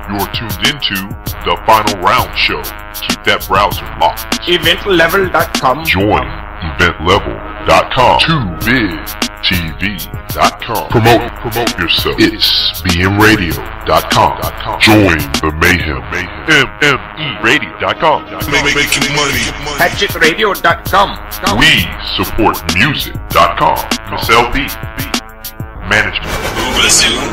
You're tuned into the Final Round Show. Keep that browser locked. EVENTLEVEL.com. Join EVENTLEVEL.com. TwoBizTV.com. Promote yourself. It's BMRadio.com. Join the mayhem. MMERadio.com. Making money. HatchetRadio.com. We support music.com. Miss LB. Management. Bazoo.com.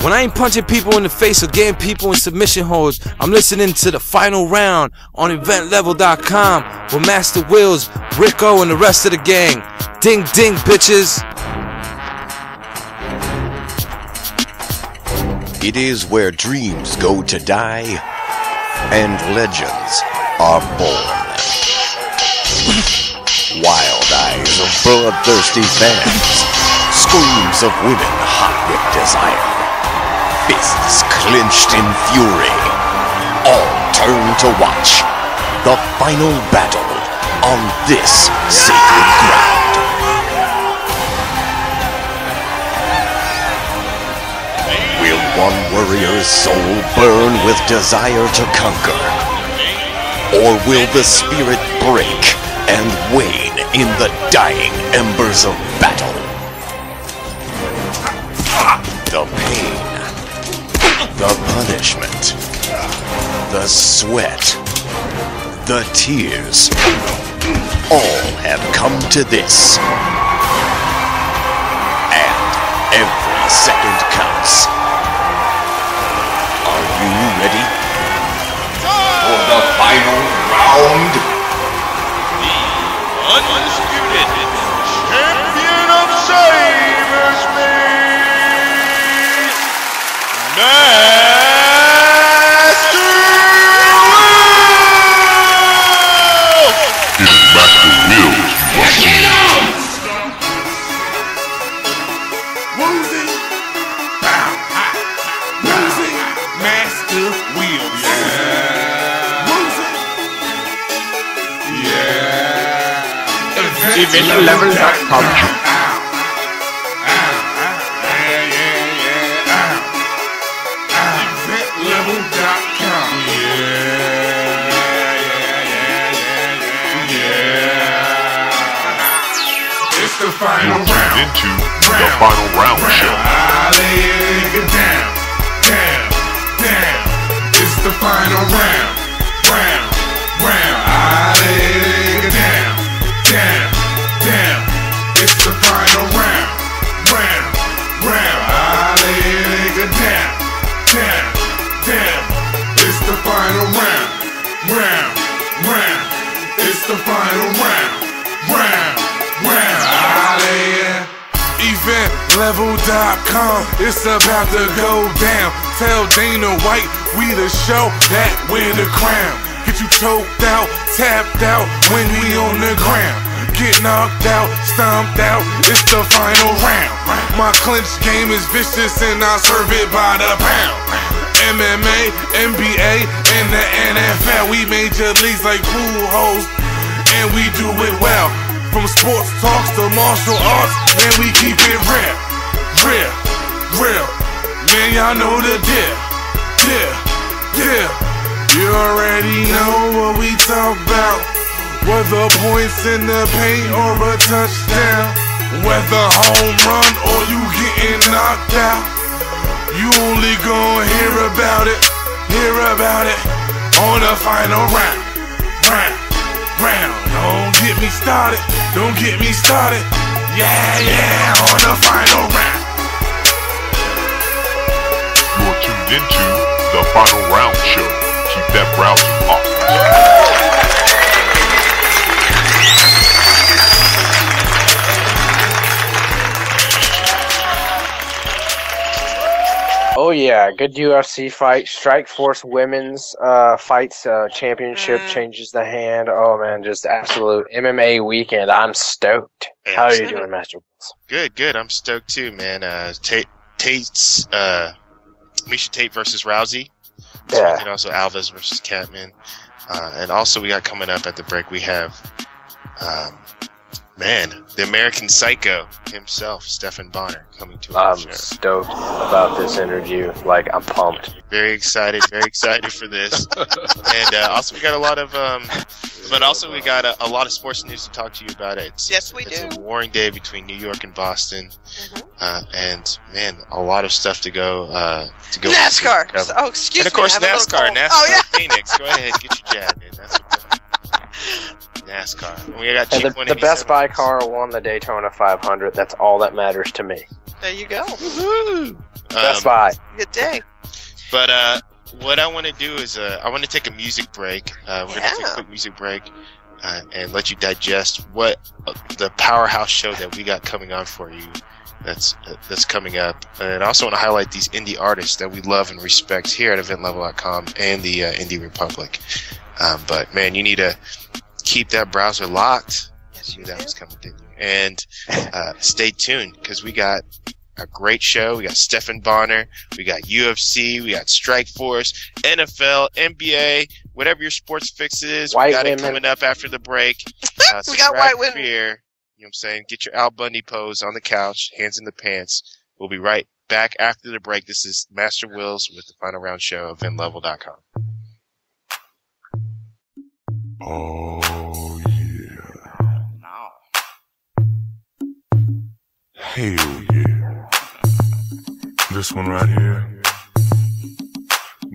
When I ain't punching people in the face or getting people in submission holds, I'm listening to the Final Round on EVENTLEVEL.com with MasterWillz, Rico, and the rest of the gang. Ding ding, bitches. It is where dreams go to die and legends are born. Wild eyes of bloodthirsty fans, screams of women hot with desire, fists clenched in fury, all turn to watch the final battle on this sacred ground. Will one warrior's soul burn with desire to conquer? Or will the spirit break and wane in the dying embers of battle? The pain, the punishment, the sweat, the tears, all have come to this. And every second counts. Are you ready for the final round? Undisputed champion of cyberspace, MasterWillz! It is MasterWillz. Rousey. Rousey. MasterWillz. Rousey. EVENTLEVEL.com. EVENTLEVEL.com. It's the final You're tuned round. into the Final Round Show. I lay it down. It's the final round. I lay it down. It's the final round. I lay it down. It's the final round. It's the final round. I lay it. EVENTLEVEL.com, it's about to go down. Tell Dana White we the show that win the crown. Get you choked out, tapped out when we on the ground. Get knocked out, stomped out, it's the final round. My clinch game is vicious and I serve it by the pound. MMA, NBA, and the NFL, we major leagues like pool hoes, and we do it well. From sports talks to martial arts, man, we keep it real. Man, y'all know the deal. You already know what we talk about. Whether points in the paint or a touchdown, whether home run or you getting knocked out, you only gon' hear about it on the final round. Don't get me started. Yeah, on the final round. You're tuned into the Final Round Show. Keep that browser locked. Oh yeah, good UFC fight. Strikeforce women's fights championship changes the hand. Oh man, just absolute MMA weekend. I'm stoked. How are you doing, MasterWillz? Good. I'm stoked too, man. Tate's Miesha Tate versus Rousey. Yeah. And also Alves versus Kampmann. And also we got coming up at the break, we have Man, the American Psycho himself, Stephan Bonnar, coming to our show. I'm stoked about this interview. Like, I'm pumped. Very excited for this. And also, we got a lot of, but also we got a lot of sports news to talk to you about. Yes, we It's do. a warring day between New York and Boston, and man, a lot of stuff to go. NASCAR. Oh, excuse me. And of course, I have a little NASCAR. cold. NASCAR. Oh, yeah. Phoenix. Go ahead, get your jab in. That's what NASCAR. And we got And the Best Buy car won the Daytona 500. That's all that matters to me. There you go. Best Buy. Good day. But what I want to do is I want to take a music break. We're going to take a quick music break and let you digest what the powerhouse show that we got coming on for you that's coming up. And I also want to highlight these indie artists that we love and respect here at EventLevel.com and the Indie Republic. But, man, you need to keep that browser locked. Yes, you knew that was coming, didn't you? And stay tuned, because we got a great show. We got Stephan Bonnar, we got UFC, we got Strikeforce, NFL, NBA, whatever your sports fix is. White we got women. it coming up after the break. We got white women. Fear, you know what I'm saying? Get your Al Bundy pose on the couch, hands in the pants. We'll be right back after the break. This is MasterWillz with the Final Round Show of EventLevel.com. Oh, yeah. Hell yeah. This one right here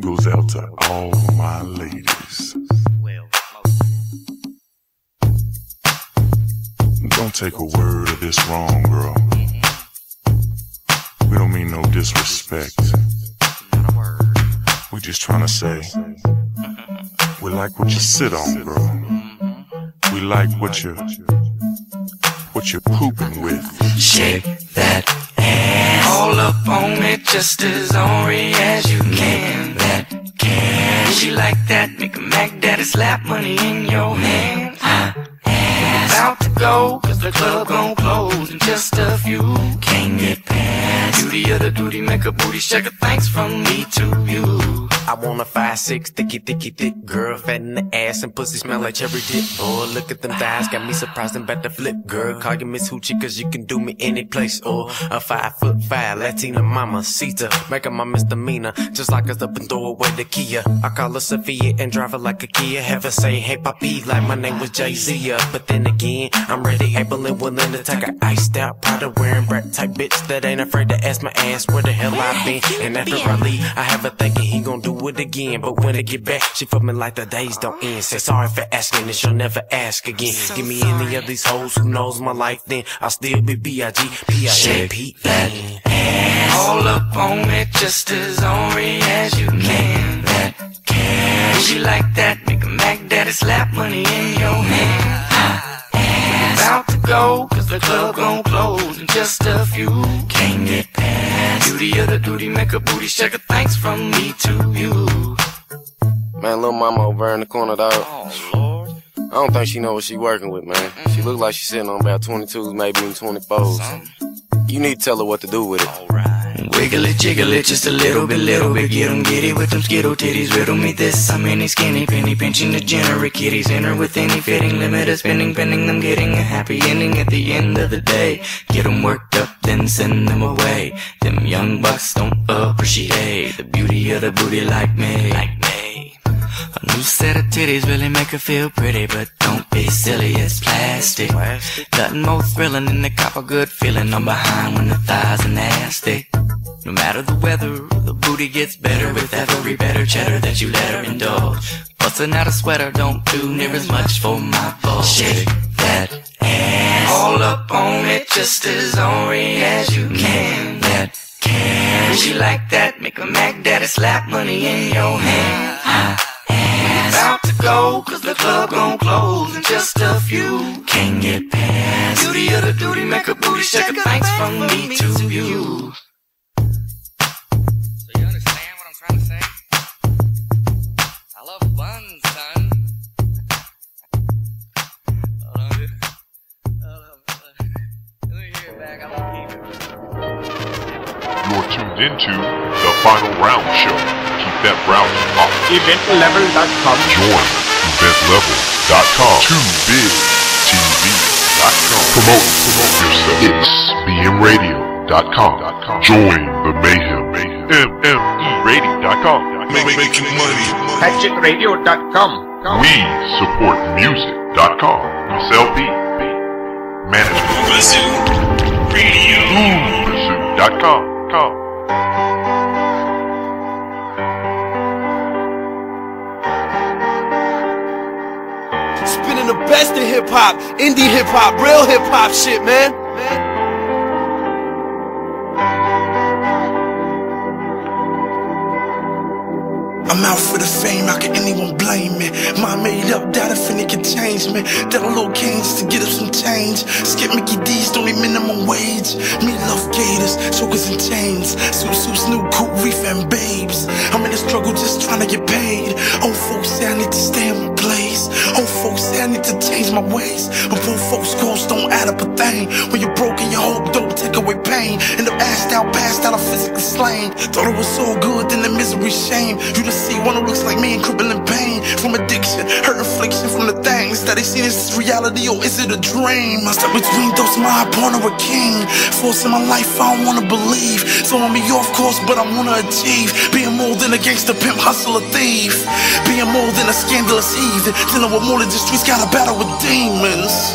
goes out to all my ladies. Don't take a word of this wrong, girl. We don't mean no disrespect. We just trying to say we like what you sit on, girl. We like what you're pooping with. Shake that ass. All up on it just as ornery as you can. That cash. She like that, make a Mac Daddy slap money in your hand. About to go, cause the club gon' close in just a few. Can't get past. Beauty of the duty, make a booty shake. Thanks from me to you. I want a 5'6", thick girl, fat in the ass and pussy smell like cherry dip. Boy, look at them thighs, got me surprised and about to flip. Girl, call you Miss Hoochie cause you can do me any place. Or a 5'5" Latina mama, Sita, make her my misdemeanor, just like us up and throw away the Kia. I call her Sophia and drive her like a Kia. Have her say, hey papi, like my name was Jay-Z. But then again, I'm ready, able and willing to take a iced out, powder wearing brat type bitch that ain't afraid to ask my ass where the hell I been. And after I leave, I have her thinking he gon' do it again. But when I get back, she fuck me like the days don't end. Say sorry for asking and she'll never ask again. Give me any of these hoes who knows my life, then I'll still be B.I.G. Shake that ass. All up on it just as ornery as you can. That cash. She like that, make a Mac Daddy slap money in your hand. About to go, cause the club gon' close in just a few. Can't get past. Beauty of the duty, make a booty shake. Thanks from me to you. Man, little mama over in the corner, dog. Oh, Lord. I don't think she know what she working with, man. She look like she's sitting on about 22s, maybe even 24s. You need to tell her what to do with it. Alright. Wiggle it, jiggle it, just a little bit, get 'em giddy with them skittle titties. Riddle me this, I'm any skinny penny pinching degenerate kitties. Enter with any fitting limit of spending, pending them getting a happy ending at the end of the day. Get 'em worked up, then send them away. Them young bucks don't appreciate the beauty of the booty like me. A new set of titties really make her feel pretty, but don't be silly, it's plastic. Nothing more thrilling than the cop a good feeling on behind when the thighs are nasty. No matter the weather, the booty gets better with every better cheddar that you let her indulge. Busting out a sweater don't do near as much for my bulge. Shake that ass. All up on it just as ornery as you can. That cash. She like that, make a Mac Daddy slap money in your hand. About to go, cause the club gon' close in just a few. Can't get past. Beauty of the duty, make a booty shake. Thanks from me to you. So you understand what I'm trying to say? I love fun, son. Let me hear it back, I'm gonna keep it. You're tuned into the Final Round Show. Keep that browser locked. EventLevel.com. Join EventLevel.com. Too Big TV. Promote yourself. It's bmradio.com. Join the mayhem. mmeradio.com. Making money. PatchitRadio.com. We support music.com. Sell beat. Management. Pursuit.com. Spinning the best in hip hop, indie hip hop, real hip hop shit, man. I'm out for the fame, how can anyone blame me? My made up that if any can change me. That a little cane just to get up some change. Skip Mickey D's, don't need minimum wage. Me love gators, chokers and chains. Suits, new coupe, reef and babes. I'm in the struggle just trying to get paid. Old folks say I need to stay in my place. Old folks say I need to change my ways. But poor folks' goals don't add up a thing. When you're broken, your hope don't take away pain. End up passed out, I'm physically slain. Thought it was so good, then the misery, shame. You just see one who looks like me in crippling pain. From addiction, hurt affliction from the things that they seen. Is this reality or is it a dream? I stuck between those, my opponent or a king. Forcing my life, I don't wanna believe. Throwing me off course, but I wanna achieve. Being more than a gangster, pimp, hustler, thief. Being more than a scandalous heathen. Dealing with more than just streets, got a battle with demons.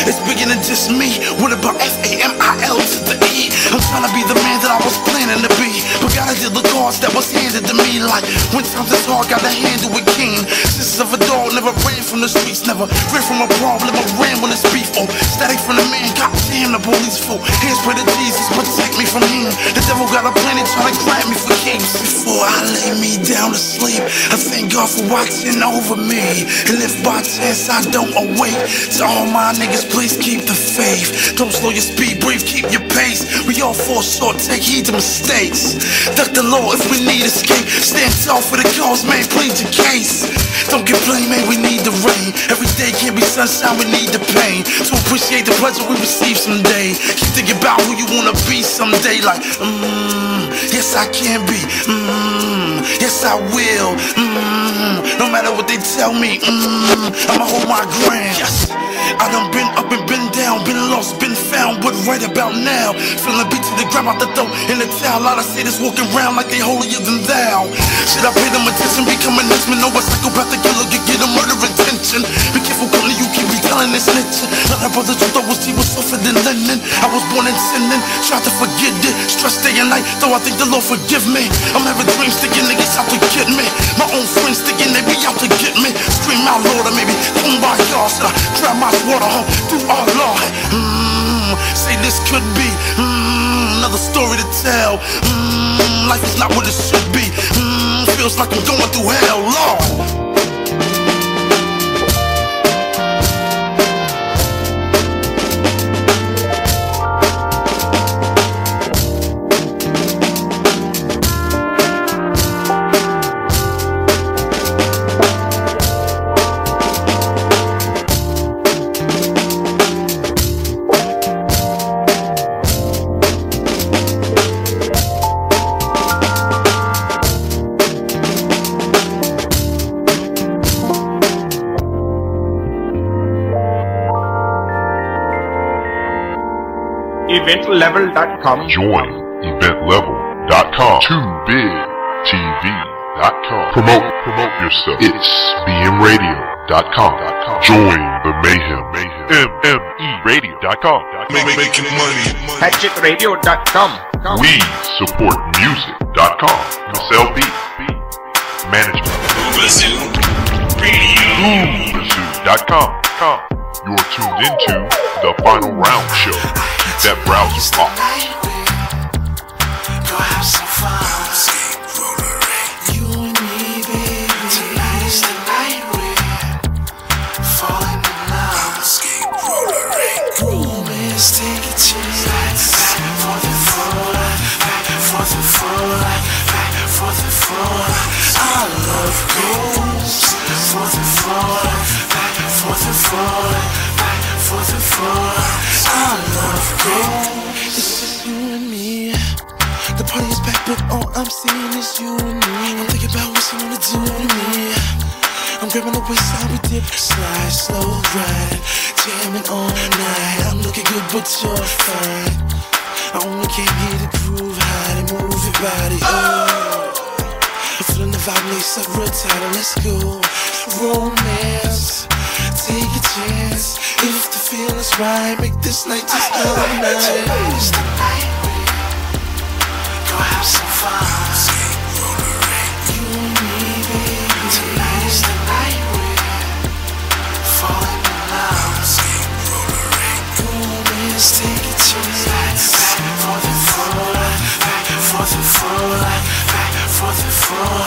It's bigger than just me. What about FAMIL to the E? I'm trying to be the man that I was planning to be, but gotta deal the cards that was handed to me. Like when times is hard, gotta handle it keen. Sisters of a dog, never ran from the streets, never ran from a problem, I ran when it's beef. Oh, static from the man, goddamn the police fool. Hands pray to Jesus, protect me from him. The devil got a planet trying to grab me for keeps. Before I lay me down to sleep, I thank God for watching over me. And if by chance I don't awake, to all my niggas, please keep the faith. Don't slow your speed, breathe, keep your pace. We all fall short, take heed to mistakes. Duck the law if we need escape. Stand tall for the cause, man, plead your case. Don't get blamed, man, we need the rain. Every day can't be sunshine, we need the pain. To appreciate the pleasure we receive someday. Keep thinking about who you wanna be someday. Like, yes I can be, yes I will, no matter what they tell me, I'ma hold my ground. Yes. I done been up and been down, been lost, been found, but right about now, feeling beat to the ground, out the throat in the towel. A lot of haters walking around like they holier than thou. Should I pay them attention, become an henchman? No, a psychopath, a killer, get a murder intention. Be careful, company, you keep retelling and snitching. Not that brother truth, always he was softer than linen. I was born in sinning, tried to forget it. Stress day and night, though I think the Lord forgive me. I'm having dreams thinking niggas out to get me. My own friends thinking they be out to get me. Scream out, Lord, or maybe come by y'all. Should I grab my water home through our Lord? Say this could be another story to tell. Life is not what it should be. Feels like I'm going through hell, Lord. EVENTLEVEL.com. Join EVENTLEVEL.com. TooBigTV.com. Promote yourself. It's bmradio.com. Join the mayhem. mmeradio.com. Making money. PatchitRadio.com. We support music.com. Sell beat. Management. Pursuit.com. You're tuned into the Final Round Show. That browser pops. Go have some fun. You and me, baby. Tonight is the night we're falling in love. Romance, take a chance. Back for the floor. Back for the floor. Back for the floor. Our love goes for the floor. Back for the floor. Back for the floor. Our love goes. It's just you and me. The party is back, but all I'm seeing is you and me. I'm thinking about what you wanna do to me. I'm grabbing the waistline, we dip, slide, slow ride, jamming all night. I'm looking good, but you're fine. I only came here to groove, hide and move your body. I'm feeling the vibe, lace up real tight, let's go. Romance, take a chance. If the feeling's right, make this night just all night. Tonight's the night, go have some fun. You and me, baby. Tonight's the night we're falling in love. Romance, take it tonight. Back for the floor, back for the floor, back for the floor.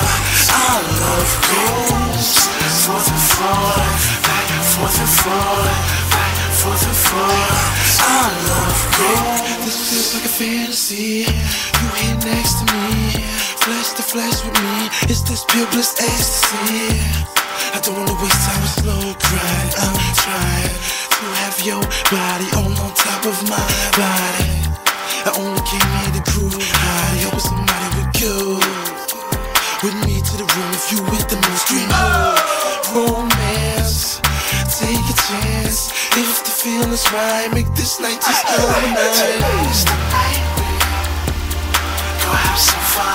Our love goes for the floor, back for the floor, back for the floor. Our love goes. This feels like a fantasy. You here next to me, flesh to flesh with me. It's this pure bliss ecstasy. I don't wanna waste time with slow grind. I'm trying to have your body all on top of my body. I only came here to groove high. Hope somebody would go with me to the room if you with the most dream. Romance, take a chance. If the feeling's right, make this night just all night. Tonight's the night go have some fun.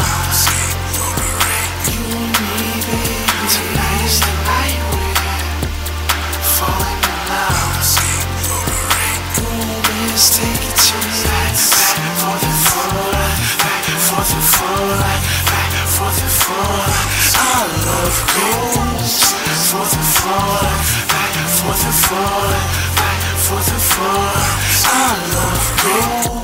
You and me, baby. Tonight's the night we're falling in love. Romance, take it tonight. Back for the floor, back for the floor, back for the floor. Our love goes for the floor, back for the floor, back for the floor. Our love goes.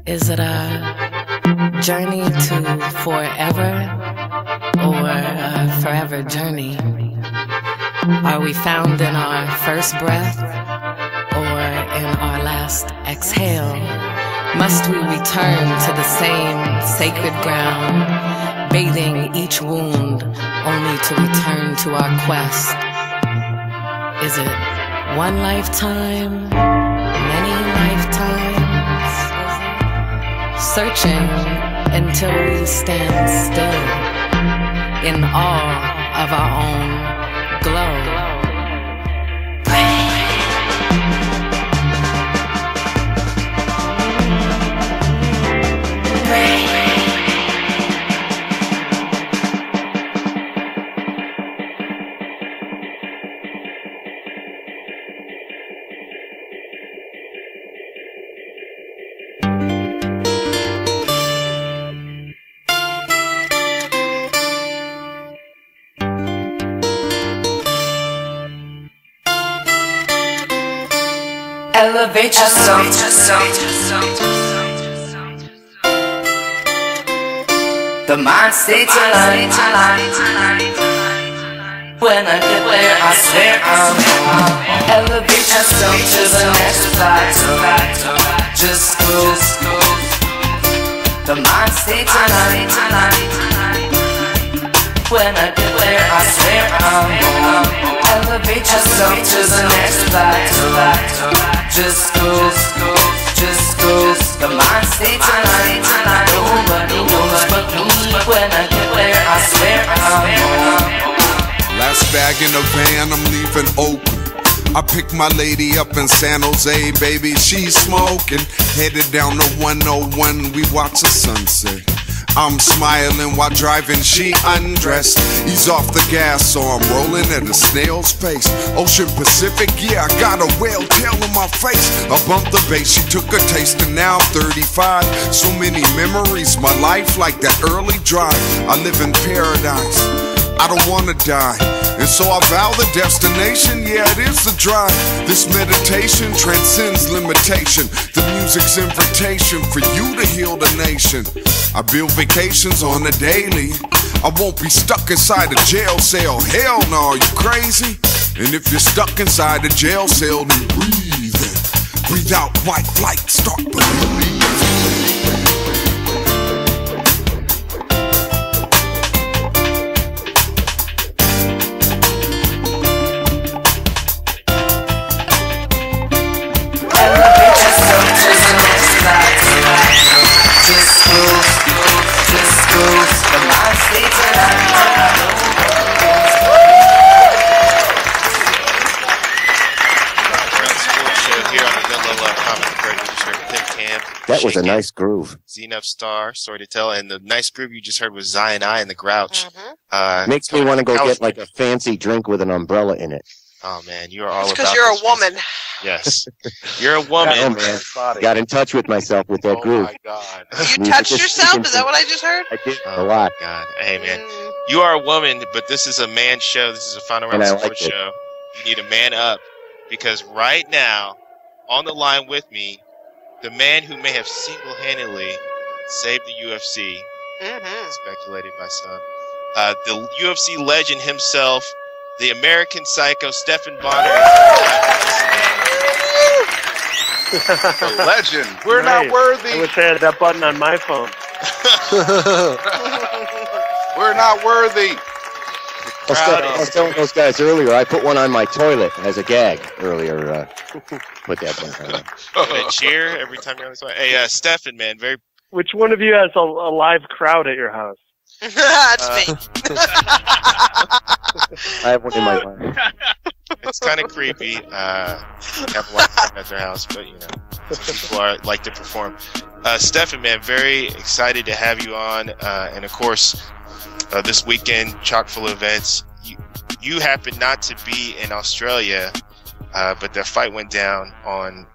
Is it a journey to forever or a forever journey? Are we found in our first breath or in our last exhale? Must we return to the same sacred ground, bathing each wound only to return to our quest? Is it one lifetime, many lifetimes? Searching until we stand still in awe of our own glow. Elevate yourself. The mind stays aligned. When I get there, I swear I'm elevate yourself to the next plateau. Just go. The mind stays aligned. When I get there, I swear I'm elevate yourself to the next plateau. Just go. The mind stays aligned. Nobody knows but me. When I get there, I swear I'm last bag in the van, I'm leaving Oakland. I picked my lady up in San Jose, baby, she's smoking. Headed down to 101, we watch the sunset. I'm smiling while driving, she undressed. Ease off the gas, so I'm rolling at a snail's pace. Ocean Pacific, yeah, I got a whale tail on my face. I bumped the bass, she took a taste, and now I'm 35. So many memories, my life like that early drive. I live in paradise, I don't wanna die. And so I vow the destination, yeah, it is the drive. This meditation transcends limitation. The music's invitation for you to heal the nation. I build vacations on a daily. I won't be stuck inside a jail cell. Hell no, are you crazy? And if you're stuck inside a jail cell, then breathe in. Breathe out, white light, start believing. That was a nice groove. Zenith Star, Story to Tell, and the nice groove you just heard was Zion I and the Grouch. Makes me want to go get like a fancy drink with an umbrella in it. Oh man, you are all about because you're a woman. Yes, you're a woman. Oh, man. Got in touch with myself with that groove. Oh my god! You touched yourself? Is that what I just heard? I did a lot. God, hey man, you are a woman, but this is a man show. This is a Final Round Sports show. You need a man up, because right now, on the line with me, the man who may have single-handedly saved the UFC, speculated by some, the UFC legend himself, the American Psycho, Stephan Bonnar. The legend. We're not worthy. I wish I had that button on my phone. We're not worthy. I was telling those guys earlier, I put one on my toilet as a gag earlier. Put that one on. And cheer every time you're on this way. Hey, Stephan, man, very. Which one of you has a live crowd at your house? That's me. I have one in my mind. It's kind of creepy. Have one at their house, but you know, some people like to perform. Stephan, man, very excited to have you on, and of course, this weekend chock full of events. You happen not to be in Australia, but the fight went down on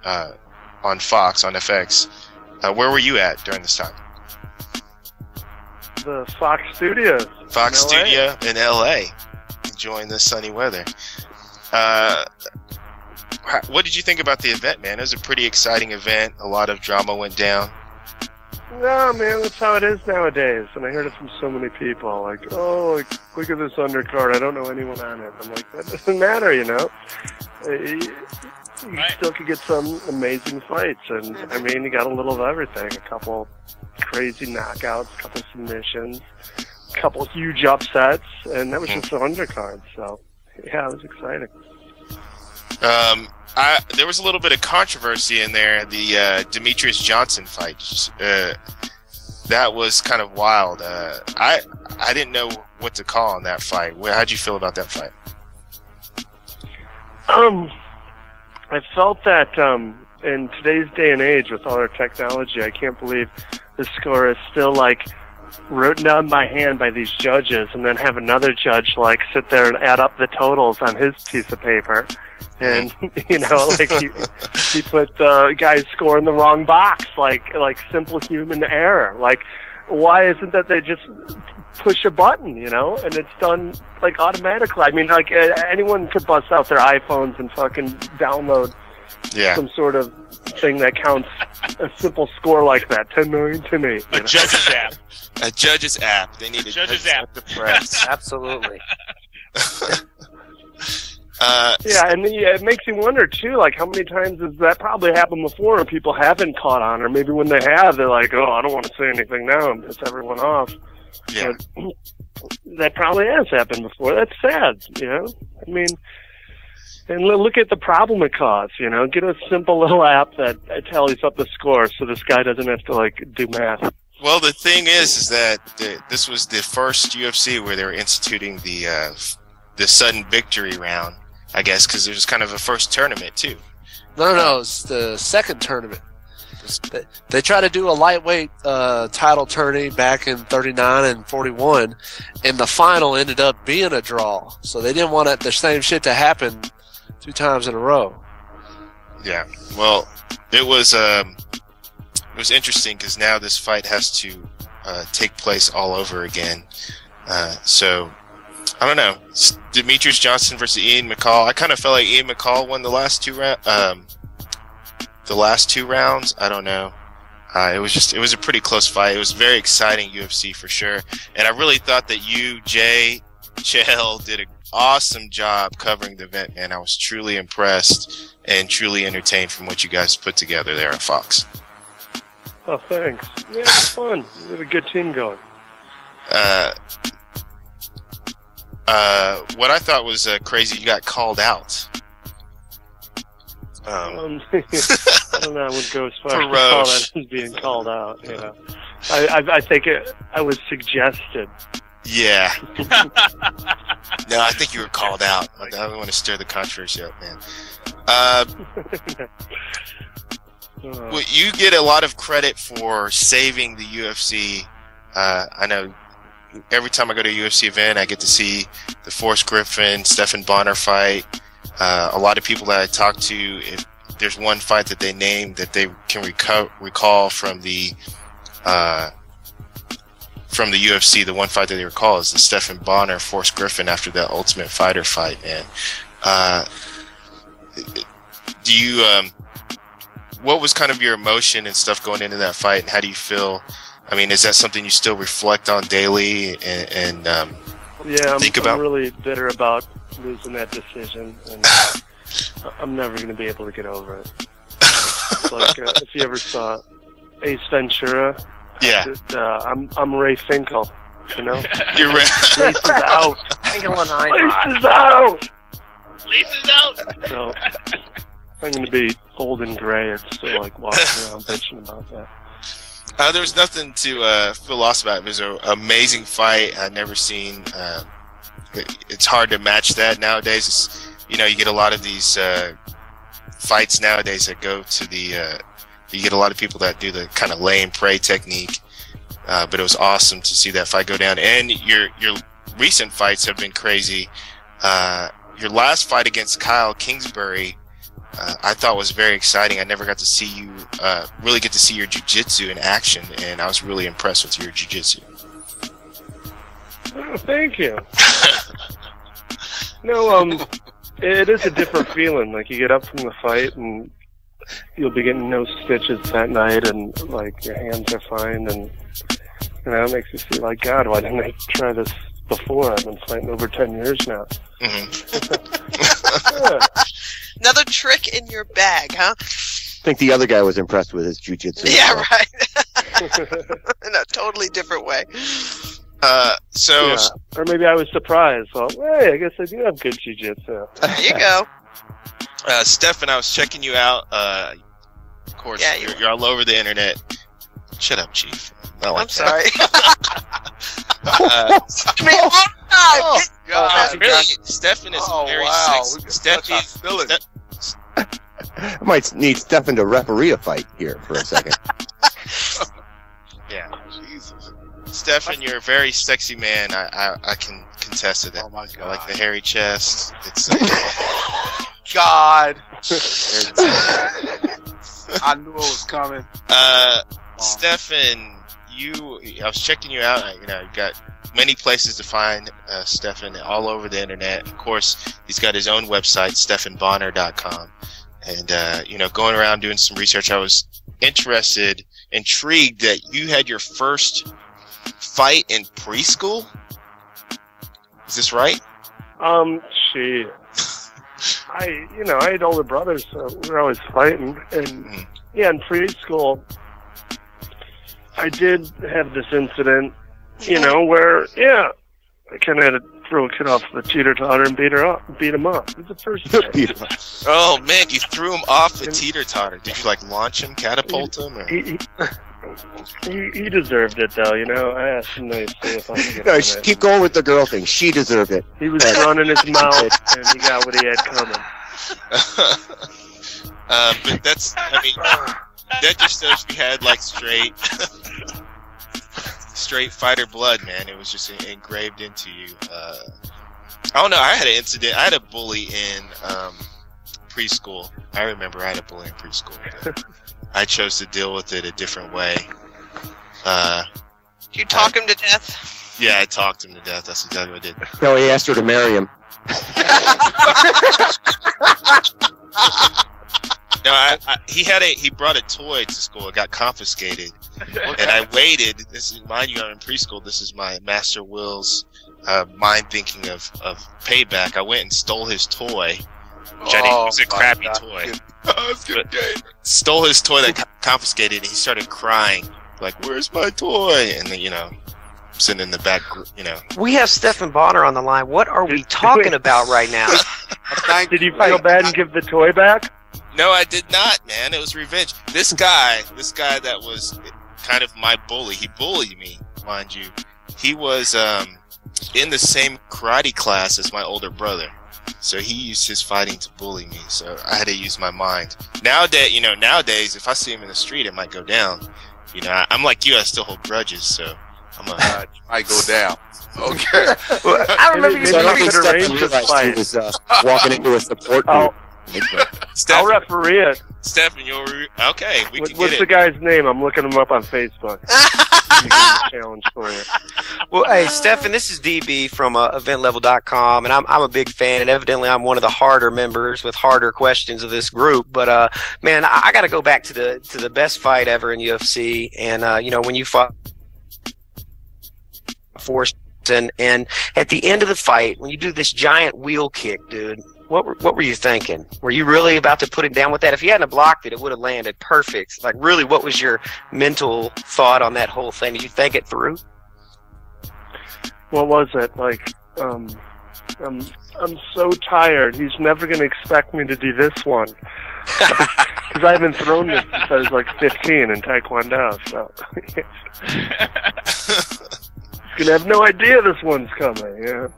Fox, on FX. Where were you at during this time? The Fox Studios. Fox Studio in LA, enjoying the sunny weather. What did you think about the event, man? It was a pretty exciting event. A lot of drama went down. No, man, that's how it is nowadays. And I heard it from so many people. Like, oh, like, look at this undercard. I don't know anyone on it. I'm like, that doesn't matter, you know? You still could get some amazing fights. And, I mean, you got a little of everything. A couple crazy knockouts, a couple submissions, a couple huge upsets. And that was just the undercard. So, yeah, it was exciting. There was a little bit of controversy in there. The Demetrius Johnson fight, that was kind of wild. I didn't know what to call on that fight. How'd you feel about that fight? I felt that in today's day and age, with all our technology, I can't believe the score is still like written down by hand by these judges, and then have another judge like sit there and add up the totals on his piece of paper. And, you know, like he put the guy's score in the wrong box, like simple human error. Like, why isn't that they just push a button, you know, and it's done like automatically? I mean, like anyone could bust out their iPhones and fucking download some sort of thing that counts a simple score like that. 10-9, 10-8. A judge's app. A judge's app. They need a judge's app. To press. Absolutely. Yeah, and it makes you wonder too, like how many times has that probably happened before and people haven't caught on, or maybe when they have, they're like, oh, I don't want to say anything now and piss everyone off. Yeah. But that probably has happened before. That's sad, you know? I mean, and look at the problem it caused, you know? Get a simple little app that tallies up the score so this guy doesn't have to, like, do math. Well, the thing is that this was the first UFC where they were instituting the sudden victory round, I guess, because it was kind of a first tournament, too. No, it's the second tournament. They tried to do a lightweight title tourney back in 39 and 41, and the final ended up being a draw. So they didn't want the same shit to happen 2 times in a row. Yeah, well, it was interesting because now this fight has to take place all over again. So I don't know, Demetrius Johnson versus Ian McCall. I kind of felt like Ian McCall won the last 2 rounds. I don't know. It was a pretty close fight. It was very exciting UFC for sure, and I really thought that you, Jay, Chell, did an awesome job covering the event, man. I was truly impressed and truly entertained from what you guys put together there at Fox. Oh, thanks. Yeah, it was fun. We had a good team going. What I thought was crazy, you got called out. I don't know, I wouldn't go as far as to call that as being called out. You know, I think I was suggested. Yeah. No, I think you were called out. I don't want to stir the controversy up, man. Well, you get a lot of credit for saving the UFC. I know every time I go to a UFC event, I get to see the Forrest Griffin, Stephan Bonnar fight. A lot of people that I talk to, if there's one fight that they name that they can recall from the UFC, the one fight that they recall is the Stephan Bonnar Forrest Griffin after that Ultimate Fighter fight, man. Do you what was kind of your emotion and stuff going into that fight, and how do you feel? I mean, is that something you still reflect on daily and think about? I'm really bitter about losing that decision, and I'm never going to be able to get over it. It's like if you ever saw Ace Ventura, yeah, I'm Ray Finkel, you know. You're Ray. Lace is out. Finkel and I. Lace is out. Lace is out. So I'm going to be old and gray and still like walking around bitching about that. There was nothing to feel lost about. It was an amazing fight. I've never seen. It's hard to match that nowadays. It's, you know, you get a lot of these fights nowadays that go to the. You get a lot of people that do the kind of lay and pray technique. But it was awesome to see that fight go down. And your recent fights have been crazy. Your last fight against Kyle Kingsbury, I thought was very exciting. I never got to see you really get to see your jiu-jitsu in action, and I was really impressed with your jiu-jitsu. Oh, thank you. No, it is a different feeling. Like, you get up from the fight and you'll be getting no stitches that night, and like your hands are fine, and you know, it makes you feel like, God, why didn't I try this before? I've been fighting over 10 years now. Yeah. Another trick in your bag, huh? I think the other guy was impressed with his jiu-jitsu. Yeah, right. In a totally different way. So, yeah. Or maybe I was surprised. Well, hey, I guess I do have good jiu-jitsu. There you go. Stephan, I was checking you out. Of course, yeah, you're all over the internet. Shut up, Chief. I'm sorry. Stephan is very sexy. I might need Stephan to referee a fight here for a second. Yeah, Jesus. Stephan, you're a very sexy man. I can contest to that. Oh my God. I like the hairy chest. It's God. I knew it was coming. Stephan, I was checking you out. You know, you've got many places to find Stephan all over the internet. Of course, he's got his own website, StephanBonnar.com. And, you know, going around doing some research, I was intrigued that you had your first fight in preschool. Is this right? Shit. I had older brothers, so we were always fighting. And, yeah, in preschool, I did have this incident, you know, where, yeah, I kind of had to throw a kid off the teeter-totter and beat him up. It was the first time. Oh, man, you threw him off the teeter-totter. Did you, like, launch him, catapult him? Or? He deserved it, though, you know. I asked him nicely if I could get No, keep going with the girl thing. She deserved it. He was running his mouth, and he got what he had coming. But that's, I mean, That just shows you had like straight fighter blood, man. It was just engraved into you. I don't know. I had an incident. I had a bully in preschool. I remember I had a bully in preschool. I chose to deal with it a different way. You talk him to death? Yeah, I talked him to death. That's exactly what I did. No, he asked her to marry him. No, he brought a toy to school. It got confiscated, and I waited. This is, mind you, I'm in preschool. This is my MasterWillz mind thinking of payback. I went and stole his toy. Which I didn't, it was a crappy toy. Stole his toy that got confiscated, and he started crying like, "Where's my toy?" And then sitting in the back, We have Stephan Bonnar on the line. What are we talking about right now? Did you feel bad and give the toy back? No, I did not, man. It was revenge. This guy that was kind of my bully. He bullied me, mind you. He was in the same karate class as my older brother. So he used his fighting to bully me. So I had to use my mind. Nowadays, if I see him in the street, it might go down. I'm like you. I still hold grudges. So I go down. Okay. Well, I remember you was walking into a support group. I'll referee it. Stephan, okay, we can get it. What's the guy's name? I'm looking him up on Facebook. Challenge for you. Well, hey, Stephan, this is DB from EVENTLEVEL.com, and I'm a big fan, and evidently I'm one of the harder members with harder questions of this group. But man, I got to go back to the best fight ever in UFC, and when you fought Force, and at the end of the fight, when you do this giant wheel kick, dude. What were you thinking? Were you really about to put it down with that? If you hadn't blocked it, it would have landed perfect. Like, really, what was your mental thought on that whole thing? Did you think it through? What was it? Like, I'm so tired. He's never going to expect me to do this one. Because I haven't thrown this since I was like 15 in Taekwondo, so... He's going to have no idea this one's coming, yeah.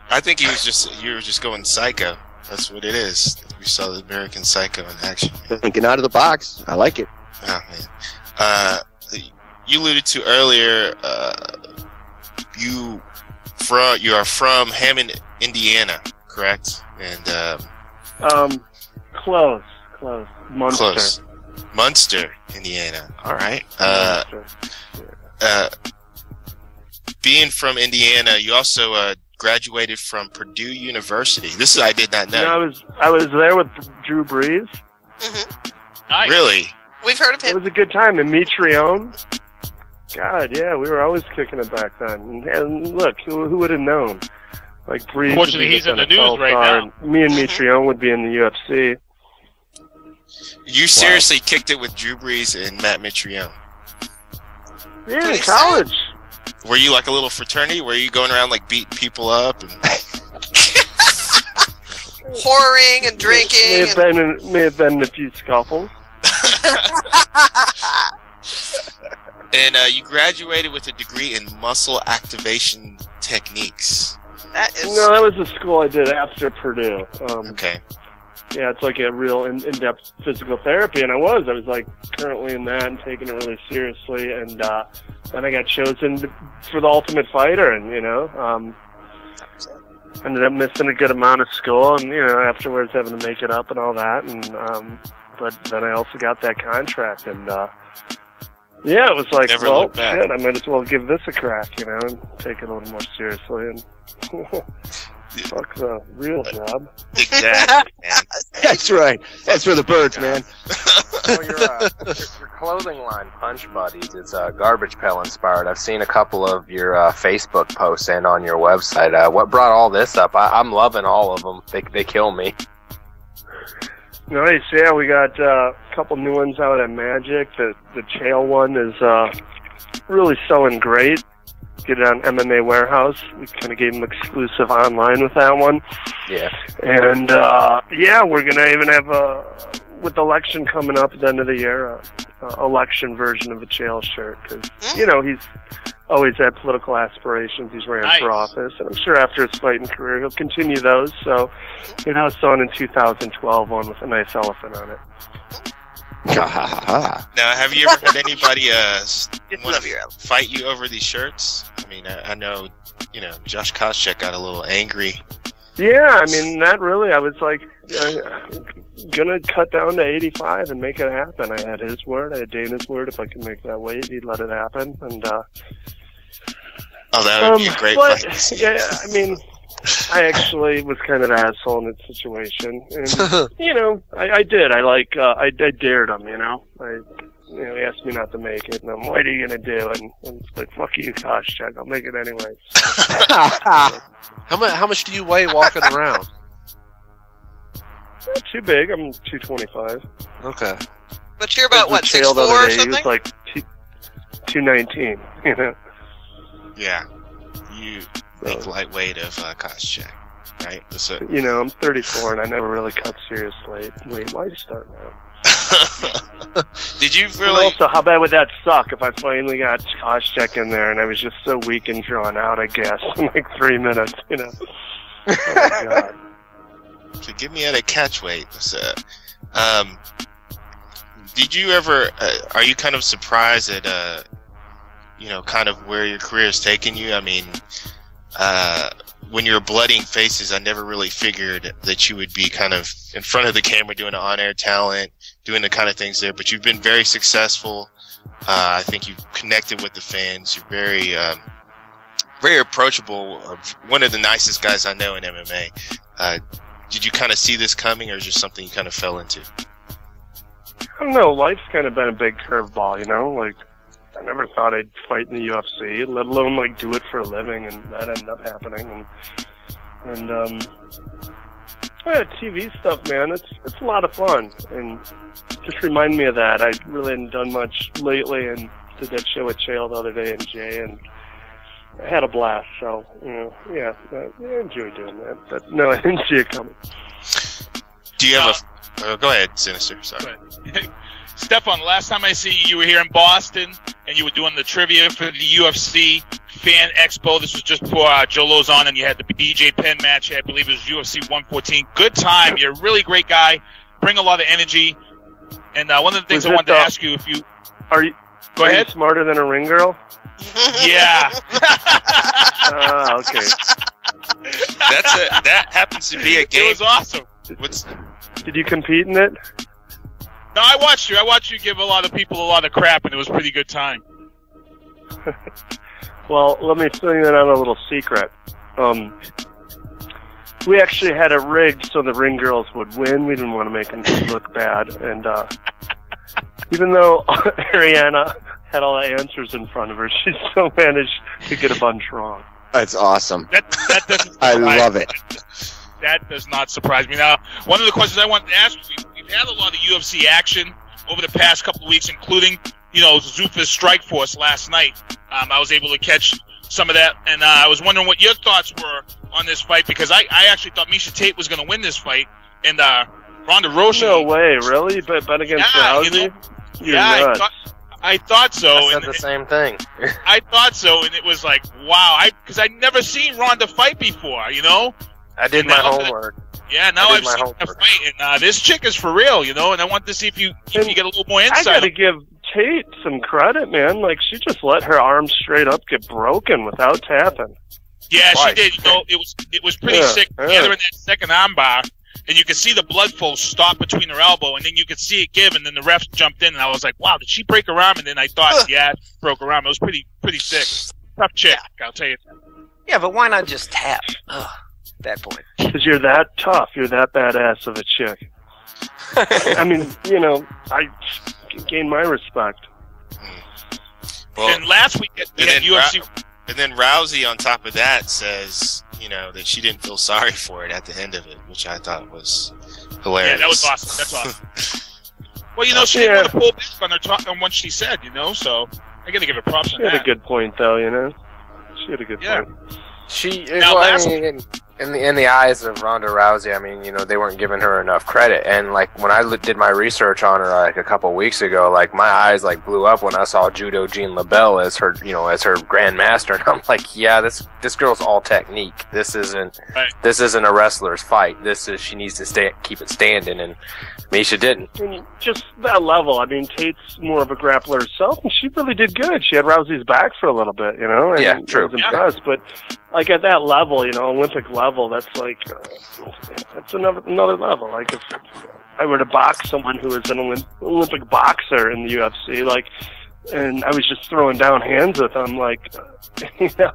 I think you were just going psycho. That's what it is. We saw the American Psycho in action. Thinking out of the box. I like it. Oh, man. You alluded to earlier, you are from Hammond, Indiana, correct? And close. Munster. Close. Munster, Indiana. All right. Being from Indiana, you also graduated from Purdue University. This I did not know. I was there with Drew Brees. Mm-hmm. Nice. Really? We've heard of him. It was a good time. And Mitrione. God, yeah, we were always kicking it back then. And look, who would have known? Like Brees. Unfortunately, he's in the news right now. And me and Mitrione would be in the UFC. You seriously kicked it with Drew Brees and Matt Mitrione? Yeah, in college. Were you like a little fraternity? Were you going around like beating people up and whoring and drinking? May have been a few scuffles. And you graduated with a degree in muscle activation techniques. No, that was the school I did after Purdue. Okay. Yeah, it's like a real in-depth physical therapy, and I was like currently in that and taking it really seriously, and then I got chosen for the Ultimate Fighter, and ended up missing a good amount of school, and afterwards having to make it up and all that, and but then I also got that contract, and yeah, it was like, well, shit, I might as well give this a crack, and take it a little more seriously, and fuck the real job. Exactly, man. That's right. That's for the birds, man. Well, your clothing line, Punch Buddies, it's Garbage Pail inspired. I've seen a couple of your Facebook posts and on your website. What brought all this up? I'm loving all of them. They kill me. Nice, yeah. We got a couple new ones out at Magic. The Chael one is really selling great. Get it on MMA Warehouse. We kind of gave them exclusive online with that one. Yeah. And, yeah, we're going to even have with the election coming up at the end of the year, election version of a Chael shirt. Because, he's always had political aspirations. He's ran for office. And I'm sure after his fighting career, he'll continue those. So, it's on in 2012, one with a nice elephant on it. Ha ha ha. Now, have you ever had anybody fight you over these shirts? I mean, I know, Josh Koscheck got a little angry. Yeah, I mean, not really. I was like, gonna cut down to 85 and make it happen. I had his word, I had Dana's word. If I could make that weight, he'd let it happen. And that would be a great fight. Yeah, I mean, I actually was kind of an asshole in that situation, and I did. I dared him. He asked me not to make it, and I'm, what are you gonna do? And it's like, fuck you, Koscheck. I'll make it anyway. How much do you weigh walking around? Not too big. I'm 225. Okay. But you're about what, 6'4" or something? He was like 219. Yeah. You think lightweight of Koscheck, right? So, I'm 34 and I never really cut serious weight. Why start now? Did you really? Also, how bad would that suck if I finally got Koscheck in there and I was just so weak and drawn out, I guess, in like 3 minutes, Oh my God. So give me at a catch weight. Did you ever, are you kind of surprised at, kind of where your career has taken you? I mean, when you're blooding faces, I never really figured that you would be kind of in front of the camera doing an on-air talent, doing the kind of things there, but you've been very successful. I think you've connected with the fans. You're very, very approachable. One of the nicest guys I know in MMA. Did you kind of see this coming, or is it just something you kind of fell into? I don't know. Life's kind of been a big curveball, Like, I never thought I'd fight in the UFC, let alone like do it for a living, and that ended up happening. And TV stuff, man, it's a lot of fun, and just remind me of that. I really hadn't done much lately, and did that show with Chael the other day and Jay, and I had a blast. So I enjoy doing that. But no, I didn't see it coming. Do you have go ahead, Sinister. Sorry. Stefan, last time I see you, you were here in Boston, and you were doing the trivia for the UFC Fan Expo. This was just before Joe Lozon, and you had the BJ Penn match. I believe it was UFC 114. Good time. You're a really great guy. Bring a lot of energy. And one of the things I wanted to ask you, if you are you smarter than a ring girl? Yeah. Okay. That happens to be a game. It was awesome. Did you compete in it? No, I watched you. I watched you give a lot of people a lot of crap, and it was a pretty good time. Well, let me fill you in on a little secret. We actually had it rigged so the ring girls would win. We didn't want to make them look bad. And even though Ariana had all the answers in front of her, she still managed to get a bunch wrong. That's awesome. That doesn't I love it. That does not surprise me. Now, one of the questions I wanted to ask you, we've had a lot of UFC action over the past couple of weeks, including, Zuffa's Strikeforce last night. I was able to catch some of that, and I was wondering what your thoughts were on this fight, because I actually thought Miesha Tate was going to win this fight, and Ronda Rousey. No way, really? But against Rousey? I thought so. I said the same thing. I thought so, and it was like, wow, because I'd never seen Ronda fight before, I did my homework. Yeah, now I've seen her fight, and this chick is for real, and I want to see if you get a little more insight. I gotta give Tate some credit, man. Like, she just let her arm straight up get broken without tapping. Yeah, she did. It was pretty sick. Get her in that second arm bar, and you could see the blood flow stop between her elbow, and then you could see it give, and then the ref jumped in, and I was like, wow, did she break her arm? And then I thought, yeah, she broke her arm. It was pretty sick. Tough chick, I'll tell you. Yeah, but why not just tap? Ugh. That point. Because you're that tough. You're that badass of a chick. I mean, I gained my respect. Well, and last week we had UFC. And then Rousey, on top of that, says, that she didn't feel sorry for it at the end of it, which I thought was hilarious. Yeah, that was awesome. That's awesome. Well, she didn't want to pull back on her talk on what she said, so I got to give her props on that. She had a good point, though, She had a good point. In the eyes of Ronda Rousey, I mean, you know, they weren't giving her enough credit. And like when I did my research on her like a couple weeks ago, like my eyes like blew up when I saw Judo Jean LaBelle as her, you know, as her grandmaster. And I'm like, yeah, this girl's all technique. This isn't a wrestler's fight. She needs to keep it standing, and Misha didn't. I mean, just that level. I mean, Tate's more of a grappler herself, and she really did good. She had Rousey's back for a little bit, you know. And yeah, true. I was impressed, but like at that level, you know, Olympic level, that's like that's another level. Like if I were to box someone who is an Olympic boxer in the UFC, like, and I was just throwing down hands with them, like, you know,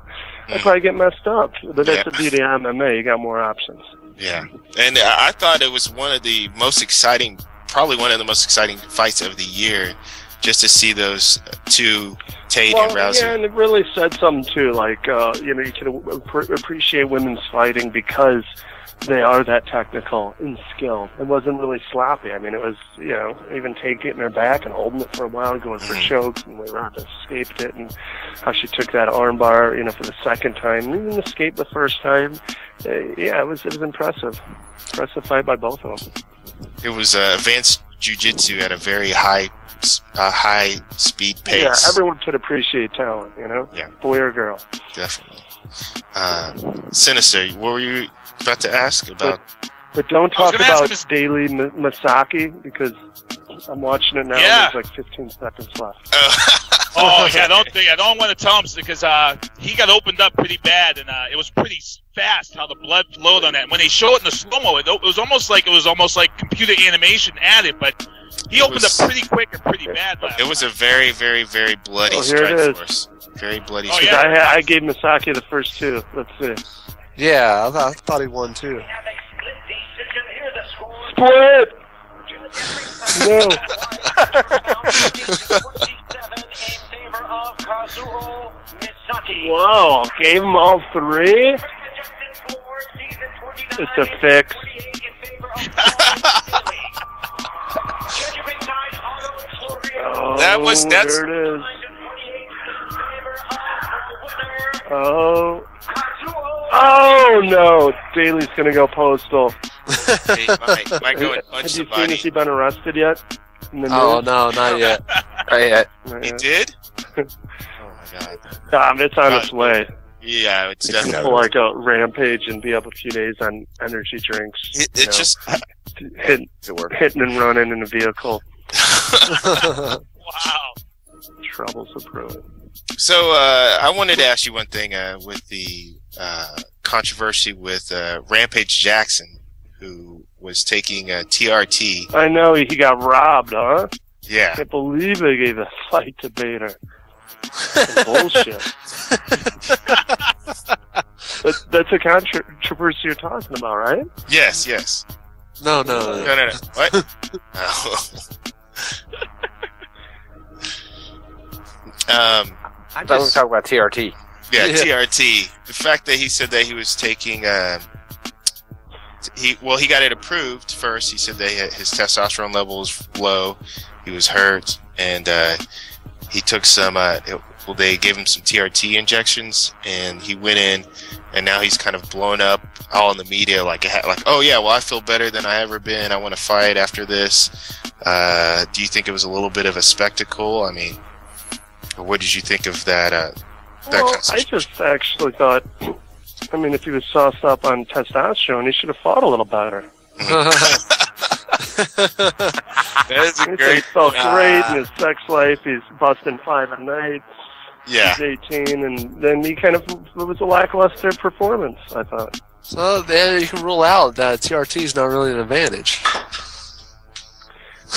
I'd probably get messed up. But that's the beauty of MMA. You got more options. Yeah, and I thought it was one of the most exciting, probably one of the most exciting fights of the year, just to see those two, Tate and Rousey. Yeah, and it really said something too. Like, you know, you can appreciate women's fighting because they are that technical and skilled. It wasn't really sloppy. I mean, it was, you know, even Tate getting her back and holding it for a while, going for chokes, and Ronda escaped it, and how she took that armbar, you know, for the second time, and even escaped the first time. Yeah, it was impressive. Impressive fight by both of them. It was advanced jiu-jitsu at a very high speed pace. Yeah, everyone could appreciate talent, you know? Yeah. Boy or girl. Definitely. Sinister, what were you about to ask about? But don't talk about Daily Masaki, because I'm watching it now and there's like 15 seconds left. Oh, yeah, I don't want to tell him because he got opened up pretty bad, and it was pretty fast how the blood flowed on that. When they show it in the slow-mo, it was almost like computer animation added, but he opened up pretty quick and pretty bad. It was a very, very, very bloody Strikeforce. Very bloody Strikeforce. Yeah. I gave Masaki the first two. Let's see. Yeah, I thought he won too. Split! No. Whoa, gave him all three? It's a fix. That's there it is. Oh no, Daly's gonna go postal. He might go and punch somebody. Have you seen if he's been arrested yet? No, not yet. Not yet. He did? Oh my god. It's on its way. Yeah, it's definitely pull like a rampage and be up a few days on energy drinks. It just hitting and running in a vehicle. Wow. Troubles of brewing. So I wanted to ask you one thing with the controversy with Rampage Jackson, who was taking TRT. I know, he got robbed, huh? Yeah. I can't believe they gave a fight to Bader. Bullshit. That's a controversy you're talking about, right? Yes. No. What? I was talking about TRT. Yeah, TRT. The fact that he said that he was taking, he got it approved first. He said that his testosterone level was low. He was hurt, and he took some. They gave him some TRT injections, and he went in, and now he's kind of blown up all in the media, like, oh yeah, well I feel better than I ever been. I want to fight after this. Do you think it was a little bit of a spectacle? I mean, what did you think of that? Well, I just actually thought, I mean, if he was sauced up on testosterone, he should have fought a little better. That is a great. He felt great in his sex life. He's busting 5 a night. Yeah. He's 18, and then he it was a lackluster performance, I thought. So then you can rule out that TRT is not really an advantage.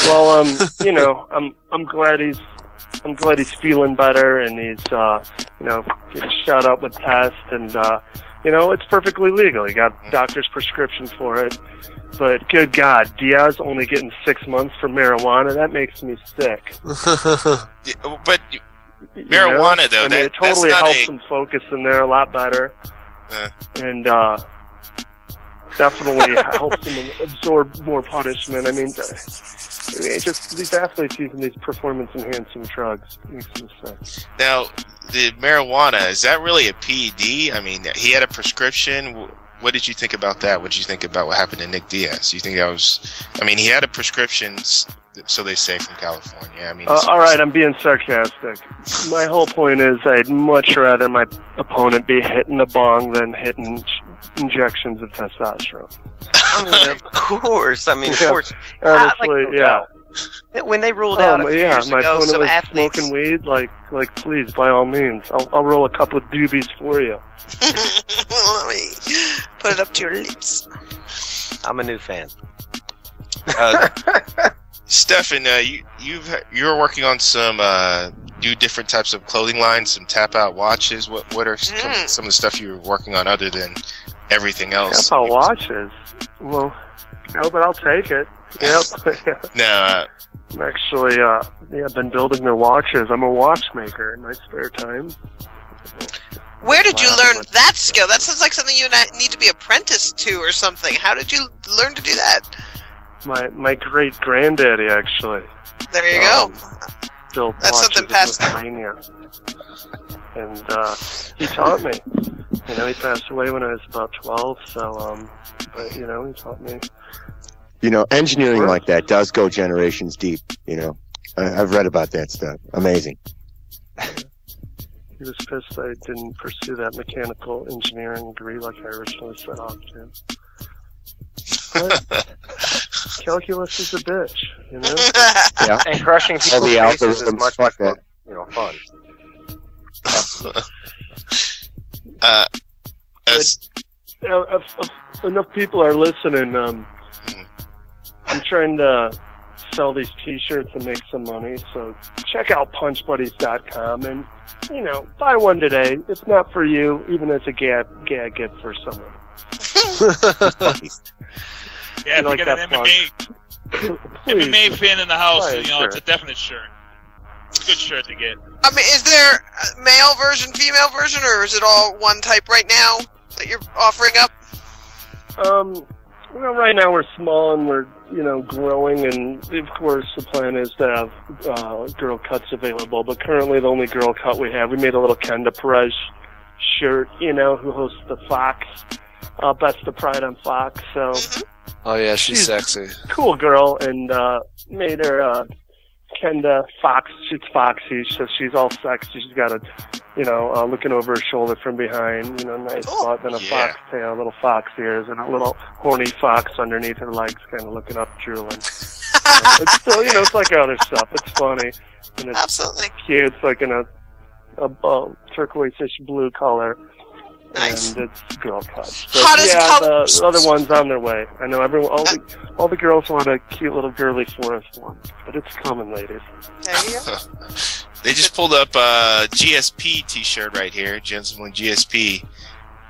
Well, you know, I'm glad he's feeling better, and he's getting shot up with tests, and you know, it's perfectly legal. He got doctor's prescription for it. But good God, Diaz only getting 6 months for marijuana, that makes me sick. But marijuana, though, I mean, it totally helps him focus in there a lot better. And definitely helps him absorb more punishment. I mean, just these athletes using these performance-enhancing drugs makes me sick. Now, the marijuana, is that really a PED? I mean, he had a prescription. what did you think about that? What did you think about what happened to Nick Diaz? You think that was? I mean, he had a prescription, so they say, from California. I mean, all right, I'm being sarcastic. My whole point is I'd much rather my opponent be hitting the bong than hitting injections of testosterone. I mean, of course. I mean, of course. Honestly, yeah. When they ruled out a few years my ago, opponent some was athletes. smoking weed. Like, please, by all means, I'll roll a couple of doobies for you. Let me put it up to your lips. I'm a new fan. Stephan, you're working on some new different types of clothing lines, some tap out watches. What are some of the stuff you're working on other than everything else? Tap out watches? Well, no, but I'll take it. Yep. No. I'm actually, I've been building their watches. I'm a watchmaker in my spare time. Where did you learn that skill? That sounds like something you need to be apprenticed to or something. How did you learn to do that? My great granddaddy, actually. There you go. Built That's watches something in past. Lithuania. And he taught me. You know, he passed away when I was about 12. So, but you know, he taught me. You know, engineering like that does go generations deep. You know, I've read about that stuff. Amazing. He was pissed I didn't pursue that mechanical engineering degree like I originally set off to. But calculus is a bitch, you know? Yeah. And crushing people's faces is much more, fun. Enough people are listening. I'm trying to sell these T-shirts and make some money, so check out punchbuddies.com and, you know, buy one today. It's not for you, even as a gag gift for someone. Yeah, if you get an MMA fan in the house, you know, it's a definite shirt. It's a good shirt to get. I mean, is there a male version, female version, or is it all one type right now that you're offering up? Well, right now we're small and we're, you know, growing, and of course the plan is to have girl cuts available. But currently the only girl cut we have, we made a little Kenda Perez shirt, you know, who hosts the Fox, Best of Pride on Fox. So, oh yeah, she's sexy, cool girl, and made her Kenda Fox. She's foxy, so she's all sexy. She's got a, you know, looking over her shoulder from behind, you know, nice butt, and a fox tail, little fox ears, and a little horny fox underneath her legs, kind of looking up, drooling. It's still, you know, it's like other stuff. It's funny, and it's absolutely cute. It's like in a turquoise-ish blue color. Nice. And it's girl cuts. But the other one's on their way. I know all the girls want a cute little girly forest one, but it's coming, ladies. There you go. They just pulled up a GSP T-shirt right here, Gentleman GSP,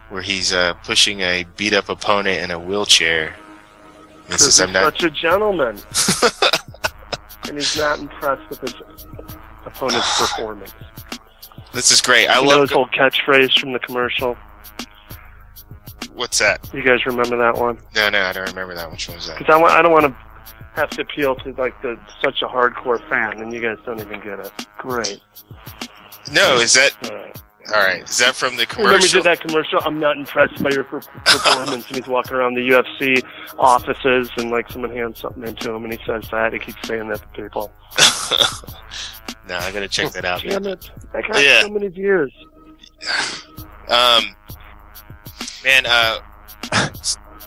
where he's pushing a beat-up opponent in a wheelchair. This is such a gentleman, and he's not impressed with his opponent's performance. This is great. I love love his old catchphrase from the commercial. What's that? You guys remember that one? No, I don't remember that. Which one was that? Because I don't want to have to appeal to like such a hardcore fan, and you guys don't even get it. Great. No, is that all right? Is that from the commercial? Remember you did that commercial? I'm not impressed by your performance, and he's walking around the UFC offices, and like someone hands something into him, and he says that. He keeps saying that to people. No, I gotta check that out. Damn it! That got so many views. Man,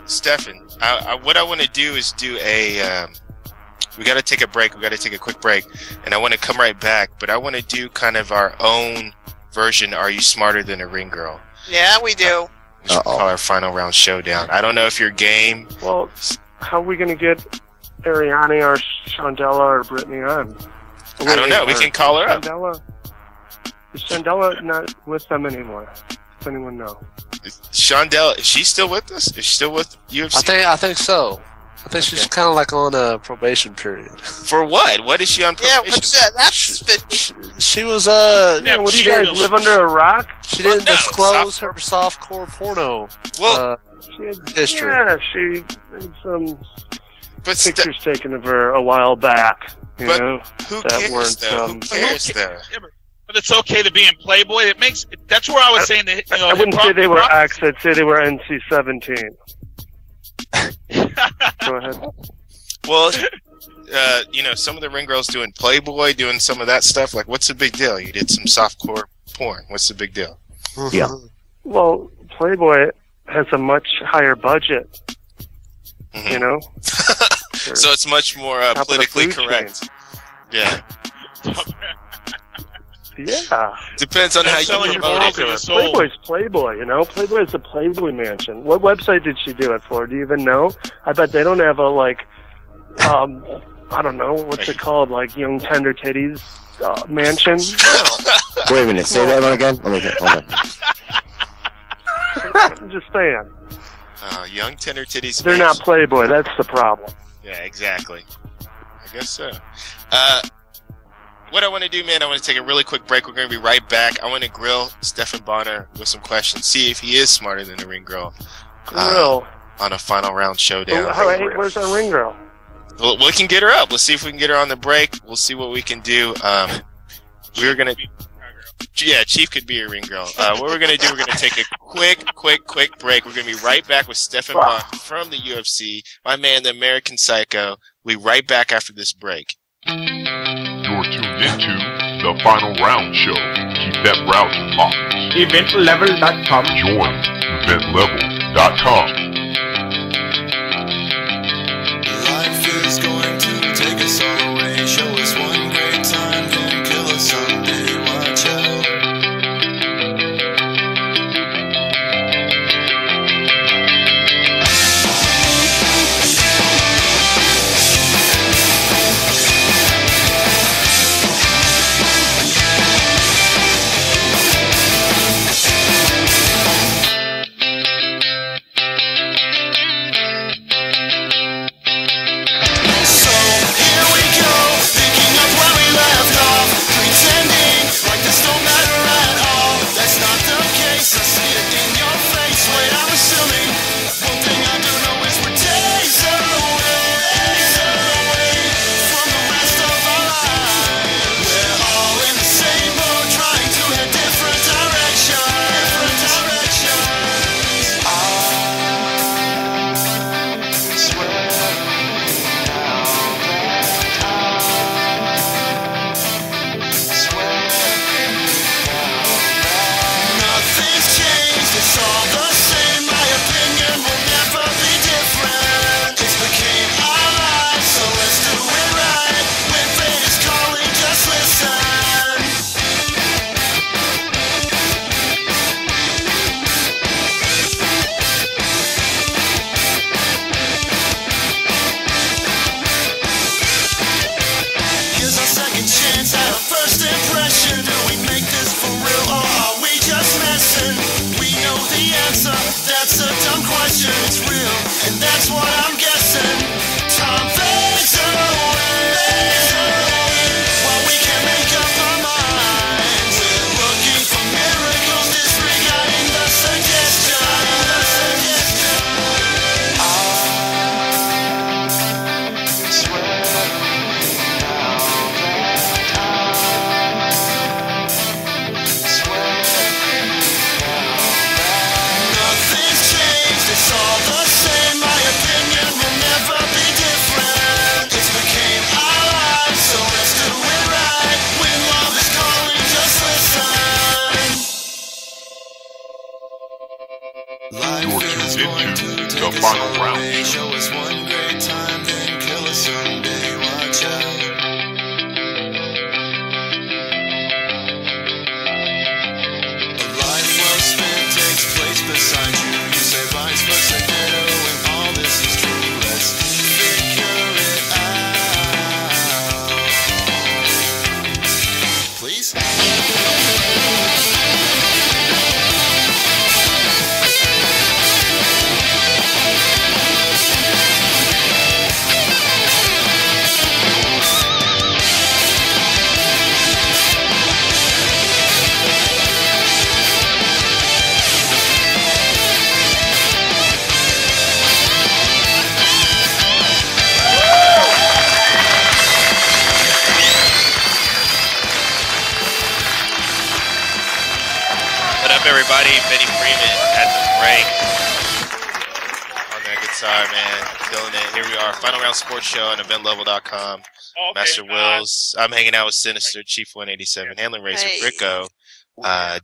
Stephan, what I want to do is do a. We got to take a break. We got to take a quick break, and I want to come right back. But I want to do kind of our own version. Are you smarter than a ring girl? Yeah, we do. We should call our final round showdown. I don't know if you're game. Well, how are we gonna get Ariane or Chandela or Brittany on? I don't know. We can call her up. Is Chandela not with them anymore? Does anyone know? Chandela, is she still with us? Is she still with UFC? I think so. I think she's kind of like on a probation period. For what? What is she on probation? Yeah, that's she was Yeah, what do you guys live under a rock? She didn't disclose her softcore porno history. Yeah, she had some pictures taken of her a while back. You know, who that cares weren't, though? Who cares though? but it's okay to be in Playboy. It makes that's where I was saying that I wouldn't say they were X. I'd say they were NC-17. Go ahead. Well, some of the ring girls doing Playboy, doing some of that stuff. Like, what's the big deal? You did some softcore porn. What's the big deal? Yeah. Well, Playboy has a much higher budget. Mm-hmm. You know. So it's much more politically correct. Yeah. Yeah. Depends on how you promote it. Playboy's Playboy, you know? Playboy is the Playboy mansion. What website did she do it for? Do you even know? I bet they don't have a, I don't know, what's it called? Like, young tender titties mansion? No. Wait a minute, say that one again? Hold on. I'm just saying. Young tender titties. They're not Playboy, that's the problem. Yeah, exactly. I guess so. What I want to do, man, I want to take a really quick break. We're going to be right back. I want to grill Stephan Bonnar with some questions, see if he is smarter than the ring girl. Grill? On a final round showdown. Where's our ring girl? Well, we can get her up. Let's see if we can get her on the break. We'll see what we can do. We're going to... Yeah, Chief could be a ring girl. What we're going to do, we're going to take a quick break. We're going to be right back with Stephan Bonnar from the UFC, my man, the American Psycho. We'll be right back after this break. You're tuned into the Final Round Show. Keep that browser locked. EVENTLEVEL.com. Join EVENTLEVEL.com. Life is going to take us all away. Show us one great time, then kill us someday. Watch out. up, everybody? Benny Freeman at the break. On that guitar, man. Killing it. Here we are. Final Round Sports Show on EventLevel.com. MasterWillz. I'm hanging out with Sinister, Chief 187, Handling Razor, Rico,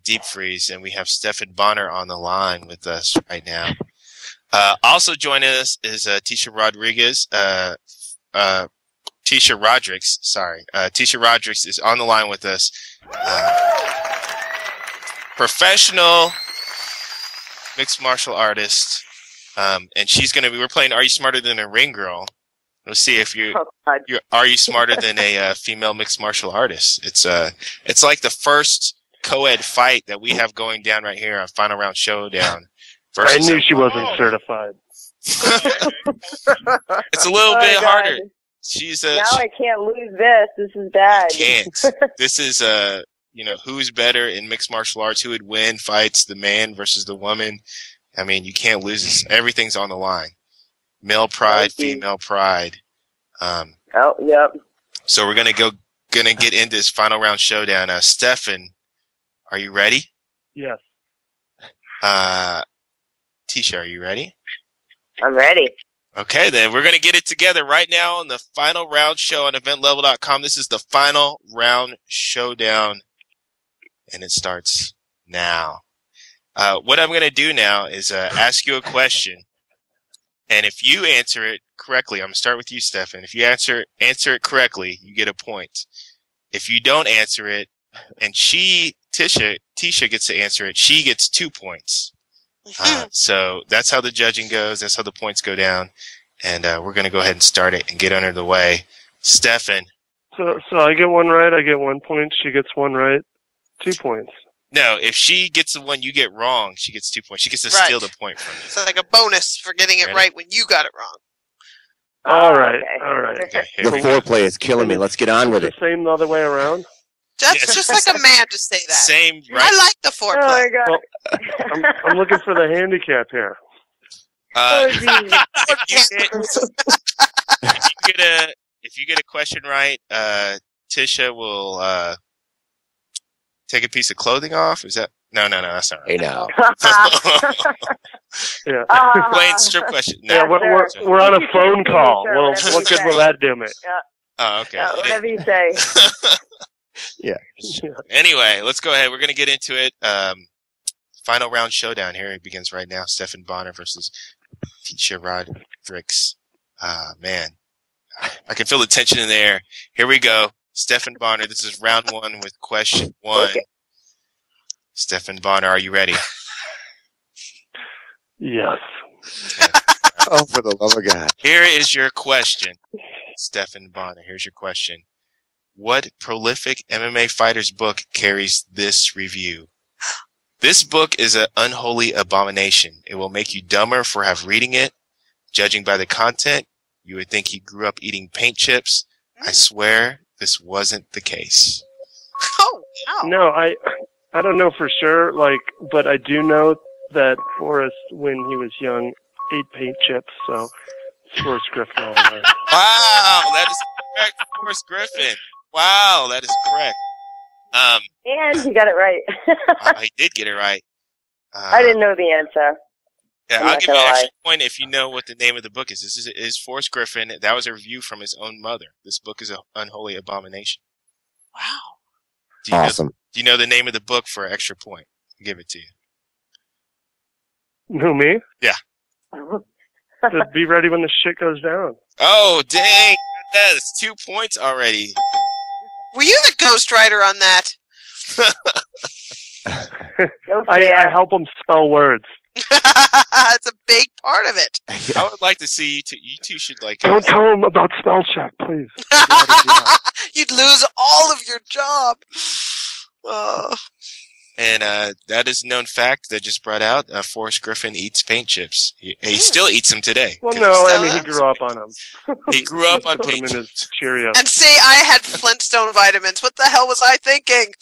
Deep Freeze, and we have Stephan Bonnar on the line with us right now. Also joining us is Tisha Rodriguez. Tisha Rodriguez, sorry. Tisha Rodriguez is on the line with us. Professional mixed martial artist. And she's going to be, we're playing Are You Smarter Than a Ring Girl? We'll see if are you smarter than a female mixed martial artist. It's like the first co-ed fight that we have going down right here on Final Round Showdown. I knew she wasn't certified. It's a little bit harder. She's now I can't lose this. This is bad. Can't. This is who's better in mixed martial arts? Who would win fights? The man versus the woman. I mean, you can't lose this. Everything's on the line. Male pride, female pride. Yep. So we're gonna get into this final round showdown. Stephan, are you ready? Yes. Tisha, are you ready? I'm ready. Okay, then we're gonna get it together right now on the final round show on EventLevel.com. This is the final round showdown, and it starts now. What I'm gonna do now is ask you a question. And if you answer it correctly, I'm going to start with you, Stephan. If you answer it correctly, you get a point. If you don't answer it, and Tisha gets to answer it, she gets 2 points. So that's how the judging goes. That's how the points go down. And we're going to go ahead and start it and get under the way. Stephan. So I get one right, I get 1 point. She gets one right, 2 points. No, if she gets the one you get wrong, she gets 2 points. She gets to steal the point from you. So like a bonus for getting it right when you got it wrong. All right. Okay, The foreplay is killing me. Let's get on with it. The same the other way around? That's just like a man to say that. Same, right? I like the foreplay. Oh my God. Well, I'm looking for the handicap here. If you get a question right, Tisha will take a piece of clothing off. Is that no? That's not right. Hey now. Yeah. Wayne, strip question. No. Yeah, we're on a phone call. Well, what good will that do me? Yeah. Oh, okay. Yeah, whatever you say. Yeah. Anyway, let's go ahead. We're gonna get into it. Final round showdown here. It begins right now. Stephan Bonnar versus Tisha Rodriguez. Man, I can feel the tension in the air. Here we go. Stephan Bonnar. This is round one with question one. Okay. Stephan Bonnar, are you ready? Yes. Oh, for the love of God. Here is your question, Stephan Bonnar. Here's your question. What prolific MMA fighter's book carries this review? This book is an unholy abomination. It will make you dumber for reading it. Judging by the content, you would think he grew up eating paint chips. I swear this wasn't the case. Oh, wow. No, I don't know for sure, but I do know that Forrest, when he was young, ate paint chips, so it's Forrest Griffin all the way. Wow, that is correct, Forrest Griffin. Wow, that is correct. And he got it right. He did get it right. I didn't know the answer. Yeah, I'll give you an extra point if you know what the name of the book is. This is Forrest Griffin. That was a review from his own mother. This book is an unholy abomination. Wow. Awesome. Do you know the name of the book for an extra point? I'll give it to you. Who, me? Yeah. Just be ready when the shit goes down. Oh, dang. That's 2 points already. Were you the ghostwriter on that? I help them spell words. That's a big part of it. I would like to see you two. You two should Don't tell them about spell check, please. You'd lose all of your job. And that is a known fact that just brought out. Forrest Griffin eats paint chips. He still eats them today. Well, no, I mean he grew up on them. He grew up on paint chips. In his Cheerios. And say I had Flintstone vitamins. What the hell was I thinking?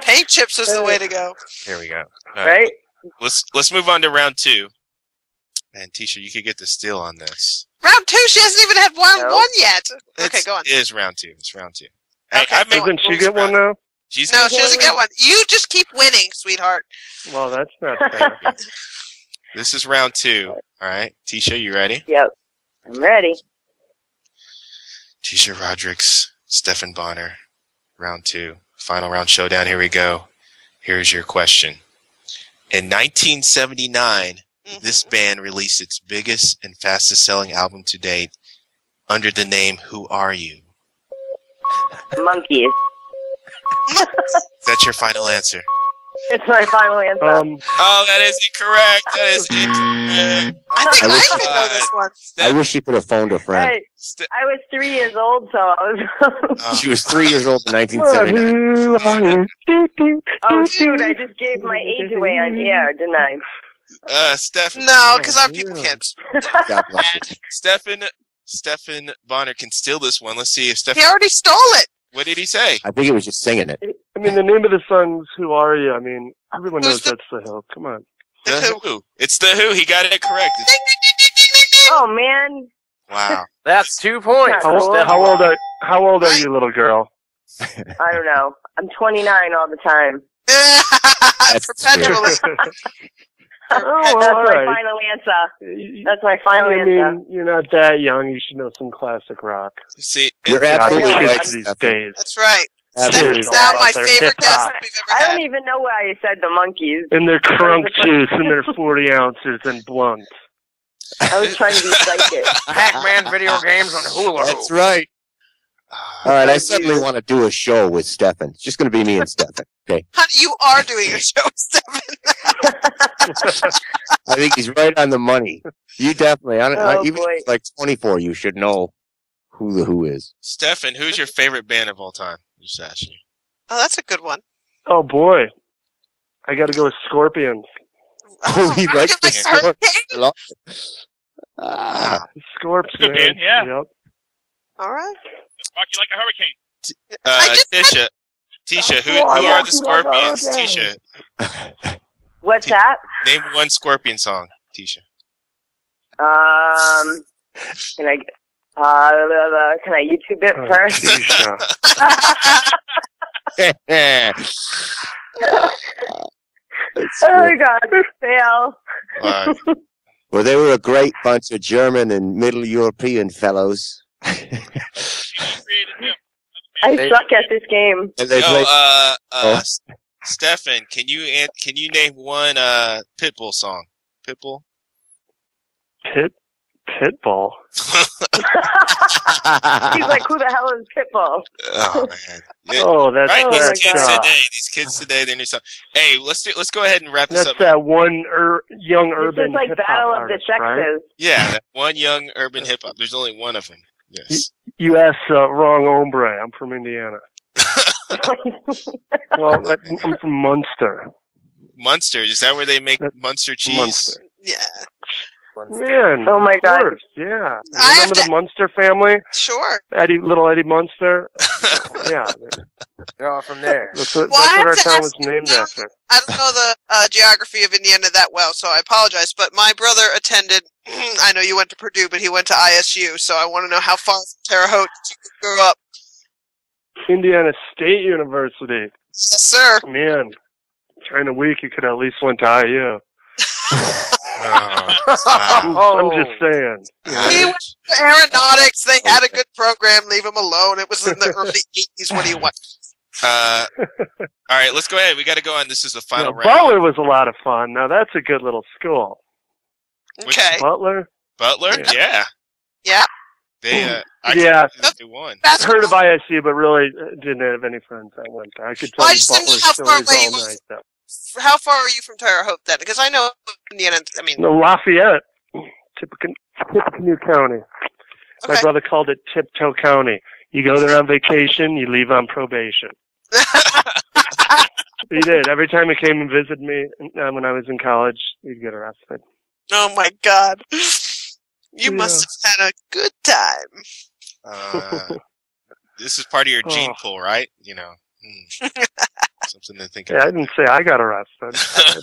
Paint chips is the way to go. Here we go. Right? Let's move on to round two. And Tisha, you could get the steal on this. Round two? She hasn't even had round one yet. Okay, go on. It is round two. It's round two. Okay. Doesn't she get one now? She's No, she doesn't get one. You just keep winning, sweetheart. Well, that's not fair. This is round 2. All right, Tisha, you ready? Yep. I'm ready. Tisha Rodriguez, Stephan Bonnar, round 2, final round showdown. Here we go. Here's your question. In 1979, this band released its biggest and fastest selling album to date under the name Who Are You? Monkeys. That's your final answer. It's my final answer. Oh, that is incorrect. That is incorrect. I think I should know this one. I wish she could have phoned a friend. Hey, I was 3 years old, so I was. She was 3 years old in 1979. Oh shoot! I just gave my age away on air, didn't I? Stephan. No, because our people can't. God bless you. Stephan Bonnar can steal this one. Let's see if Stephan. He already stole it. What did he say? I think it was just singing it. I mean, the name of the song's Who Are You? I mean, everyone knows that's The Who. Come on. The Who. It's The Who. He got it correct. Oh man! Wow. That's 2 points. How old are you, little girl? I don't know. I'm 29 all the time. Perpetually. That's all my right. final answer. That's my final I answer. mean, you're not that young. You should know some classic rock. See, You're absolutely right. These days. That's right. Absolutely. That's now my favorite guest Hip-hop. we've ever I had. don't even know why I said the Monkeys. And their crunk juice and their 40 ounces and blunt. I was trying to be psychic. Pac-Man video games on Hulu. That's right. All right, I suddenly want to do a show with Stephan. It's just going to be me and Stephan. Okay. Honey, you are doing a show, Stephan. I think he's right on the money. You definitely, even boy. if it's like 24, you should know who the Who is. Stephan, who's your favorite band of all time? Just ask you. Oh, that's a good one. Oh boy, I got to go with Scorpions. Oh, he likes the Scorpions. Scorpions. Good band, yeah. Yep. All right. Rock you like a hurricane. Tisha, who are the Scorpions? Tisha. What's that? Name one Scorpion song, Tisha. Can I YouTube it first? Oh my God, fail. Well, they were a great bunch of German and Middle European fellows. I suck at this game. Stephan, can you name one Pitbull song? Pitbull. Pitbull. He's like, who the hell is Pitbull? Oh man. Oh, that's right. that These kids today, they need something. Hey, let's go ahead and wrap this up. That's that one young urban. This is like hip-hop Battle of the artist, Sexes. right? Yeah, that one young urban hip hop. There's only one of them. Yes. You asked wrong hombre. I'm from Indiana. Well, I'm from Munster. Munster, is that where they make Munster cheese? Munster. Yeah. Man. Oh my God. Of course, yeah. Remember the Munster family? Sure. Little Eddie Munster. Yeah. They're all from there. That's what our town was named after. I don't know the geography of Indiana that well, so I apologize. But my brother attended. I know you went to Purdue, but he went to ISU. So I want to know how far from Terre Haute did you grow up? Indiana State University. Yes, sir. Man, during the week you could at least went to IU. I'm just saying. He went to aeronautics. They had a good program. Leave him alone. It was in the early 80s when he went. All right, let's go ahead. We got to go on. This is the final round. Butler was a lot of fun. Now that's a good little school. Okay. Butler? Yeah. Yeah. They won. I heard of ISU, but really didn't have any friends that went there. I could tell you Butler stories all night, though. How far are you from Terre Haute then? Because I know Indiana. I mean, No, Lafayette, Tippecanoe County. My brother called it Tiptoe County. You go there on vacation, you leave on probation. He did. Every time he came and visited me when I was in college, he'd get arrested. oh my God. You must have had a good time. This is part of your gene pool, right? You know. Something to think Yeah, about. I didn't say I got arrested.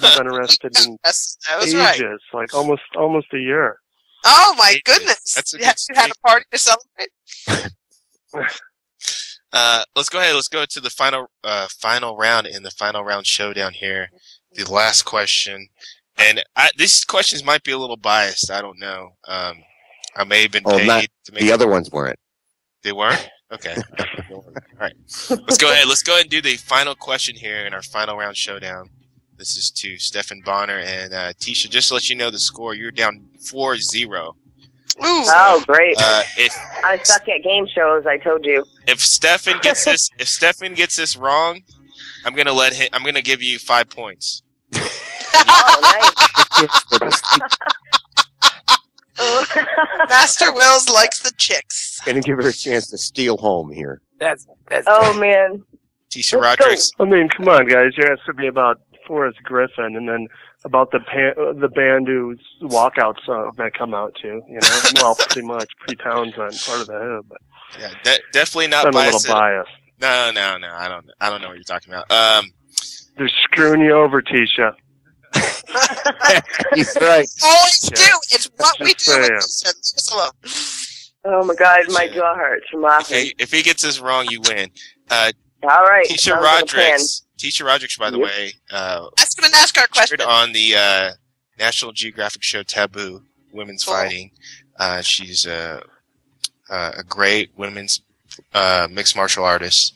I've been arrested in was ages, right. like almost a year. Oh my goodness! That's a You had a party to celebrate. Let's go ahead. Let's go to the final round in the final round showdown here. The last question, and these questions might be a little biased. I don't know. I may have been paid to make the other ones weren't. They weren't? Okay. All right. Let's go ahead. Let's go ahead and do the final question here in our final round showdown. This is to Stephan Bonnar and Tisha. Just to let you know the score, you're down 4-0. Oh, great! I suck at game shows. I told you. If Stephan gets this wrong, I'm gonna give you 5 points. Oh, nice. MasterWillz likes the chicks. Gonna give her a chance to steal home here. That's oh man. Tisha Rodriguez. I mean, come on, guys. You're asking me about Forrest Griffin, and then about the band whose walkout song that come out to. You know, well, pretty much Pete Townsend, part of the Who, but yeah, definitally not I'm biased. a little biased. No. I don't know what you're talking about. They're screwing you over, Tisha. He's right. Always do. It's what we do. Oh my God, my jaw hurts from laughing. If he gets this wrong, you win. All right. Tisha Rodriguez. Tisha Rodriguez, by the way. That's an NASCAR question. On the National Geographic show Taboo, Women's Fighting. She's a great women's mixed martial artist.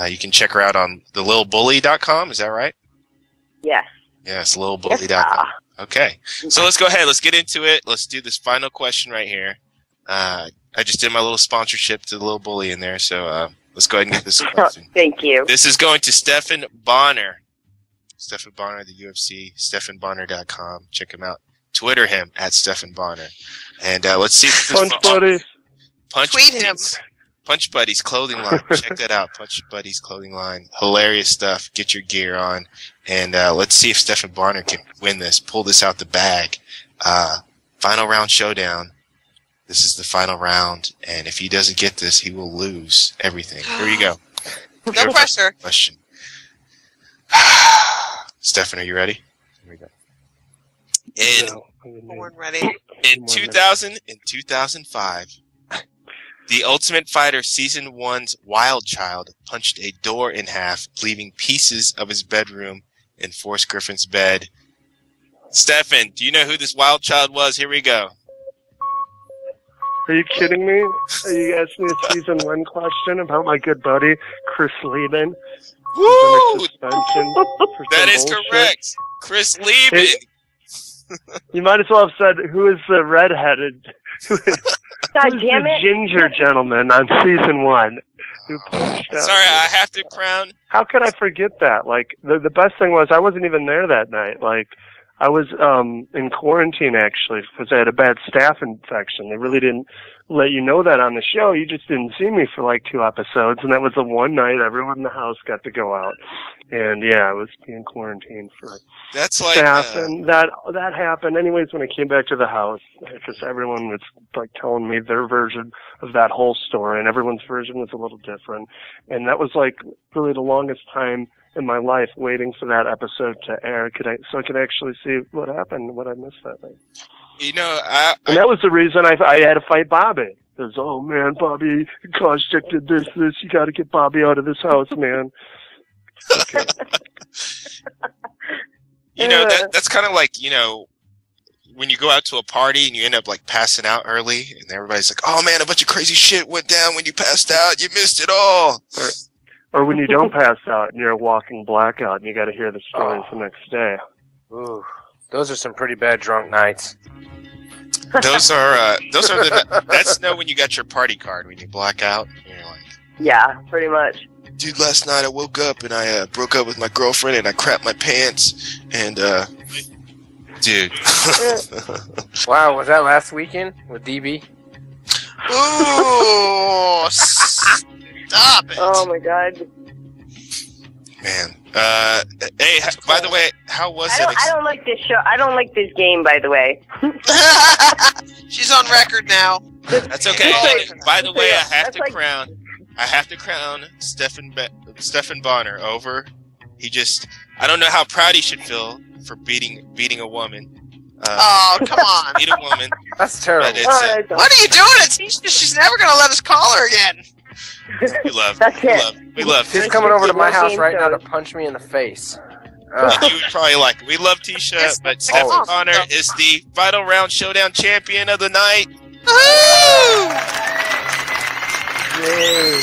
You can check her out on thelilbully.com. Is that right? Yes. Yes, lilbully.com. Okay. So let's go ahead. Let's get into it. Let's do this final question right here. I just did my little sponsorship to the Little Bully in there, so let's go ahead and get this question. Thank you. This is going to Stephan Bonnar. Stephan Bonnar, the UFC, StephanBonnar.com. Check him out. Twitter him at Stephan Bonnar. And let's see. Punch Buddies. Tweet him. Punch Buddies clothing line. Check that out. Punch Buddies clothing line. Hilarious stuff. Get your gear on. And let's see if Stephan Bonnar can win this. Pull this out the bag. Final round showdown. This is the final round. And if he doesn't get this, he will lose everything. Here you go. No pressure. Question. Stephan, are you ready? Here we go. Born ready. In 2000 and 2005, The Ultimate Fighter Season 1's Wild Child punched a door in half, leaving pieces of his bedroom in Forrest Griffin's bed. Stephan, do you know who this Wild Child was? Here we go. Are you kidding me? Are you asking me a Season 1 question about my good buddy, Chris Lieben? Woo! Suspension That is correct. Chris Lieben. You might as well have said, who is the redheaded, God who's damn the it. ginger gentleman on Season 1 who punched out? Sorry, I have to crown. How could I forget that? Like, the best thing was I wasn't even there that night. Like, I was in quarantine, actually, because I had a bad staph infection. They really didn't let you know that on the show. You just didn't see me for like 2 episodes, and that was the one night everyone in the house got to go out. And yeah, I was in quarantine for staph, and that happened. Anyways, when I came back to the house, because everyone was like telling me their version of that whole story, and everyone's version was a little different. And that was like really the longest time in my life waiting for that episode to air, so I could actually see what happened, what I missed that night. You know, and that was the reason I had to fight Bobby. Because, oh man, Bobby Koscheck did this. You got to get Bobby out of this house, man. Okay. You know, that's kind of like, you know, when you go out to a party and you end up like passing out early, and everybody's like, "Oh man, a bunch of crazy shit went down when you passed out. You missed it all." Or when you don't pass out and you're a walking blackout and you got to hear the stories the next day. Ooh, those are some pretty bad drunk nights. Those are that's when you got your party card when you black out. And you're like, yeah, pretty much. Dude, last night I woke up and I broke up with my girlfriend and I crapped my pants and dude. Wow, was that last weekend with DB? Ooh, stop it! Oh my God. Man, hey, by the way, how was it? I don't like this show. I don't like this game, by the way. She's on record now. That's okay. By the way, I have to crown Stephan Bonnar over. I don't know how proud he should feel for beating a woman. Oh, come on. Beat a woman. That's terrible. What are you doing? She's never going to let us call her again. We love. That's we it. love. We love. She's coming over to my house right now to punch me in the face. You would probably like it. We love Tisha, but Stephan Bonnar is the final round showdown champion of the night. Woo! Yay.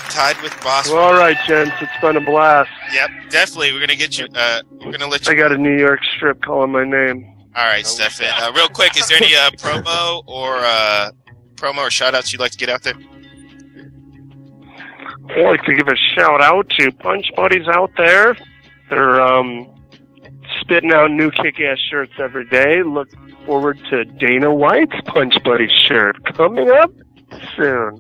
Tied with Boss. Well, all right, gents. It's been a blast. Yep, definitely. We're gonna get you. We're gonna let you. I got a New York strip calling my name. All right, Stephan. Real quick, is there any promo or shout outs you'd like to get out there? I'd like to give a shout out to Punch Buddies out there. They're spitting out new kick-ass shirts every day. Look forward to Dana White's Punch Buddy shirt coming up soon.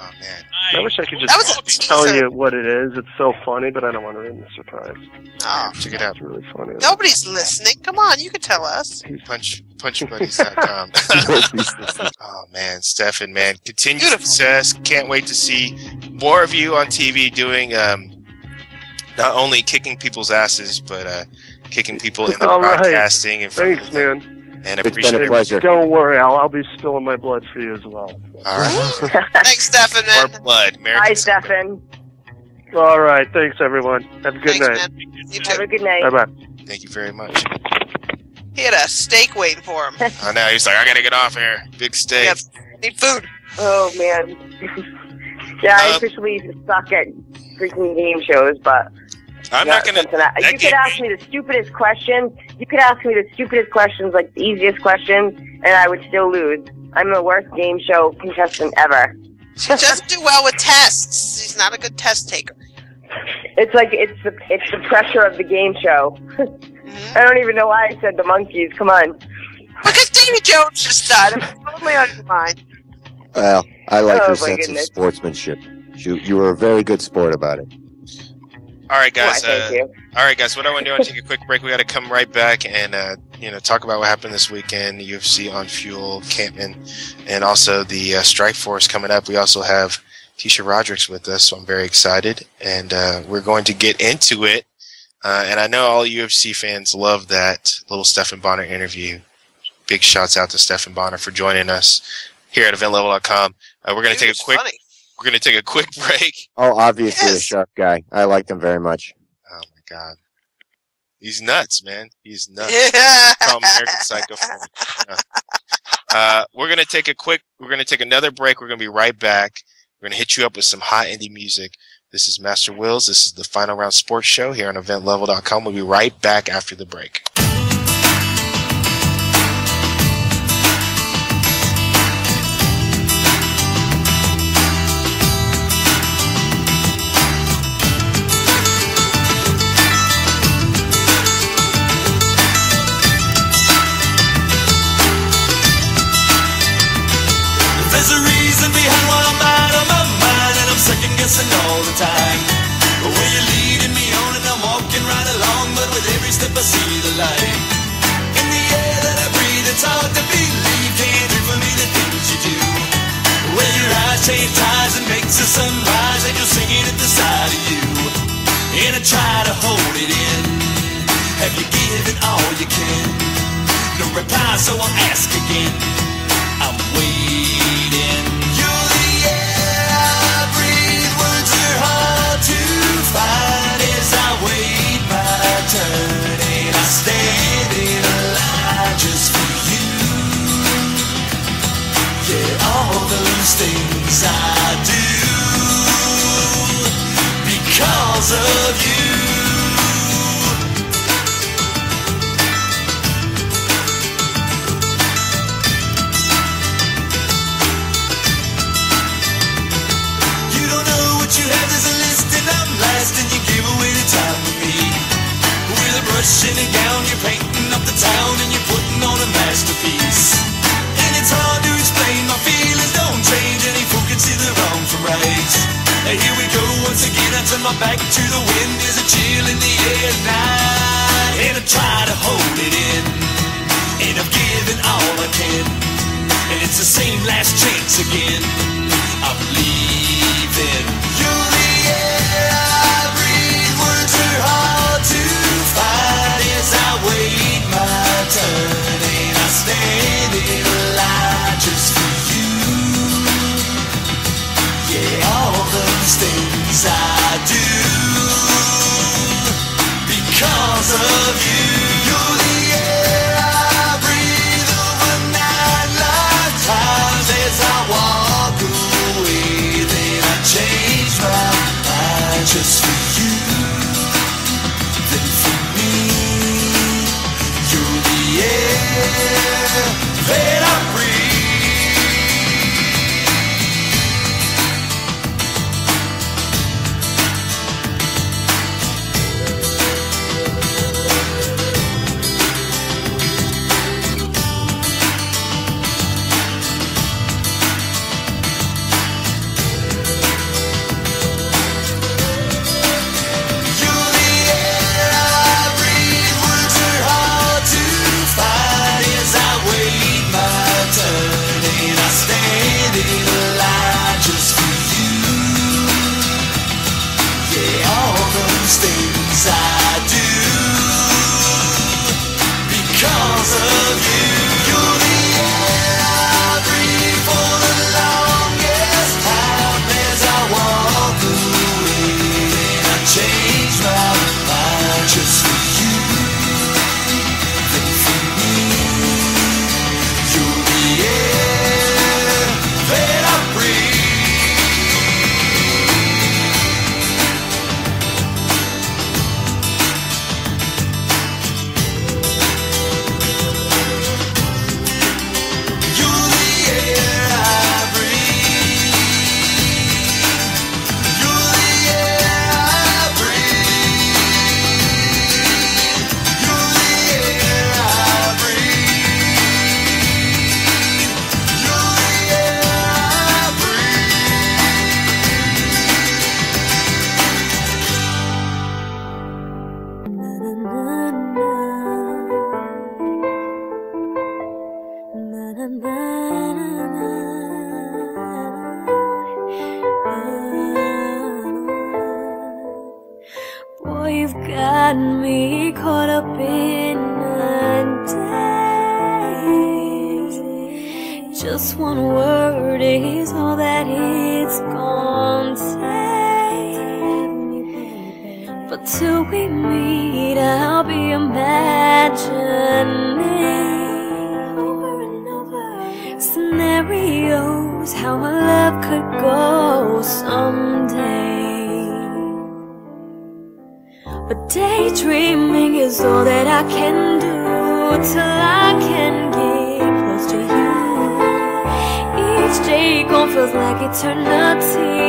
Oh man, I wish I could just tell you what it is. It's so funny, but I don't want to ruin the surprise. Oh, check it out. It's really funny. Nobody's listening. Come on, you can tell us. Punchbuddies.com. Oh man, Stephan, man, continued success. Can't wait to see more of you on TV doing not only kicking people's asses, but kicking people in the broadcasting. And thanks, man. And it's been a pleasure. Don't worry, I'll be spilling my blood for you as well. All right. Thanks, Stephan, man. More blood. Hi, Stephan. All right, thanks everyone. Have a good night. Man. You too. Have a good night. Bye bye. Thank you very much. He had a steak waiting for him. I know. He's like, I gotta get off here. Big steak. Yep. Need food. Oh man. Yeah, I officially suck at freaking game shows, but I'm not gonna. You could ask me the stupidest questions. You could ask me the stupidest questions, like the easiest questions, and I would still lose. I'm the worst game show contestant ever. He doesn't do well with tests. He's not a good test taker. It's like it's the pressure of the game show. I don't even know why I said the monkeys. Come on. Because Davy Jones just died. I'm totally on your mind. Well, I like Oh, your my sense goodness. of sportsmanship. You were a very good sport about it. All right, guys. Why, thank you. All right, guys. What I want to do, I want to take a quick break. We got to come right back and talk about what happened this weekend. The UFC on Fuel, Kampmann, and also the Strikeforce coming up. We also have Tisha Rodriguez with us, so I'm very excited, and we're going to get into it. And I know all UFC fans love that little Stephan Bonnar interview. Big shouts out to Stephan Bonnar for joining us here at EVENTLEVEL.com. We're going to take a quick. We're going to take a quick break. Oh, obviously a sharp guy. I liked him very much. Oh my God, he's nuts, man. He's nuts. Yeah. Call him American Psycho. We're going to take a quick. We're going to take another break. We're going to be right back. We're going to hit you up with some hot indie music. This is MasterWillz. This is the Final Round Sports Show here on EVENTLEVEL.com. We'll be right back after the break. There's a reason behind why I'm out of my mind, and I'm second guessing all the time. But where you're leading me on, and I'm walking right along, but with every step I see the light. In the air that I breathe, it's hard to believe. Can't do for me the things you do. Where your eyes change tides and makes the sun rise, and you're singing at the side of you. And I try to hold it in. Have you given all you can? No reply, so I'll ask again. I'm waiting. You're the air I breathe. Words are hard to find as I wait my turn, and I stand in a line just for you. Yeah, all those things I do because of you. You have this a list and I'm last, and you give away the time with me. With a brush and a gown, you're painting up the town, and you're putting on a masterpiece. And it's hard to explain, my feelings don't change. Any fool can see the wrong from right. And here we go once again, I turn my back to the wind. There's a chill in the air tonight, and I try to hold it in, and I've given all I can, and it's the same last chance again. I'm leaving. You're the air I breathe. Words are hard to find as I wait my turn, and I stand in line just for you. these things I do because of you. You're the air I breathe overnight lifetimes. As I walk away, then I change my mind just for you. Then for me, you're the air that I breathe. Things I do because of you. You're the air I breathe for the longest time. As I walk away, and I change my mind just for you. Then for me, you're the air that I breathe. Boy, you've got me caught up in a daze. Just one word is all that it's gonna take. But till we meet, I'll be imagining over and over scenarios how our love could go someday. But daydreaming is all that I can do till I can get close to you. Each day gon' feels like eternity.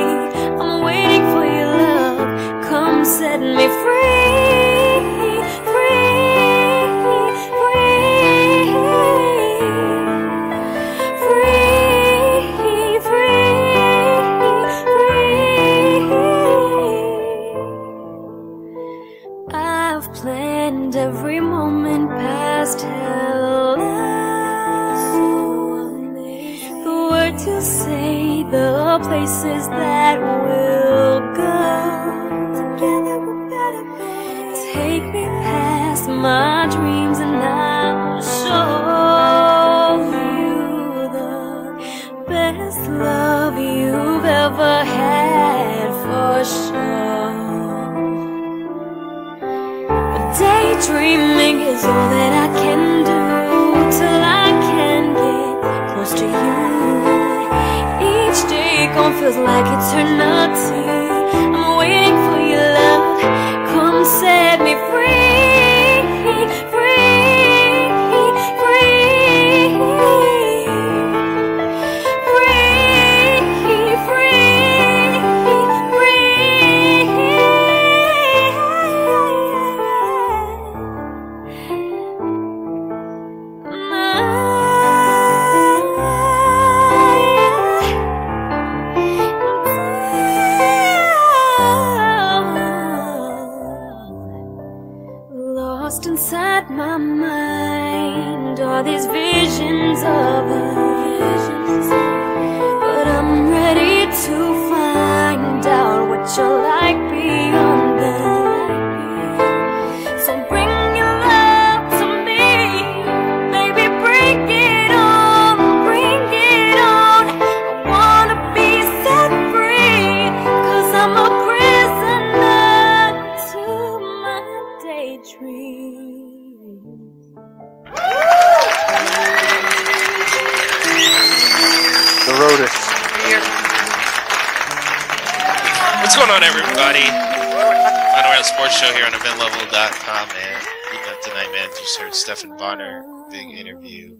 I'm waiting for your love. Come set me free, free, free, free, free, free. I've planned every moment past hello. The words you say, the places that we'll go. Together we're better, babe. Take me past my dreams and I'll show you the best love you've ever had for sure. Daydreaming is all that I can do till I can get close to you. Each day gon' feels like eternity. I'm waiting for your love. Come set me free, free, free, free, free. What's going on, everybody? Final Round Sports Show here on EVENTLEVEL.com, man. Tonight, man, just heard Stephan Bonnar, big interview.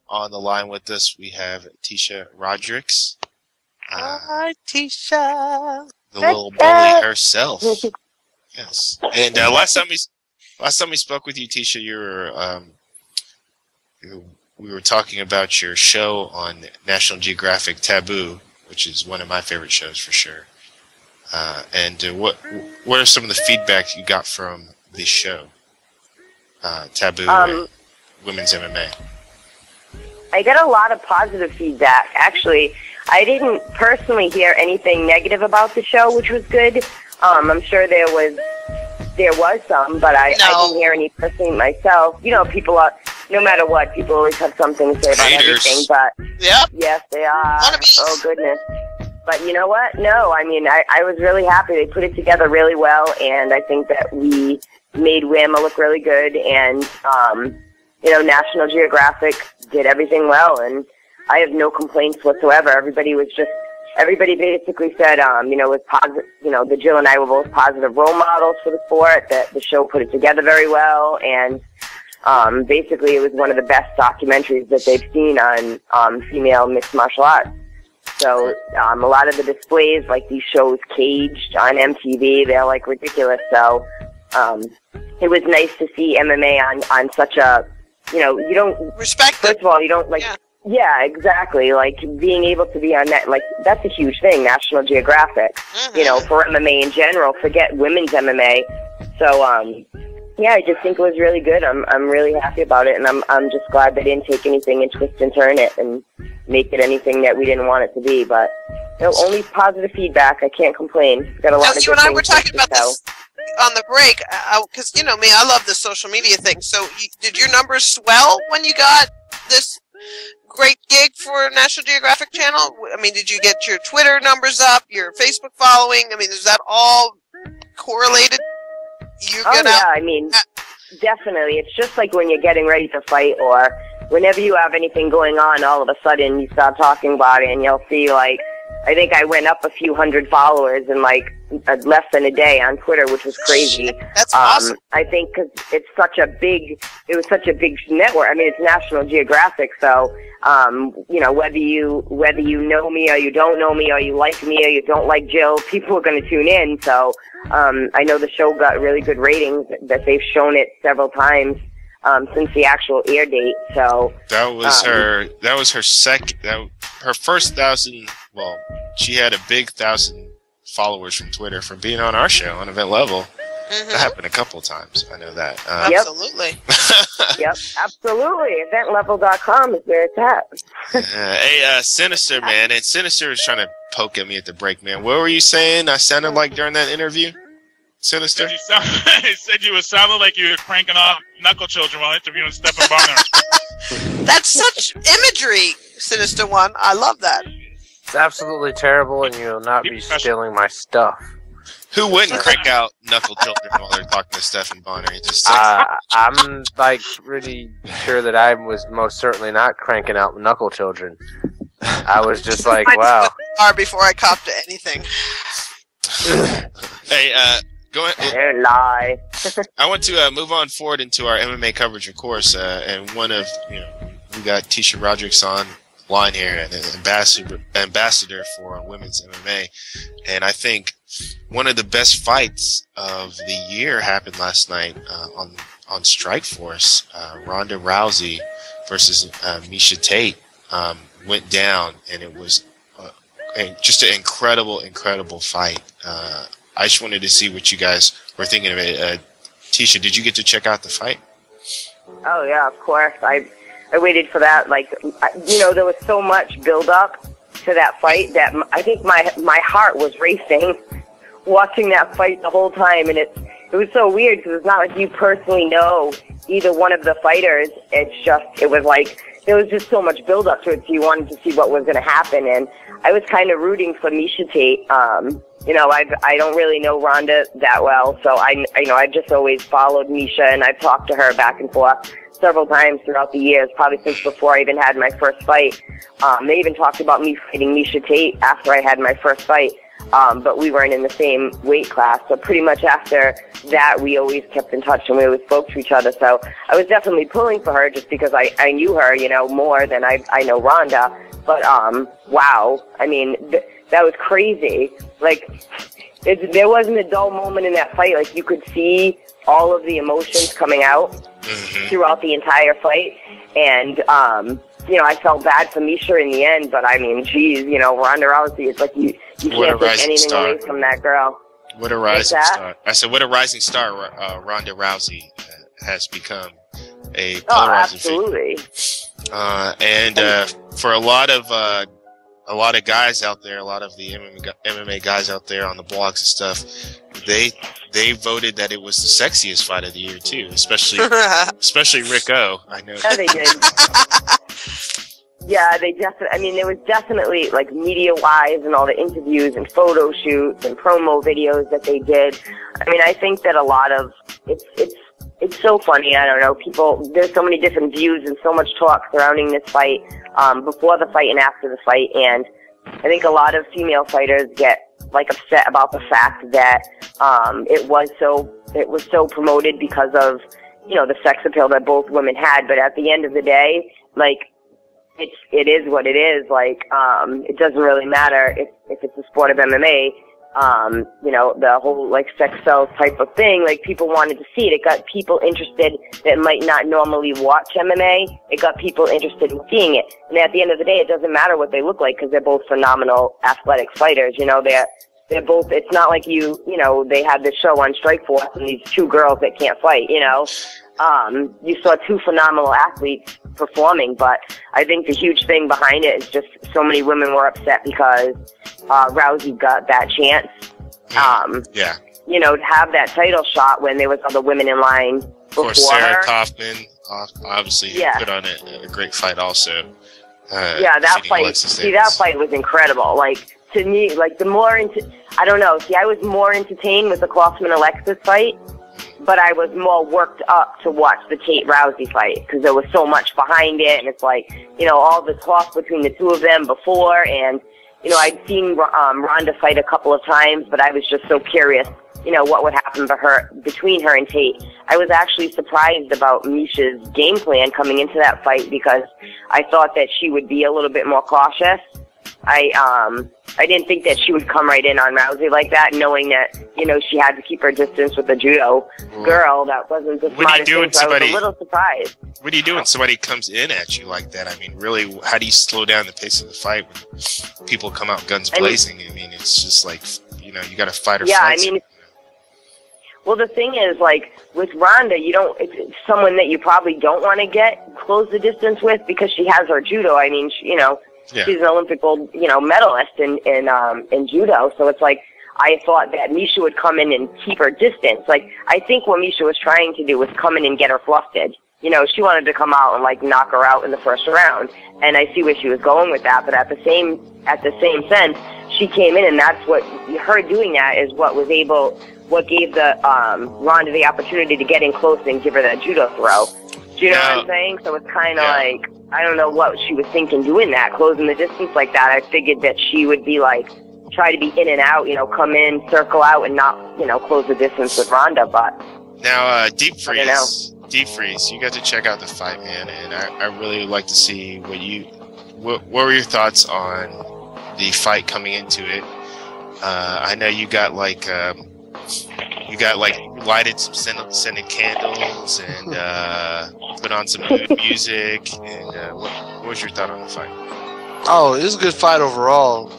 On the line with us, we have Tisha Rodriguez. Hi, Tisha. The little bully herself. Yes. And last time we spoke with you, Tisha, we were talking about your show on National Geographic, Taboo, which is one of my favorite shows for sure. And what are some of the feedback you got from this show, Taboo, and Women's MMA? I got a lot of positive feedback. Actually, I didn't personally hear anything negative about the show, which was good. I'm sure there was some, but I didn't hear any personally myself. You know, people are, no matter what, people always have something to say about everything. But yes, they are. Oh goodness. But you know what? No, I mean, I was really happy. They put it together really well, and I think that we made WAMA look really good, and you know, National Geographic did everything well, and I have no complaints whatsoever. Everybody basically said, you know, it was positive. You know, the Jill and I were both positive role models for the sport. That the show put it together very well, and basically, it was one of the best documentaries that they've seen on female mixed martial arts. So a lot of the displays, like these shows Caged on MTV, they're like ridiculous. So it was nice to see MMA on such a, you know, you don't respect. First of all, you don't like. Yeah, exactly. Like being able to be on that, like that's a huge thing. National Geographic, you know, for MMA in general. Forget women's MMA. So yeah, I just think it was really good. I'm really happy about it, and I'm just glad they didn't take anything and twist and turn it and make it anything that we didn't want it to be. But you know, only positive feedback. I can't complain. Got a lot of you and I were talking about this on the break, because you know me, I love the social media thing. So did your numbers swell when you got this great gig for National Geographic Channel? I mean, did you get your Twitter numbers up, your Facebook following? I mean, is that all correlated? I mean, definitely. It's just like when you're getting ready to fight, or whenever you have anything going on, all of a sudden you start talking about it, and you'll see, like, I think I went up a few hundred followers in like less than a day on Twitter, which was crazy. That's awesome. I think because it was such a big network. I mean, it's National Geographic, so you know, whether you know me or you don't know me, or you like me or you don't like Jill, people are going to tune in. So I know the show got really good ratings, that they've shown it several times since the actual air date. So that was her first 1,000. Well, she had a big 1,000 followers from Twitter from being on our show on Event Level. That happened a couple of times. I know that. Absolutely. Yep, absolutely. EventLevel.com is where it's at. Hey, Sinister, man. And Sinister was trying to poke at me at the break, man. What were you saying I sounded like during that interview? Sinister? He said you sounded like you were cranking off knuckle children while interviewing Stephan Bonnar. That's such imagery, Sinister One. I love that. It's absolutely terrible, and you'll not be stealing my stuff. Who wouldn't crank out knuckle children while they're talking to Stephan Bonnar? I'm like pretty sure that I was most certainly not cranking out knuckle children. I was just like, wow. Before I copped to anything. Hey, go ahead. Lie. I want to move on forward into our MMA coverage, of course, and one of, you know, we got Tisha Rodriguez on line here, and an ambassador for women's MMA, and I think one of the best fights of the year happened last night on Strikeforce. Ronda Rousey versus Miesha Tate went down, and it was just an incredible fight. I just wanted to see what you guys were thinking of it. Tisha, did you get to check out the fight? Oh yeah, of course. I waited for that. Like, you know, there was so much build up to that fight that I think my heart was racing watching that fight the whole time, and it was so weird because it's not like you personally know either one of the fighters. It was like there was just so much build up to it, so you wanted to see what was going to happen, and I was kind of rooting for Miesha Tate. You know, I don't really know Ronda that well, so I've just always followed Miesha, and I've talked to her back and forth several times throughout the years, probably since before I even had my first fight. They even talked about me fighting Miesha Tate after I had my first fight. but we weren't in the same weight class. So pretty much after that, we always kept in touch and we always spoke to each other. So I was definitely pulling for her just because I knew her, you know, more than I know Ronda. But wow, I mean, that was crazy. Like, there wasn't a dull moment in that fight. Like, you could see all of the emotions coming out throughout the entire fight. And, you know, I felt bad for Misha in the end, but I mean, geez, you know, Ronda Rousey, it's like you can't take anything away from that girl. What a rising star. I said, what a rising star Ronda Rousey has become. A polarizing absolutely. For a lot of guys out there, a lot of the MMA guys out there on the blogs and stuff, they voted that it was the sexiest fight of the year too, especially Rick O. I know. Yeah, they did. Yeah, they definitely. I mean, there was definitely, like, media-wise and all the interviews and photo shoots and promo videos that they did. I mean, I think that a lot of it's so funny. I don't know. People, there's so many different views and so much talk surrounding this fight, before the fight and after the fight. And I think a lot of female fighters get, like, upset about the fact that, it was so promoted because of, you know, the sex appeal that both women had. But at the end of the day, like, it is what it is. Like, it doesn't really matter if it's a sport of MMA. You know, the whole, like, sex sells type of thing, like, people wanted to see it. It got people interested that might not normally watch MMA. It got people interested in seeing it. And at the end of the day, it doesn't matter what they look like because they're both phenomenal athletic fighters. You know, they're both, it's not like you know, they had this show on Strikeforce and these two girls that can't fight, you know. You saw two phenomenal athletes performing, but I think the huge thing behind it is just so many women were upset because Rousey got that chance. You know, to have that title shot when there was other women in line before Of course, Sarah her. Kaufman obviously put on a great fight also. That fight. See, that fight was incredible. Like, to me, like, I don't know. See, I was more entertained with the Klossman-Alexis fight, but I was more worked up to watch the Tate Rousey fight because there was so much behind it, and it's like, you know, all the talk between the two of them before, and, you know, I'd seen Ronda fight a couple of times, but I was just so curious, you know, what would happen between her and Tate. I was actually surprised about Misha's game plan coming into that fight because I thought that she would be a little bit more cautious. I didn't think that she would come right in on Rousey like that, knowing that, you know, she had to keep her distance with the judo girl. That wasn't the smartest thing, so I was a little surprised. What do you do when somebody comes in at you like that? I mean, really, how do you slow down the pace of the fight when people come out guns blazing? I mean, it's just like, you know, you got to fight or flight. I mean, well, the thing is, like, with Ronda, it's someone that you probably don't want to close the distance with because she has her judo. I mean, you know, she's an Olympic gold, you know, medalist in judo. So it's like, I thought that Misha would come in and keep her distance. Like, I think what Misha was trying to do was come in and get her flustered. You know, she wanted to come out and, like, knock her out in the first round. And I see where she was going with that. But at the same sense, she came in, and that's what, her doing that is what gave the Ronda the opportunity to get in close and give her that judo throw. Do you know what I'm saying? So it's kind of like, I don't know what she was thinking doing that, closing the distance like that. I figured that she would be like, try to be in and out, you know, come in, circle out, and not, you know, close the distance with Ronda. But now, Deep Freeze, you got to check out the fight, man, and I really would like to see what were your thoughts on the fight coming into it. I know you got like lighted some scented candles and put on some mood music. And what was your thought on the fight? Oh, it was a good fight overall.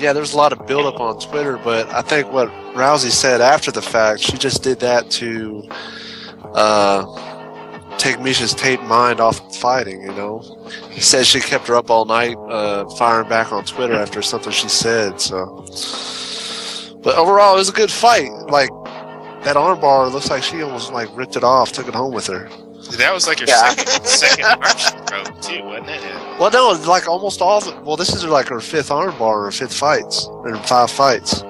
Yeah, there's a lot of buildup on Twitter, but I think what Rousey said after the fact, she just did that to take Misha's Tate mind off fighting, you know. He said she kept her up all night firing back on Twitter after something she said, so. But overall, it was a good fight. Like, that armbar looks like she almost, like, ripped it off, took it home with her. That was like your second arm stroke, too, wasn't it? Well, no, like almost all of it. Well, this is like her fifth armbar or fifth fights, or 5 fights.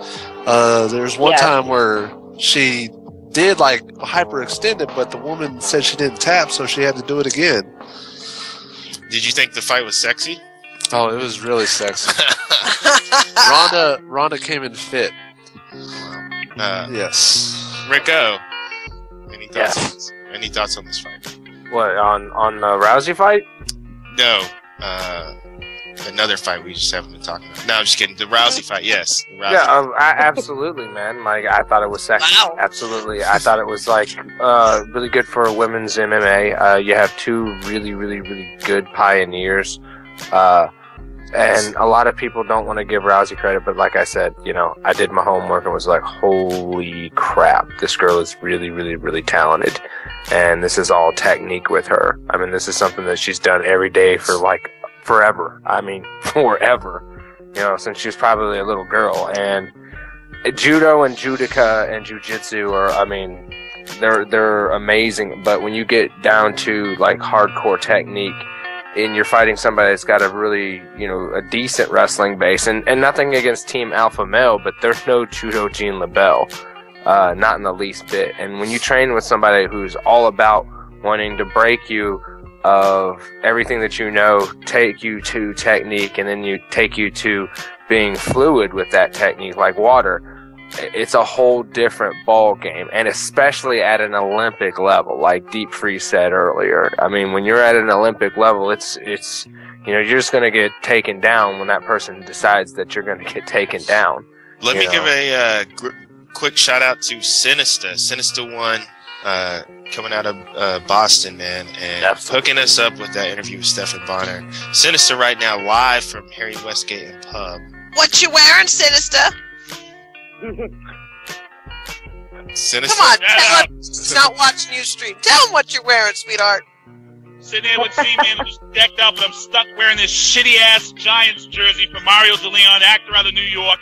There's one time where she did like hyperextended, but the woman said she didn't tap, so she had to do it again. Did you think the fight was sexy? Oh, it was really sexy. Ronda came in fit. Yes. Rico, any thoughts? Any thoughts on this fight? What on the Rousey fight? No, another fight we just haven't been talking about. No, I'm just kidding. The Rousey fight, yes. The Rousey Yeah, absolutely, man. Like, I thought it was sexy. Wow. Absolutely. I thought it was, like, really good for women's MMA. You have two really, really, really good pioneers. And a lot of people don't want to give Rousey credit, but like I said, you know, I did my homework and was like, holy crap, this girl is really, really, really talented. And this is all technique with her. I mean, this is something that she's done every day for, like, forever. I mean, forever. You know, since she was probably a little girl. And judo and judoka and jujitsu are, I mean, they're amazing. But when you get down to, like, hardcore technique, and you're fighting somebody that's got a really, you know, a decent wrestling base, and nothing against Team Alpha Male, but there's no Judo Jean LaBelle, not in the least bit. And when you train with somebody who's all about wanting to break you of everything that you know, take you to technique, and then you take you to being fluid with that technique like water, it's a whole different ball game, and especially at an Olympic level, like Deep Freeze said earlier. I mean, when you're at an Olympic level, it's you know, you're just going to get taken down when that person decides that you're going to get taken down. Let me give a quick shout out to Sinister. Sinister One, coming out of Boston, man, and hooking us up with that interview with Stephan Bonnar. Sinister right now live from Harry Westgate and Pub. What you wearing, Sinister? Sinister. Come on, tell him he's not watching Ustream. Tell him what you're wearing, sweetheart. Sitting there with C-Man who's decked out, but I'm stuck wearing this shitty-ass Giants jersey from Mario DeLeon, actor out of New York.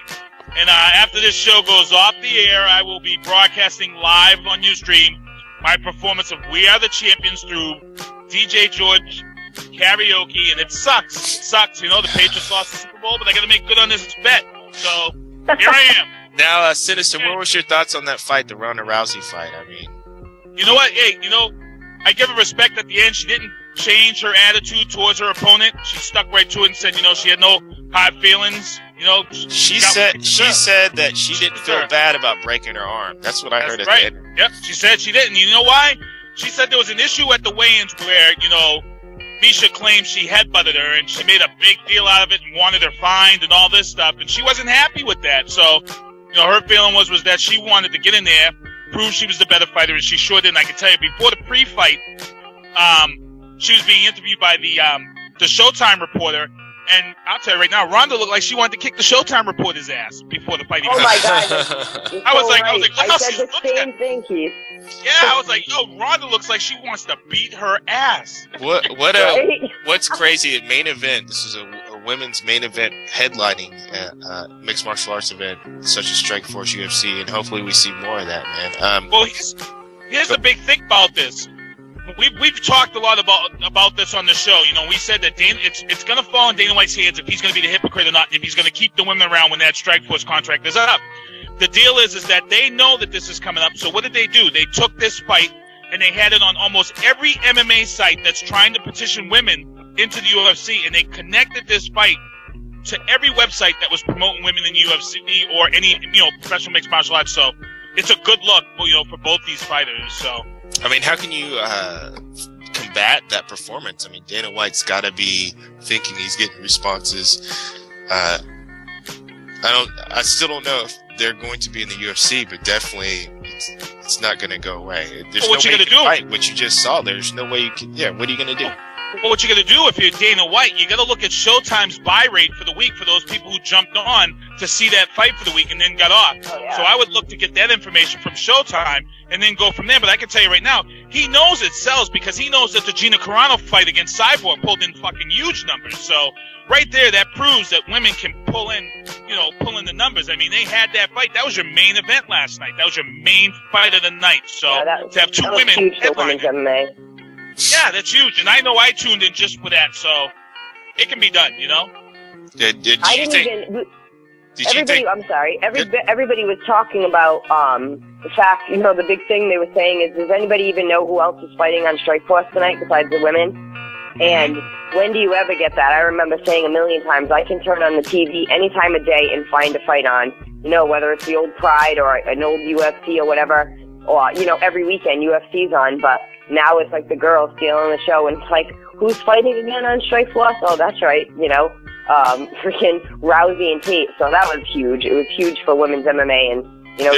And after this show goes off the air, I will be broadcasting live on Ustream my performance of We Are the Champions through DJ George karaoke, and it sucks. It sucks. You know, the Patriots lost the Super Bowl, but I got to make good on this bet. So here I am. Now, Sinister, what was your thoughts on that fight, the Ronda Rousey fight? I mean, you know what? Hey, you know, I give her respect at the end. She didn't change her attitude towards her opponent. She stuck right to it and said, you know, she had no hard feelings. You know, she said that she didn't feel bad about breaking her arm. That's what I heard at the end. Yep, she said she didn't. You know why? She said there was an issue at the weigh-ins where, you know, Misha claimed she headbutted her, and she made a big deal out of it and wanted her fined and all this stuff, and she wasn't happy with that. So, you know, her feeling was that she wanted to get in there, prove she was the better fighter, and she sure did. And I can tell you, before the pre-fight, she was being interviewed by the Showtime reporter, and I'll tell you right now, Ronda looked like she wanted to kick the Showtime reporter's ass before the fight. Oh my God! I was like, look I how said she's the looking same at. thing, Keith. Yeah, I was like, yo, Ronda looks like she wants to beat her ass. What's crazy at main event? This is a women's main event headlining mixed martial arts event such as Strikeforce UFC, and hopefully we see more of that, man. Well, here's the big thing about this. We've talked a lot about this on the show. You know, we said that it's going to fall in Dana White's hands if he's going to be the hypocrite or not, if he's going to keep the women around when that Strikeforce contract is up. The deal is that they know that this is coming up. So what did they do? They took this fight and they had it on almost every MMA site that's trying to petition women into the UFC, and they connected this fight to every website that was promoting women in UFC or any, you know, professional mixed martial arts. So it's a good look, you know, for both these fighters. So I mean, how can you combat that performance? I mean, Dana White's got to be thinking he's getting responses. I still don't know if they're going to be in the UFC, but definitely it's not going to go away. There's what no you way gonna do? Fight what you just saw. There's no way you can. Yeah, what are you going to do? Well, what you got to do if you're Dana White, you got to look at Showtime's buy rate for the week for those people who jumped on to see that fight for the week and then got off. Oh, yeah. So I would look to get that information from Showtime and then go from there. But I can tell you right now, he knows it sells because he knows that the Gina Carano fight against Cyborg pulled in fucking huge numbers. So right there, that proves that women can pull in the numbers. I mean, they had that fight. That was your main event last night. That was your main fight of the night. So to have two women headlining. Yeah, that's huge, and I know I tuned in just for that, so it can be done, you know. I'm sorry. Everybody was talking about the fact, you know, the big thing they were saying is, does anybody even know who else is fighting on Strikeforce tonight besides the women? And when do you ever get that? I remember saying a million times, I can turn on the TV any time of day and find a fight on. You know, whether it's the old Pride or an old UFC or whatever, or, you know, every weekend UFC's on, but now it's like the girls stealing the show, and it's like, who's fighting again on Strikeforce? Oh, that's right, you know, freaking Rousey and Tate. So that was huge. It was huge for women's MMA, and, you know,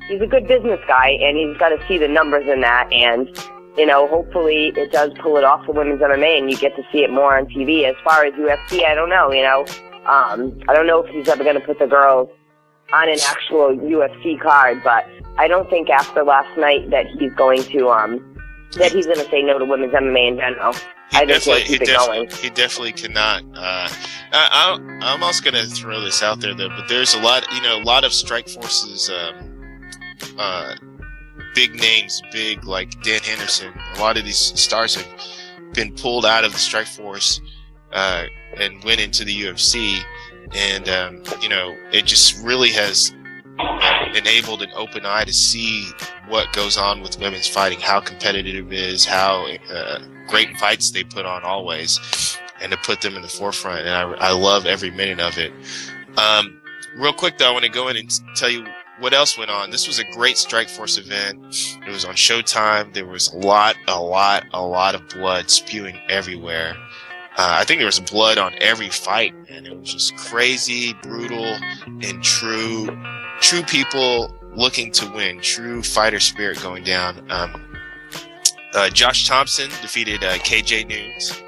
he's a good business guy, and he's got to see the numbers in that, and, you know, hopefully it does pull it off for women's MMA, and you get to see it more on TV. As far as UFC, I don't know, you know. I don't know if he's ever going to put the girls on an actual UFC card, but I don't think after last night that he's going to say no to women's MMA in general. He definitely cannot. I'm also going to throw this out there though, but there's a lot of Strikeforce's big names, like Dan Henderson. A lot of these stars have been pulled out of the Strikeforce and went into the UFC, and you know, it just really has enabled an open eye to see what goes on with women's fighting, how competitive it is, how great fights they put on always, and to put them in the forefront. And I love every minute of it. Real quick though, I want to go in and tell you what else went on. This was a great Strikeforce event. It was on Showtime. There was a lot of blood spewing everywhere. I think there was blood on every fight, and it was just crazy, brutal, and true people looking to win, true fighter spirit going down. Josh Thompson defeated KJ Nunes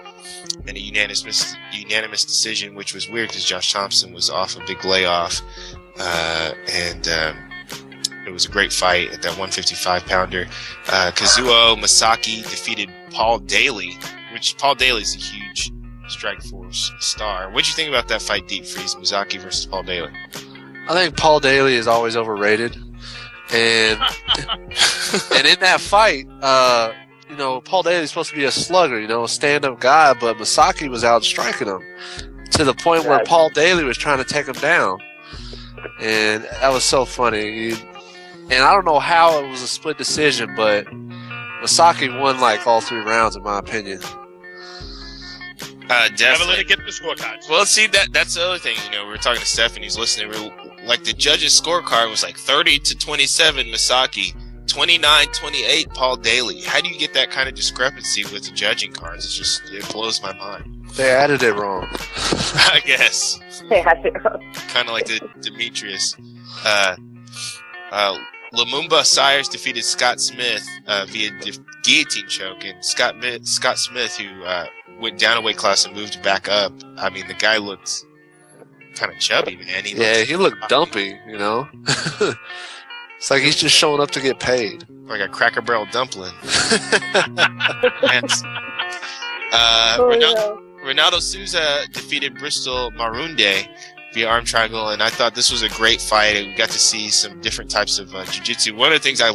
in a unanimous decision, which was weird because Josh Thompson was off a big layoff, and it was a great fight at that 155-pounder. Kazuo Masaki defeated Paul Daly, which Paul Daly's a huge Strikeforce star. What'd you think about that fight, Deep Freeze, Masaki versus Paul Daly? I think Paul Daly is always overrated, and and in that fight, you know, Paul Daly's supposed to be a slugger, you know, a stand-up guy, but Masaki was out striking him to the point where Paul Daly was trying to take him down, and that was so funny. And I don't know how it was a split decision, but Masaki won like all 3 rounds, in my opinion. Definitely. Never let it get the scorecards. Well, see, that's the other thing. You know, we were talking to Stephan. He's listening. Like, the judges' scorecard was like 30-27 Masaki, 29-28 Paul Daly. How do you get that kind of discrepancy with the judging cards? It blows my mind. They added it wrong. I guess. They had it wrong. Kind of like the Demetrius. Lumumba Sires defeated Scott Smith via guillotine choke, and Scott Smith, who went down a weight class and moved back up. I mean, the guy looked kind of chubby, man. He looked dumpy, you know. It's like he's just showing up to get paid, like a Cracker Barrel dumpling. Ronaldo Souza defeated Bristol Marunde via arm triangle, and I thought this was a great fight. We got to see some different types of jiu-jitsu. One of the things I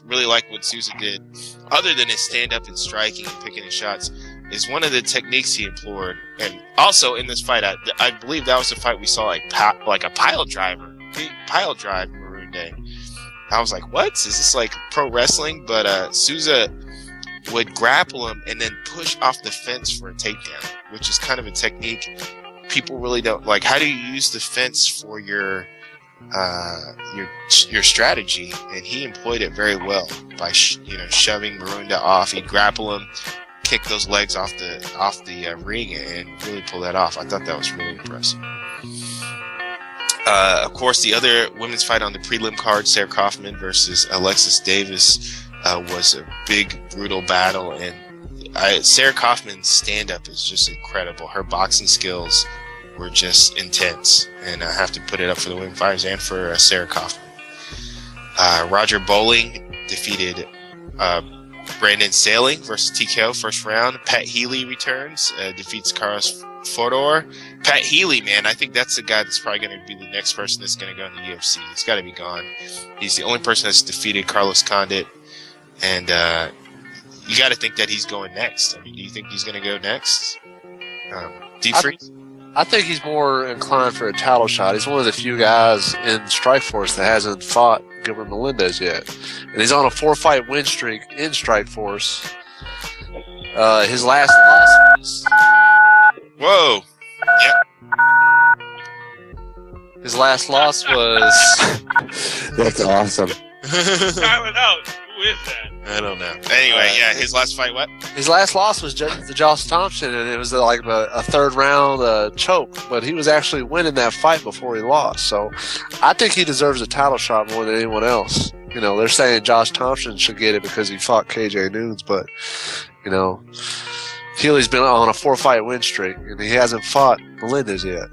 really liked what Souza did, other than his stand-up and striking and picking his shots, is one of the techniques he employed. And also in this fight, I believe that was the fight we saw like a pile drive Marunde. I was like, what? Is this like pro wrestling? But Souza would grapple him and then push off the fence for a takedown, which is kind of a technique people really don't like. How do you use the fence for your strategy? And he employed it very well by shoving Marunde off. He'd grapple him, kick those legs off the ring, and really pull that off. I thought that was really impressive. Of course, the other women's fight on the prelim card, Sarah Kaufman versus Alexis Davis, was a big, brutal battle, and Sarah Kaufman's stand-up is just incredible. Her boxing skills were just intense, and I have to put it up for the women fighters and for Sarah Kaufman. Roger Bowling defeated Brandon Sailing versus TKO first round. Pat Healy returns, defeats Carlos Fodor. Pat Healy, man, I think that's the guy that's probably going to be the next person that's going to go in the UFC. He's got to be gone. He's the only person that's defeated Carlos Condit, and you got to think that he's going next. I mean, do you think he's going to go next? I think he's more inclined for a title shot. He's one of the few guys in Strikeforce that hasn't fought Gilbert Melendez yet. And he's on a 4-fight win streak in Strikeforce. His last loss was... Whoa. Yep. His last loss was... That's awesome. Time it out. Who is that? I don't know. Anyway, yeah, his last fight, what? His last loss was to Josh Thompson, and it was like a third round choke, but he was actually winning that fight before he lost. So I think he deserves a title shot more than anyone else. You know, they're saying Josh Thompson should get it because he fought KJ Nunes, but, you know, Healy's been on a 4-fight win streak, and he hasn't fought Melendez yet.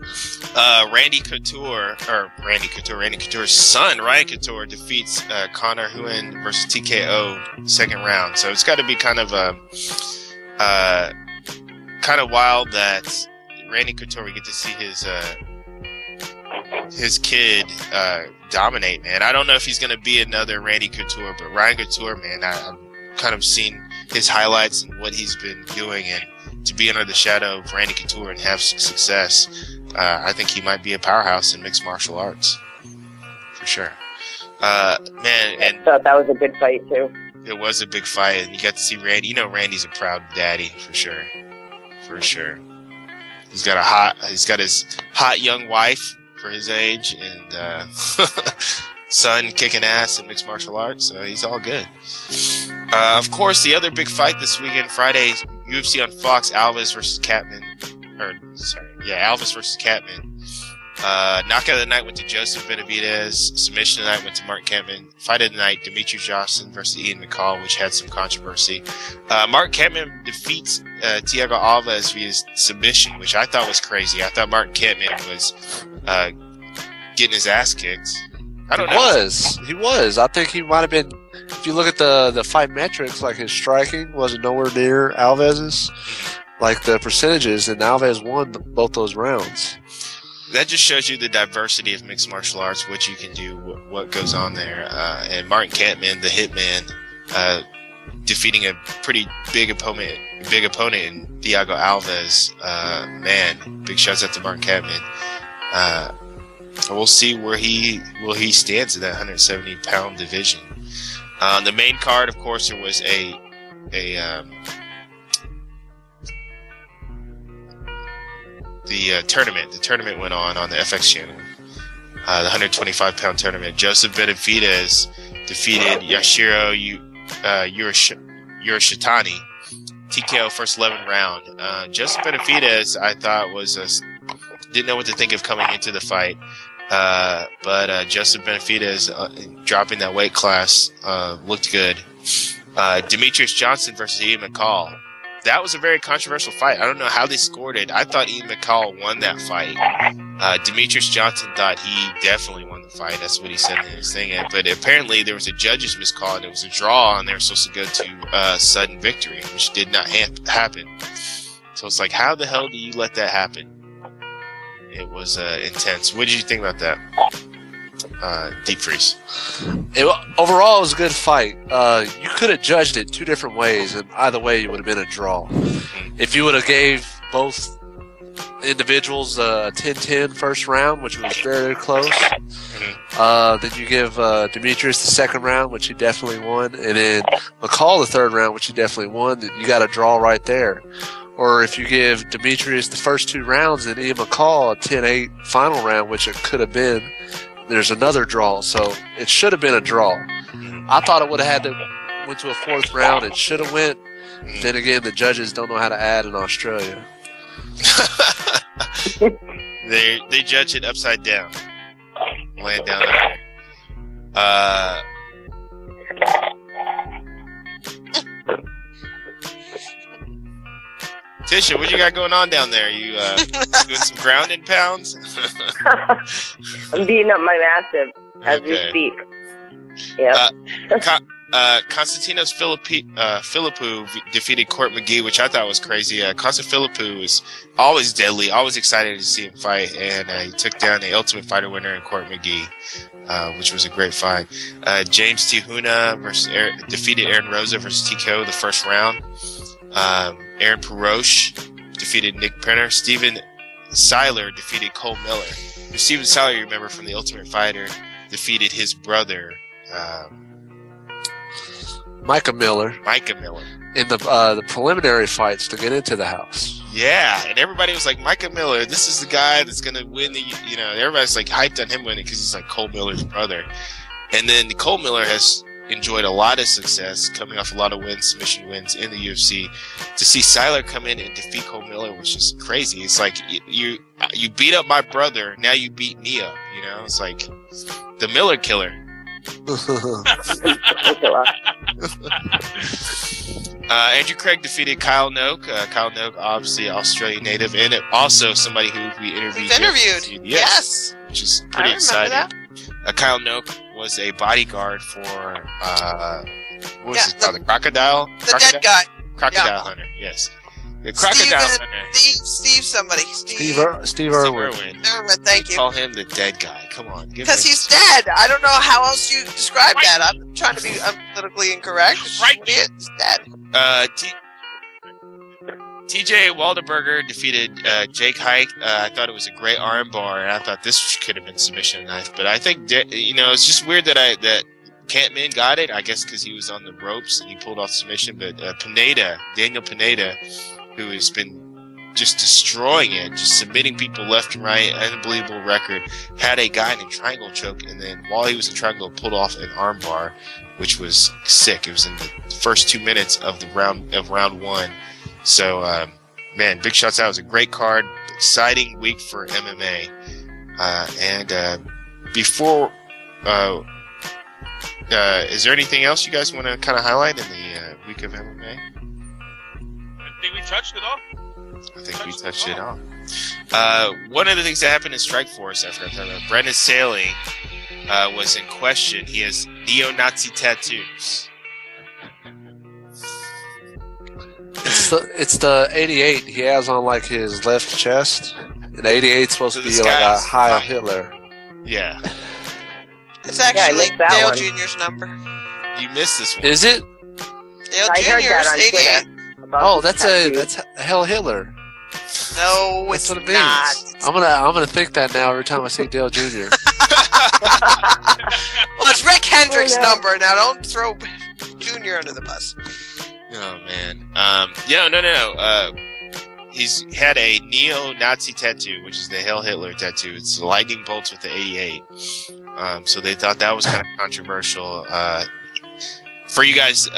Randy Couture's son, Ryan Couture, defeats Conor Huyn versus TKO second round. So it's got to be kind of wild that Randy Couture, we get to see his kid dominate, man. I don't know if he's going to be another Randy Couture, but Ryan Couture, man, I've kind of seen his highlights and what he's been doing, and to be under the shadow of Randy Couture and have success, I think he might be a powerhouse in mixed martial arts, for sure. Man, and I thought that was a good fight too. It was a big fight, and you got to see Randy. You know, Randy's a proud daddy, for sure, for sure. He's got his hot young wife for his age, and son kicking ass in mixed martial arts, so he's all good. Of course, the other big fight this weekend, Friday, UFC on Fox, Alves versus Kampmann. Alves versus Kampmann. Knockout of the night went to Joseph Benavidez. Submission of the night went to Mark Kampmann. Fight of the night, Demetrius Johnson versus Ian McCall, which had some controversy. Mark Kampmann defeats Thiago Alves via submission, which I thought was crazy. I thought Mark Kampmann was getting his ass kicked. I don't know. He was. I think he might have been. If you look at the fight metrics, like his striking wasn't nowhere near Alves's, like the percentages, and Alves won both those rounds. That just shows you the diversity of mixed martial arts, what you can do, what goes on there. And Martin Kampmann, the hitman, defeating a pretty big opponent in Thiago Alves. Man, big shouts out to Martin Kampmann. We'll see where he stands in that 170-pound division. The main card, of course, there was the tournament. The tournament went on the FX channel. The 125-pound tournament. Joseph Benavidez defeated Yashiro Urashitani. TKO first 11 round. Joseph Benavidez, I thought didn't know what to think of coming into the fight. But Joseph Benavidez dropping that weight class looked good. Demetrius Johnson versus Ian McCall. That was a very controversial fight. I don't know how they scored it. I thought Ian McCall won that fight. Demetrius Johnson thought he definitely won the fight. That's what he said in his thing. But apparently there was a judge's miscall, and it was a draw, and they were supposed to go to sudden victory, which did not happen. So it's like, how the hell do you let that happen? It was intense. What did you think about that? Deep freeze. Overall, it was a good fight. You could have judged it two different ways, and either way, it would have been a draw. If you would have gave both individuals a 10-10 first round, which was very close, then you give Demetrius the second round, which he definitely won, and then McCall the third round, which he definitely won. You got a draw right there. Or if you give Demetrius the first two rounds and Ian McCall a 10-8 final round, which it could have been, there's another draw. So it should have been a draw. I thought it would have went to a fourth round. It should have went. Then again, the judges don't know how to add in Australia. They judge it upside down. Laying down there. Tisha, what you got going on down there? You doing some grounding pounds? I'm beating up my massive as we speak. Yeah. Konstantinos Philippou defeated Court McGee, which I thought was crazy. Konstantinos Philippou is always deadly, always excited to see him fight, and he took down the Ultimate Fighter winner in Court McGee, which was a great fight. James Tihuna defeated Aaron Rosa versus TKO the first round. Aaron Peroche defeated Nick Penner. Steven Seiler defeated Cole Miller. Steven Seiler, you remember from the Ultimate Fighter, defeated his brother, Micah Miller. in the preliminary fights to get into the house. Yeah, and everybody was like, Micah Miller, this is the guy that's going to win the, you know, everybody's like hyped on him winning because he's like Cole Miller's brother. And then Cole Miller has enjoyed a lot of success, coming off a lot of wins, submission wins in the UFC. To see Siler come in and defeat Cole Miller was just crazy. It's like, you beat up my brother, now you beat me up, you know? It's like the Miller killer. Andrew Craig defeated Kyle Noak. Kyle Noak, obviously Australian native, and also somebody who we interviewed. Yes. Which is pretty exciting. Kyle Noak was a bodyguard for what was his brother? Crocodile? Dead guy. Crocodile Hunter, yes. The Crocodile Hunter. Steve somebody. Steve Irwin. Irwin, thank you. Call him the dead guy. Come on. Because he's dead. I don't know how else you describe that. I'm trying to be politically incorrect. Right. He's dead. TJ Waldenberger defeated Jake Hike. I thought it was a great armbar, and I thought this could have been submission knife. But I think, you know, it's just weird that Kampmann got it, I guess because he was on the ropes and he pulled off submission. But Daniel Pineda, who has been just destroying it, just submitting people left and right, unbelievable record, had a guy in a triangle choke, and then while he was in triangle, pulled off an armbar, which was sick. It was in the first 2 minutes of round one. So, man, big shouts out. It was a great card, exciting week for MMA. And before, is there anything else you guys want to kind of highlight in the week of MMA? I think we touched it all. I think we touched it all. One of the things that happened in Strikeforce, I forgot to talk about, Brendan Saley was in question. He has neo-Nazi tattoos. It's the 88 he has on like his left chest. And 88's supposed to be like a Heil Hitler. Yeah. It's actually Dale Jr.'s number. You missed this one. Is it? Dale Jr.'s 88. Oh, that's Heil Hitler. No, that's it's what it means. not. I'm gonna think that now every time I see Dale Jr. Well, it's Rick Hendrick's number. Now don't throw Jr. under the bus. Oh man. No. He's had a neo-Nazi tattoo, which is the Heil Hitler tattoo. It's the lightning bolts with the 88. So they thought that was kind of controversial. For you guys,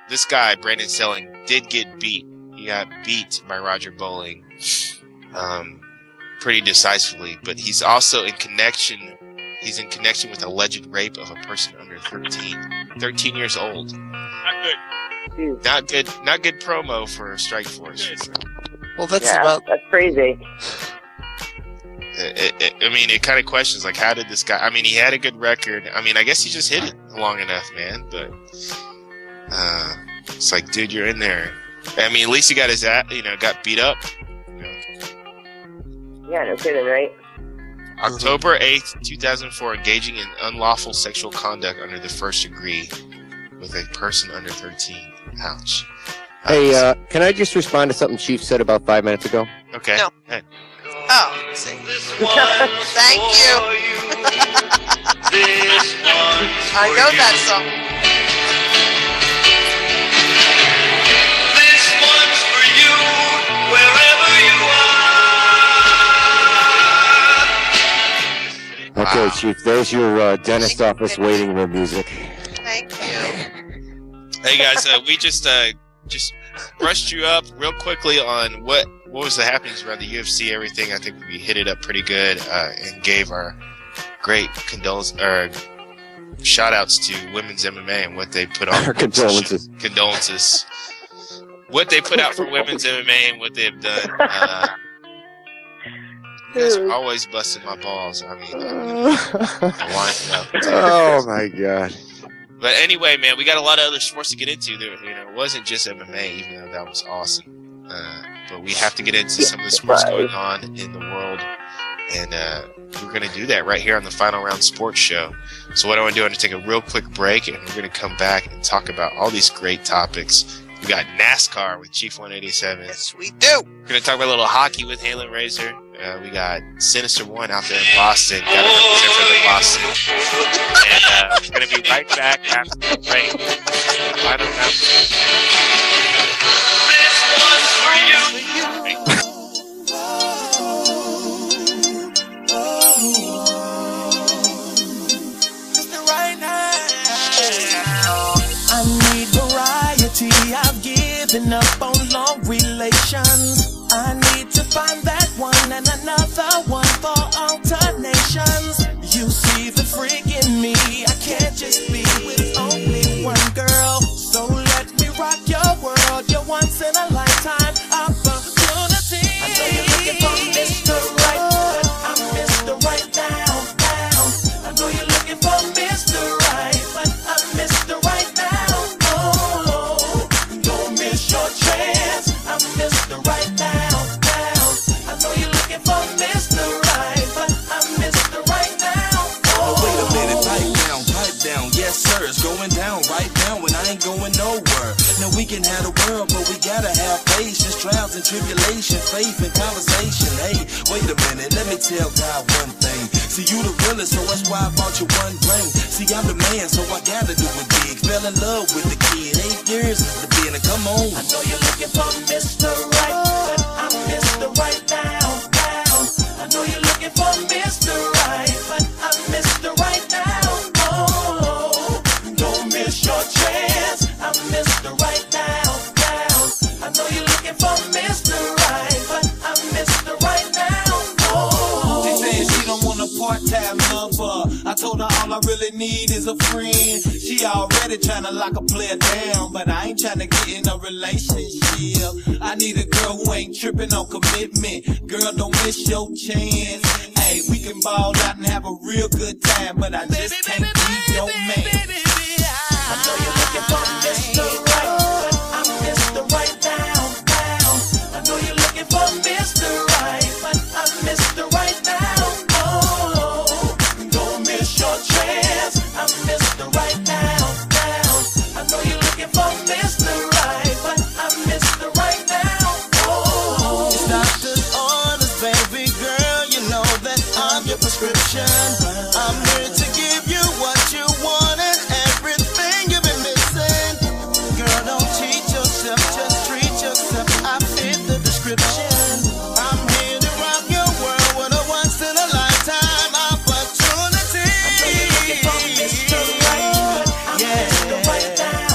this guy, Brandon Selling, did get beat. He got beat by Roger Bowling pretty decisively, but he's also in connection. He's in connection with alleged rape of a person under 13 years old. Not good. Not good promo for Strikeforce. Well, that's crazy. I mean, it kind of questions, like, how did this guy... I mean, he had a good record. I mean, I guess he just hit it long enough, man. But it's like, dude, you're in there. I mean, at least he got his got beat up. Yeah, no kidding, right? October 8th, 2004, engaging in unlawful sexual conduct under the first degree with a person under 13. Ouch. Hey, can I just respond to something Chief said about 5 minutes ago? Okay. No. Hey. Oh, let's see. Thank you. I know that song. This one's for you, wherever you are. Okay, Chief, there's your dentist office waiting room music. Thank you. Hey guys, we just brushed you up real quickly on what was the happenings around the UFC, everything. I think we hit it up pretty good and gave our great shout outs to women's MMA and what they put on. Our condolences. Condolences. What they put out for women's MMA and what they've done. You guys are always busting my balls. I mean, winding up. Oh my god. But anyway, man, we got a lot of other sports to get into. There, it wasn't just MMA, even though that was awesome. But we have to get into some of the sports going on in the world, and we're going to do that right here on the Final Round Sports Show. So what I want to do, I'm going to take a real quick break, and we're going to come back and talk about all these great topics. We got NASCAR with Chief 187. Yes, we do. We're going to talk about a little hockey with Halen Razor. We got Sinister One out there in Boston. Got to represent for the Boston. And we're going to be right back after the break. Final Round. messing up on long relations. I need to find that one and another one for alternations. You see the freak in me, I can't just be with only one girl. So let me rock your world, your once in a lifetime opportunity. I know you're looking for Mr. Right, but I'm Mr. Right now. I know you're looking for Mr. Right, but I'm Mr. Right now. Oh, don't miss your chance. I'm Mr. Right now. I know you're looking for Mr. Right, but I'm Mr. Right now. Oh, wait a minute, pipe down, yes sir, it's going down right now and I ain't going nowhere. Now we can have the world, but we gotta have patience, trials and tribulation, faith and conversation. Hey, wait a minute, let me tell God one thing. See, you the realest, so that's why I bought you one ring. See, I'm the man, so I gotta do it big. Fell in love with the kid, 8 years to be in it, come on. I know you're looking for Mr. Right, but I'm Mr. Right now. I know you're looking for Mr. Right, but I'm Mr. Right now. Oh, don't miss your chance. I'm Mr. Right now. I know you're looking for Mr. Right, but I'm Mr. Right now. Oh. They saying she don't want a part-time lover. I told her all I really need is a friend. She already tryna lock a player down, but I ain't tryna get in a relationship. I need a girl who ain't tripping on commitment. Girl, don't miss your chance. Hey, we can ball out and have a real good time, but I just can't be your man. I know you're looking for Mr. Right, but I'm Mr. Right now. I know you're looking for Mr. Right, but I'm Mr. Right now. Oh, don't miss your chance. I'm Mr. Right now. I know you're looking for Mr. Right, but I'm Mr. Right now. Oh, it's doctor's orders, baby girl. You know that I'm your prescription. I'm here to give you what you want and everything you've been missing. Girl, don't cheat yourself, just treat yourself. I fit the description. I'm here to rock your world with a once in a lifetime opportunity. I know you're looking for Mr. Right, but I'm Mr. Right now.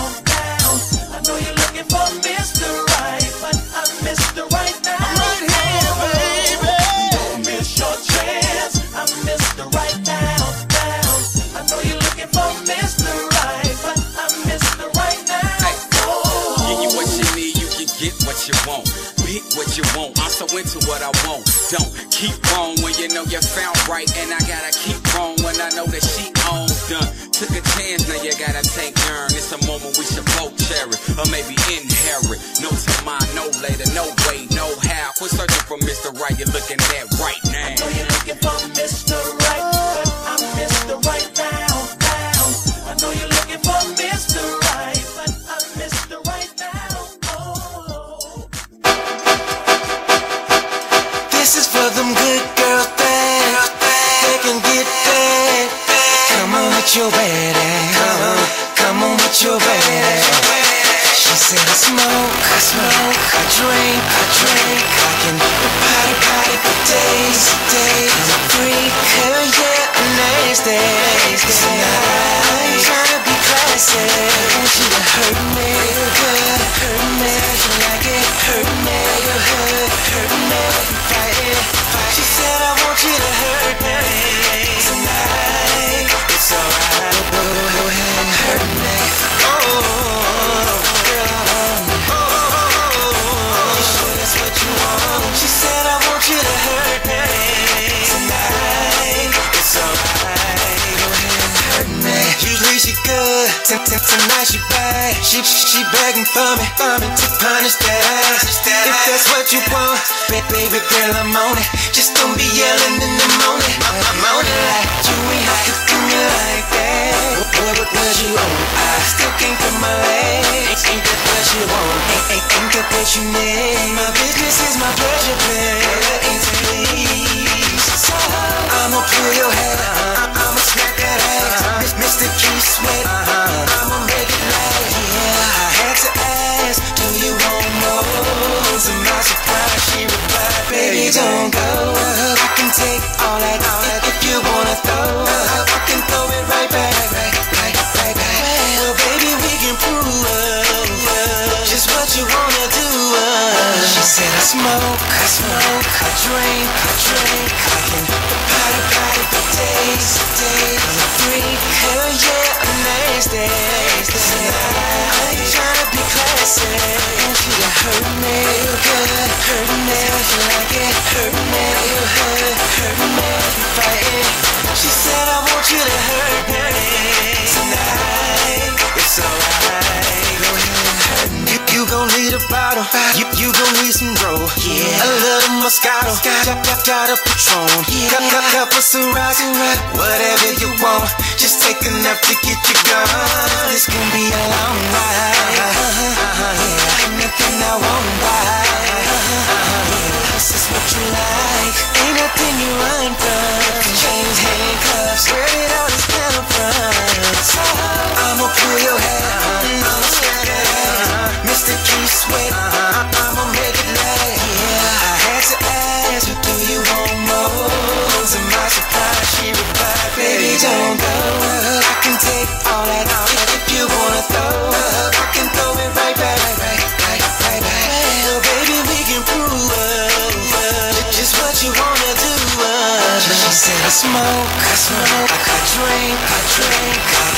I know you're looking for Mr. Right, but I'm Mr. Right now. I'm right here, baby. Don't miss your chance. I'm Mr. Right now. I know you're looking for Mr. Right, but I'm Mr. Right now. Oh. Give you what you need, you can get what you want. Pick what you want, I'm so into what I want. Don't keep wrong when you know you found right, and I gotta keep wrong when I know that she on done. Took a chance, now you gotta take turn. It's a moment we should both cherish, or maybe inherit. No tomorrow, no later, no way, no how. Quit searching for Mr. Right, you're looking at right now. I know you're looking for Mr. Right, but I'm Mr. Right now. I know you're looking for Mr. Right, but I'm Mr. Right now. Oh. This is for them good girls that they can get that. Come on with your bad ass. Come on with your bad ass. She said I smoke, I drink, I can party for days. I'm a freak, hell yeah, nasty. Tonight, trying to be classy. I want you to hurt me, good, hurt me. You like it, hurt me, hurt me. Fight. She said I want you to hurt me tonight. It's alright, go ahead and hurt me. She said I want you to hurt me tonight. It's alright, go ahead and hurt me. Usually she good, tonight she bad. She begging for me to punish that ass. If that's what you want, baby girl, I'm on it. Just don't be yelling in the morning. I'm on it like you ain't have to do me like that. What you want? I still can't put my legs. Ain't that what you want? Ain't that what you need? My business is my pleasure, baby. Ain't to please. So I'ma pull your hair. I'ma smack that ass. Mr. Keith Sweat. I'ma make it last. Yeah, I had to ask, do you want more? To my surprise, she replied, baby, don't go. I can take all that if you wanna throw. I can throw it right back. Well, baby, we can prove just what you want. smoke, I drink, I can party for days. I'm a freak, hell yeah, I'm nasty. I ain't tryna be classy. Want you to hurt me, good, hurt me. If you like it, hurt me, you hurt me. You fighting. She said I want you to hurt me tonight. It's alright, go ahead and hurt me. You gon' need a bottle, you gon' need some roll. Yeah, a little Moscato, got a Patron. Yeah, cup of Syrah, whatever you want. Just take enough to get you gone. This can be a long ride. Ain't nothing I won't buy. This is what you like. Ain't nothing you run from. Chains, handcuffs, where did all this come from? So I'ma pull your hair, I'ma scatter it. Mr. Keith Sweat, I'ma make it last. Yeah, I had to ask, but do you want more? To my surprise, she replied, baby, don't go. I can take all that if you wanna throw. I can throw it right back. Well, baby, we can prove just what you wanna do. She said I smoke, I drink, I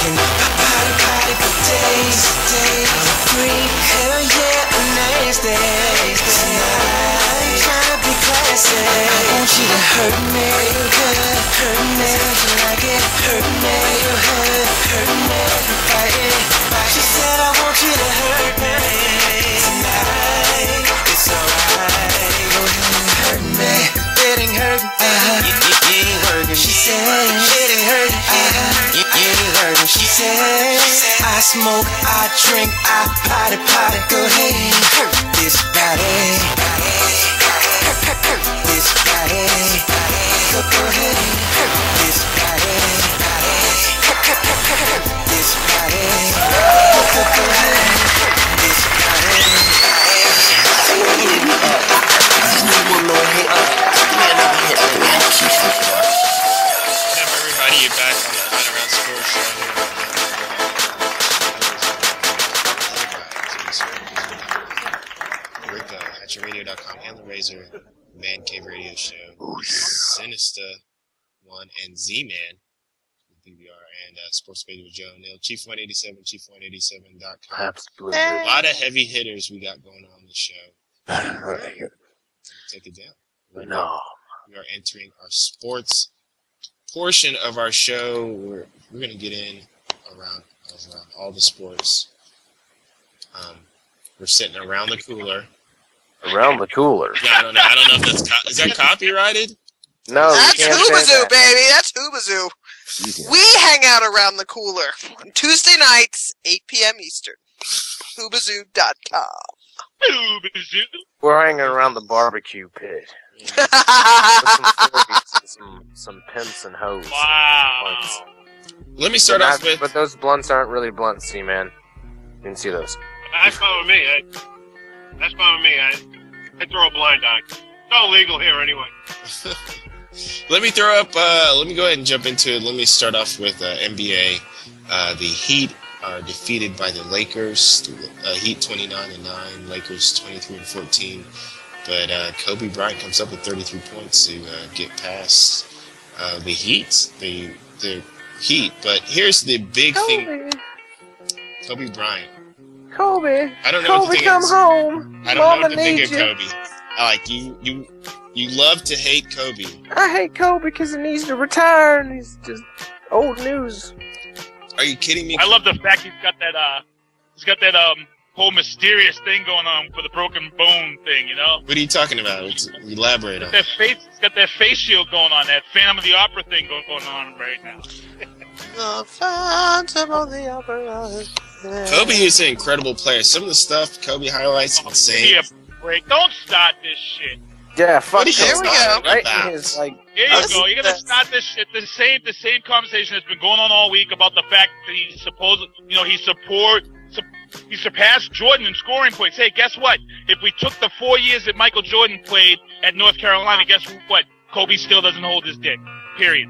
can party for days. I'm a freak, hell yeah, I'm nasty. Tonight, tryna be classy. I want you to hurt me, good, hurt me. If you like it, hurt me, you hurt me. You fighting. She said I want you to hurt me tonight. It's alright, go ahead and hurt me. It ain't hurting, it ain't hurting. She said it ain't hurting, it ain't hurting. She said I smoke, I drink, I party. Go ahead and hurt this body. Hurt this body. Go ahead and hurt this body. Hurt this body. Go ahead and hurt this body. One more hit. Everybody, you're back on the Final Round Sports Show. With HatcherRadio.com and the Razor Man Cave Radio Show, Sinister One and Z-Man with BBR and Sports Baby with Joe Neal, Chief 187, Chief187.com. Absolutely. A lot of heavy hitters we got going on the show. Right here. Take it down. No. We are entering our sports portion of our show. We're going to get in around all the sports. We're sitting around the cooler. Around the cooler. Yeah, I don't know if that's is that copyrighted? No, that's Hoobazoo, baby. That's Hoobazoo. We hang out around the cooler on Tuesday nights, 8 p.m. Eastern. Hoobazoo.com. Hoobazoo. We're hanging around the barbecue pit. some pimps and hoes. Wow. Let me start off with... But those blunts aren't really blunts, see, man. You can see those. That's fine with me. That's fine with me. I throw a blind eye. It's all legal here anyway. Let me throw up... let me go ahead and jump into it. Let me start off with NBA. The Heat are defeated by the Lakers. Heat 29-9, Lakers 23-14. But Kobe Bryant comes up with 33 points to get past the Heat. The Heat. But here's the big thing. Kobe Bryant. Kobe. I don't know Kobe, what to think come of. home. I don't know what to think needs of you. Kobe. You love to hate Kobe. I hate Kobe because he needs to retire and he's just old news. Are you kidding me? I love the fact he's got that whole mysterious thing going on for the broken bone thing, you know? What are you talking about? Elaborate on it. He's got that face shield going on, that Phantom of the Opera thing going on right now. The Phantom of the Opera. Kobe is an incredible player. Some of the stuff Kobe highlights insane. Give me a break. Don't start this shit. Yeah, fuck What are you talking right? about? He's like, Here you go. You're gonna start this shit. The same conversation that's been going on all week about the fact that he surpassed Jordan in scoring points. Hey, guess what? If we took the 4 years that Michael Jordan played at North Carolina, guess what? Kobe still doesn't hold his dick. Period.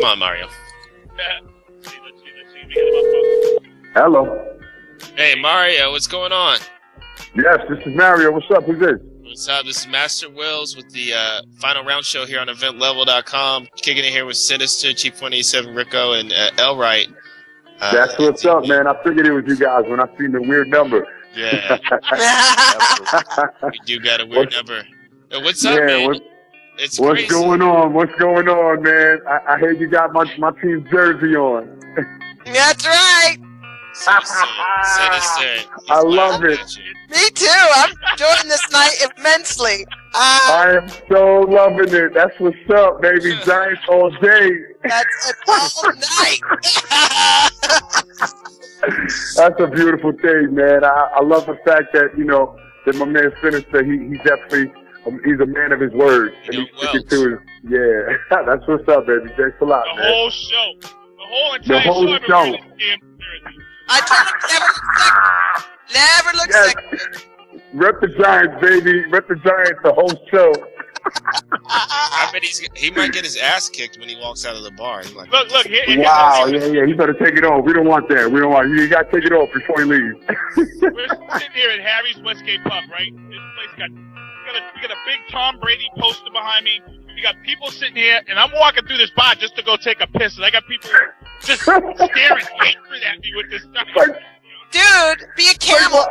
Come on, Mario. Let's see. Hello. Hey, Mario, what's going on? Yes, this is Mario. What's up? Who's this? What's up? This is MasterWillz with the Final Round Show here on EVENTLEVEL.com. Kicking it here with Sinister, Chief 187, Rico, and Elright. That's what's up, man. I figured it was you guys when I seen the weird number. Yeah. We do got a weird number. What's up, man? What's going on? What's going on, man? I heard you got my team's jersey on. That's right. Sinister. I love it. Me too. I'm enjoying this night immensely. I am so loving it. That's what's up, baby. Giants all day. That's all night. That's a beautiful thing, man. I love the fact that, you know, that my man Sinister, he's definitely, he's a man of his word. And he's sticking to his, yeah. That's what's up, baby. Thanks a lot, man. The whole show. The whole entire show. I told him never look second. Rep the Giants, baby. Rep the Giants the whole show. I bet he might get his ass kicked when he walks out of the bar. He's like, look. Wow, yeah. He better take it off. We don't want that. You got to take it off before he leaves. We're sitting here at Harry's Westgate Pub, right? This place we got a big Tom Brady poster behind me. We got people sitting here, and I'm walking through this bar just to go take a piss, and I got people just staring hatred at me with this stuff. Dude, be a camel.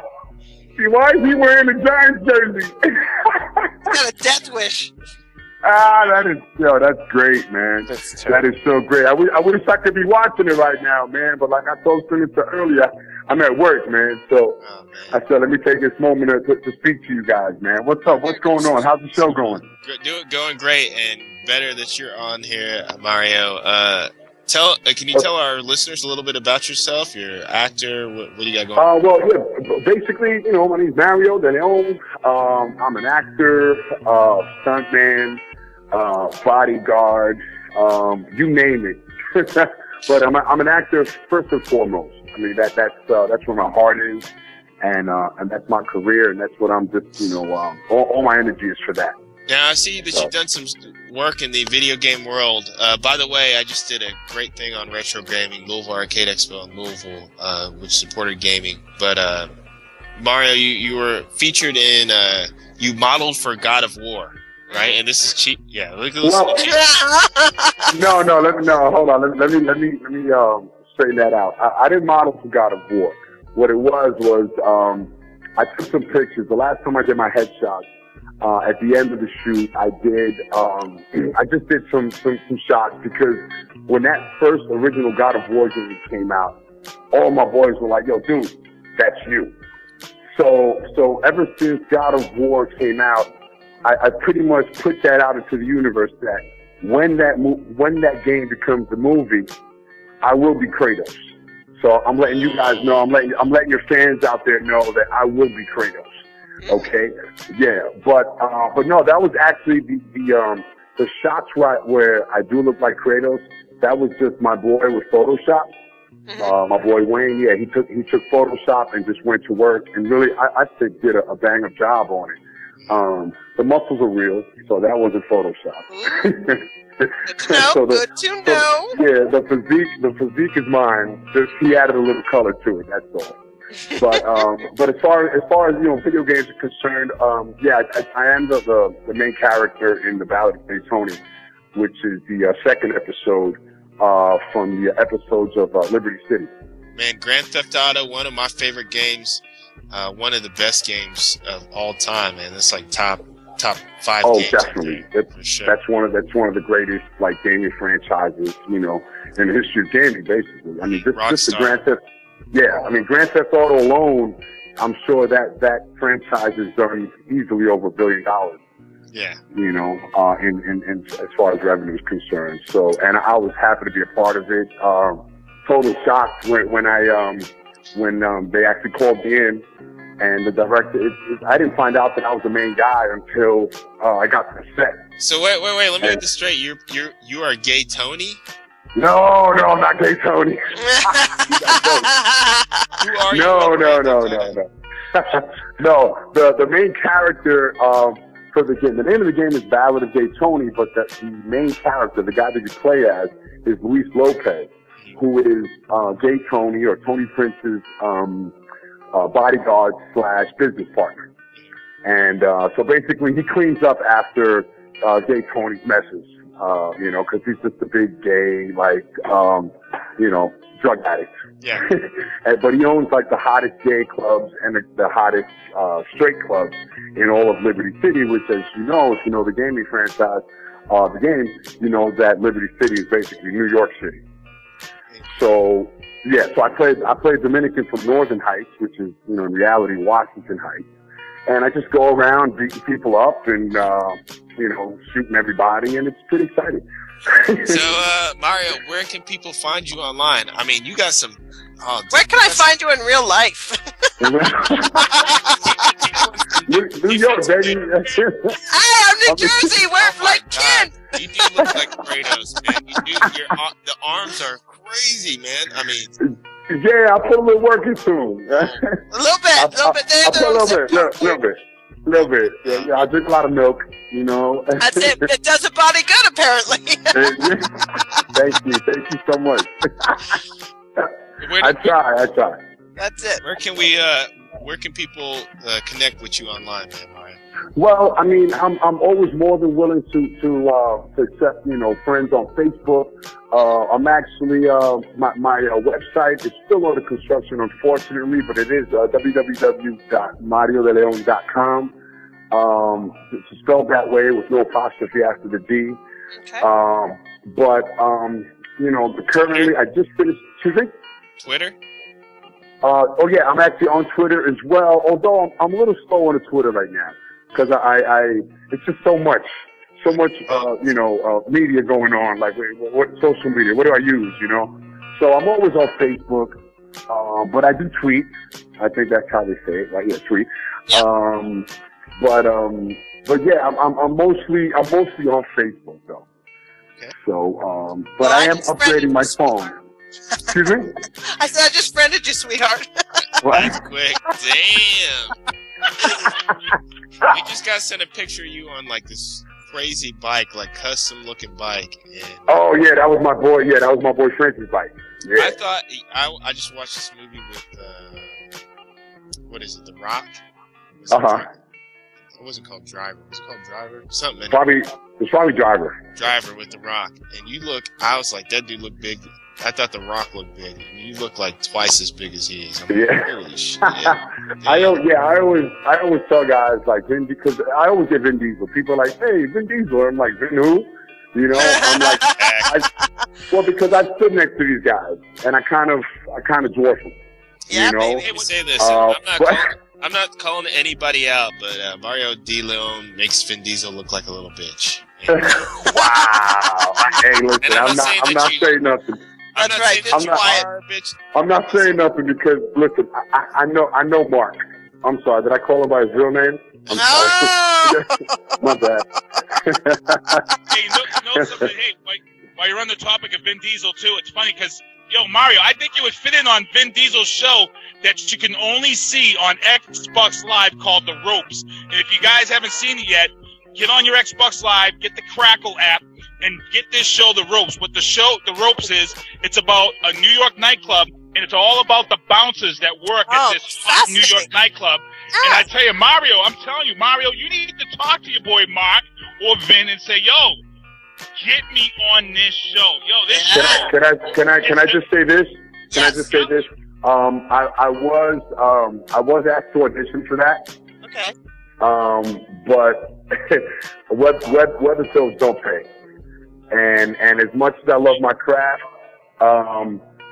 See, why is he wearing a Giants jersey? He's got a death wish. That's great, man. That is so great. I wish I could be watching it right now, man. But like I told Senator earlier, I'm at work, man. So I said, let me take this moment to speak to you guys, man. What's up? What's going on? How's the show going? Going great, and better that you're on here, Mario. Can you tell our listeners a little bit about yourself? You're an actor. What do you got going on? Well, yeah, basically, you know, my name's Mario De Leon. I'm an actor, stuntman, bodyguard, you name it. But I'm an actor first and foremost. I mean, that's where my heart is, and that's my career, and that's what I'm just, you know, all my energy is for that. Now, I see that you've done some work in the video game world. By the way, I just did a great thing on Retro Gaming, Louisville Arcade Expo in Louisville, which supported gaming. But, Mario, you were featured in, you modeled for God of War, right? And this is cheap. Yeah, look at this. No, hold on. Let me straighten that out. I didn't model for God of War. What it was, I took some pictures. The last time I did my headshots, at the end of the shoot, I just did some shots because when that first original God of War game came out, all my boys were like, "Yo, dude, that's you." So ever since God of War came out, I pretty much put that out into the universe that when that game becomes a movie, I will be Kratos. So I'm letting you guys know, I'm letting your fans out there know that I will be Kratos. Okay, yeah, but no, that was actually the shots where I do look like Kratos. That was just my boy with Photoshop. My boy Wayne, yeah, he took Photoshop and just went to work and really, I think did a bang up job on it. The muscles are real, so that wasn't Photoshop. Good to know. Yeah, the physique is mine. Just he added a little color to it. That's all. But as far as you know, video games are concerned, yeah, I am the main character in the Ballad of Daytona, which is the second episode from the episodes of Liberty City. Man, Grand Theft Auto, one of my favorite games, one of the best games of all time, man. It's like top 5 games. Definitely. Sure. That's one of the greatest like gaming franchises, you know, in the history of gaming, basically. I mean, just the Grand Theft. Yeah, I mean, Grand Theft Auto alone, I'm sure that franchise has done easily over $1 billion. Yeah. You know, in as far as revenue is concerned. So, and I was happy to be a part of it. Total shock when they actually called me in, and the director. I didn't find out that I was the main guy until I got to the set. So wait. Let me get this straight. You are Gay Tony? No, I'm not Gay Tony. Who are you? No. No, the main character, for the game. The name of the game is Ballad of Gay Tony, but the main character, the guy that you play as, is Luis Lopez, who is Gay Tony or Tony Prince's bodyguard / business partner. And so basically he cleans up after Gay Tony's messes, you know, because he's just a big gay, like, you know, drug addict. Yeah. But he owns like the hottest gay clubs and the hottest straight clubs in all of Liberty City, which, as you know, if you know the gaming franchise, the game, you know that Liberty City is basically New York City. So yeah, so I played Dominican from Northern Heights, which is, you know, in reality Washington Heights, and I just go around beating people up and you know, shooting everybody, and it's pretty exciting. So, Mario, where can people find you online? I mean, you got some. Where can I find you in real life? New York, baby. Hey, I'm New Jersey. We're like kin. You do look like Kratos, man. You do. The arms are crazy, man. I mean. Yeah, I put a little work into them. A little bit. I put a little bit. Yeah, I drink a lot of milk, you know. That's it. It does a body good, apparently. Thank you so much. I try. That's it. Where can people connect with you online, man, Mario? Well, I mean, I'm always more than willing to accept, you know, friends on Facebook. I'm actually my website is still under construction, unfortunately, but it is www.mariodeleon.com. It's spelled that way with no apostrophe after the D. Okay. You know, currently I just finished. Excuse me? Twitter? Oh yeah, I'm actually on Twitter as well. Although I'm a little slow on the Twitter right now because it's just so much, you know, media going on. Like, what social media? What do I use? You know, so I'm always on Facebook, but I do tweet. I think that's how they say it, right? Yeah, tweet. But yeah, I'm mostly on Facebook though. Okay. So, but I am upgrading my phone. Excuse me? I said I just friended you, sweetheart. That's quick. Damn. We just got sent a picture of you on like this crazy bike, like custom looking bike. And oh yeah, that was my boy. Yeah, that was my boy Francis' bike. Yeah. I thought I just watched this movie with what is it, The Rock? It wasn't called Driver. Was it called Driver? Something. It's probably Driver. Driver with The Rock, and you look. I was like, that dude looked big. I thought The Rock looked big. You look like twice as big as he is. I'm like, holy shit. I always tell guys like Vin, because I always get Vin Diesel. People are like, hey, Vin Diesel. I'm like, Vin who? You know, I'm like, well, because I stood next to these guys and I kind of dwarf them. Yeah, you know? Hey, say this. I'm not calling anybody out, but Mario D. Leon makes Vin Diesel look like a little bitch. Wow. Hey, listen, I'm not saying nothing. That's right. I'm not saying nothing because listen, I know Mark. I'm sorry. Did I call him by his real name? I'm sorry. My bad. Hey, you know something? Hey, while you're on the topic of Vin Diesel too, it's funny because yo, Mario, I think you would fit in on Vin Diesel's show that you can only see on Xbox Live called The Ropes. And if you guys haven't seen it yet, get on your Xbox Live, get the Crackle app, and get this show, The Ropes. What the show, The Ropes is, it's about a New York nightclub, and it's all about the bouncers that work at this New York nightclub. And I tell you, Mario, you need to talk to your boy Mark or Vin and say, yo, get me on this show. Yo, this show. Can I just say this? Can I just say this? I was asked to audition for that. Okay. But weather films don't pay. And as much as I love my craft,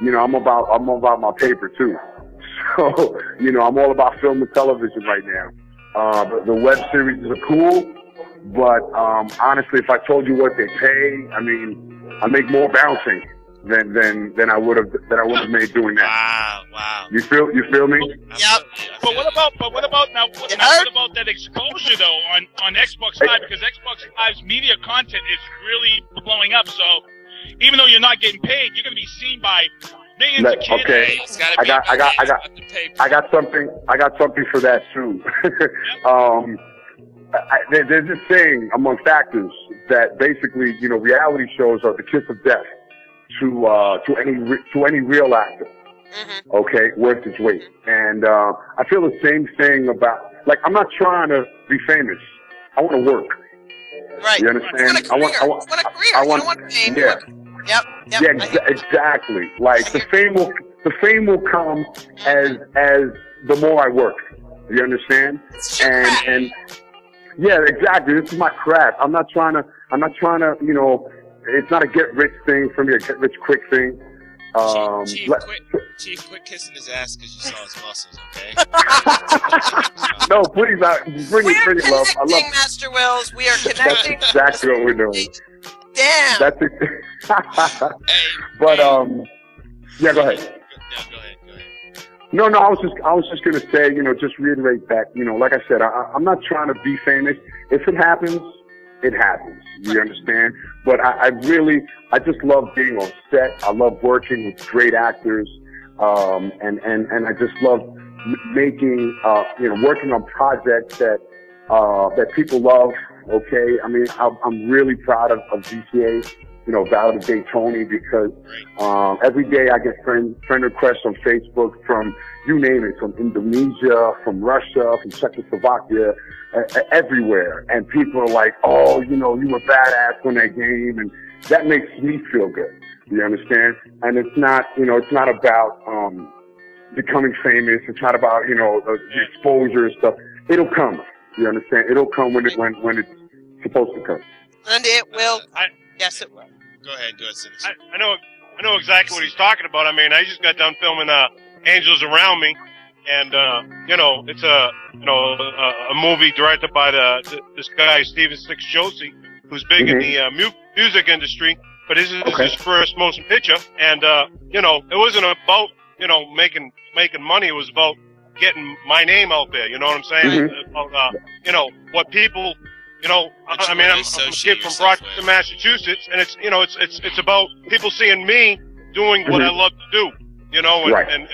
you know, I'm about my paper too. So, you know, I'm all about film and television right now. The web series are cool, but honestly, if I told you what they pay, I mean, I make more bouncing than I would have made doing that. Wow. You feel me? Yep. But what about that exposure though on Xbox Live, because Xbox Live's media content is really blowing up. So even though you're not getting paid, you're going to be seen by millions of kids. Okay. I got something for that too. there's this saying amongst actors that basically, you know, reality shows are the kiss of death to any real actor. Okay, worth its weight. And I feel the same thing about, like, I'm not trying to be famous. I want to work. Right. You understand? You want a career. You don't want fame. Yeah. Yep. Yeah, exactly. Like the fame will come as the more I work. You understand? And yeah, exactly. This is my craft. I'm not trying to, you know, it's not a get rich thing for me, a get rich quick thing. Chief, quit kissing his ass because you saw his muscles, okay? No, please, bring it, love. I love MasterWillz. We are connecting. That's exactly what we're doing. Damn. That's it. But yeah, go ahead. No, go ahead. No, I was just gonna say, you know, just reiterate that, you know, like I said, I'm not trying to be famous. If it happens, it happens. You understand? But I just love being on set. I love working with great actors, and I just love making, you know, working on projects that people love. Okay, I mean, I'm really proud of GTA, you know, Validate Tony, because every day I get friend requests on Facebook from, you name it, from Indonesia, from Russia, from Czechoslovakia, everywhere. And people are like, oh, you know, you were badass on that game. And that makes me feel good. You understand? And it's not, you know, it's not about becoming famous. It's not about, you know, the exposure and stuff. It'll come. You understand? It'll come when it's supposed to come. And it will. Yes, it will. Go ahead, Sinister. I know exactly what he's talking about. I mean, I just got done filming Angels Around Me, and you know, it's a movie directed by this guy Steven Six Josie, who's big in the music industry. But this is his first motion picture, and you know, it wasn't about, you know, making money. It was about getting my name out there. You know what I'm saying? About, you know, what people. You know, I mean, I'm a kid from Rochester, Massachusetts, and it's, you know, it's about people seeing me doing what I love to do. You know, and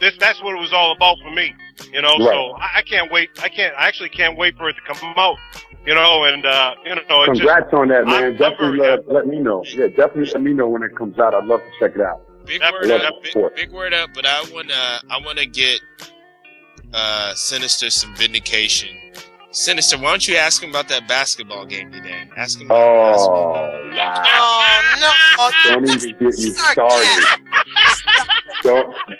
that's what it was all about for me. You know, so I can't wait. I actually can't wait for it to come out. You know, and you know, it's congrats on that, man. Definitely let me know. Yeah, definitely let me know when it comes out. I'd love to check it out. Big word up, but I wanna get Sinister some vindication. Sinister, why don't you ask him about that basketball game today? Ask him about basketball. Wow. Don't even get me started.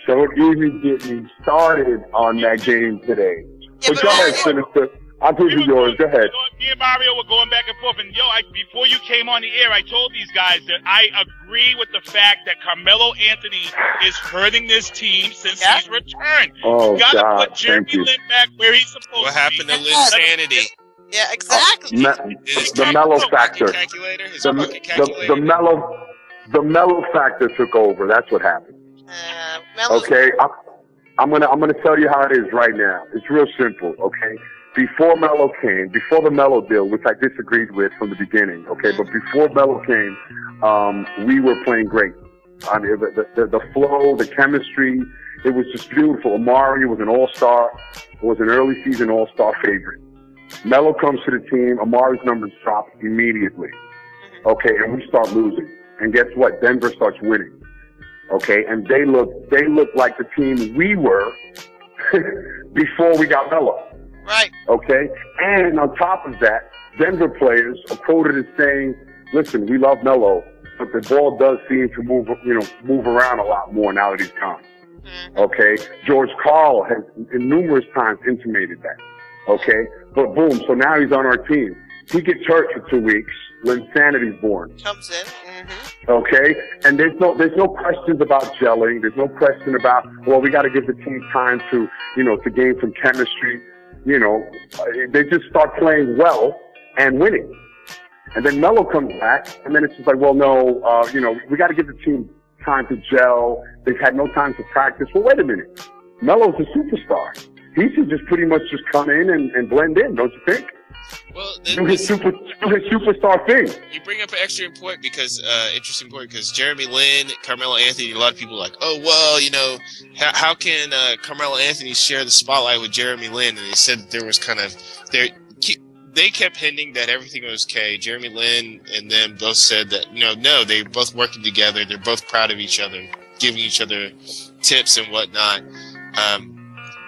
Don't even get me started on that game today. But go ahead, Sinister. I'll give you yours. Go ahead. Me and Mario were going back and forth, and before you came on the air, I told these guys that I agree with the fact that Carmelo Anthony is hurting this team since he's returned. Oh, you gotta God, put Jeremy Lin back where he's supposed to be. What happened to Lin's sanity? Yeah, exactly. The mellow factor. The mellow factor took over. That's what happened. Okay, I'm gonna tell you how it is right now. It's real simple. Okay. Before Melo came, before the Melo deal, which I disagreed with from the beginning, okay, but before Melo came, we were playing great. I mean, the flow, the chemistry, it was just beautiful. Amari was an all-star, was an early season all-star favorite. Melo comes to the team, Amari's numbers drop immediately, okay, and we start losing. And guess what? Denver starts winning, okay, and they look like the team we were before we got Melo. Right. Okay? And on top of that, Denver players are quoted as saying, listen, we love Melo, but the ball does seem to move around a lot more now that he's gone. Okay? George Karl has numerous times intimated that. Okay? But boom, so now he's on our team. He gets hurt for 2 weeks when Sanity's born. Comes in. Okay? And there's no questions about gelling. There's no question about, well, we got to give the team time to gain some chemistry. You know, they just start playing well and winning. And then Melo comes back, and then it's just like, well, no, we got to give the team time to gel. They've had no time to practice. Well, wait a minute. Melo's a superstar. He should just pretty much just come in and blend in, don't you think? Well, do his superstar thing. You bring up an interesting point because Jeremy Lin, Carmelo Anthony, a lot of people are like, oh, well, how can Carmelo Anthony share the spotlight with Jeremy Lin? And they said that there was they kept hinting that everything was okay. Jeremy Lin and them both said that, no, they're both working together. They're both proud of each other, giving each other tips and whatnot.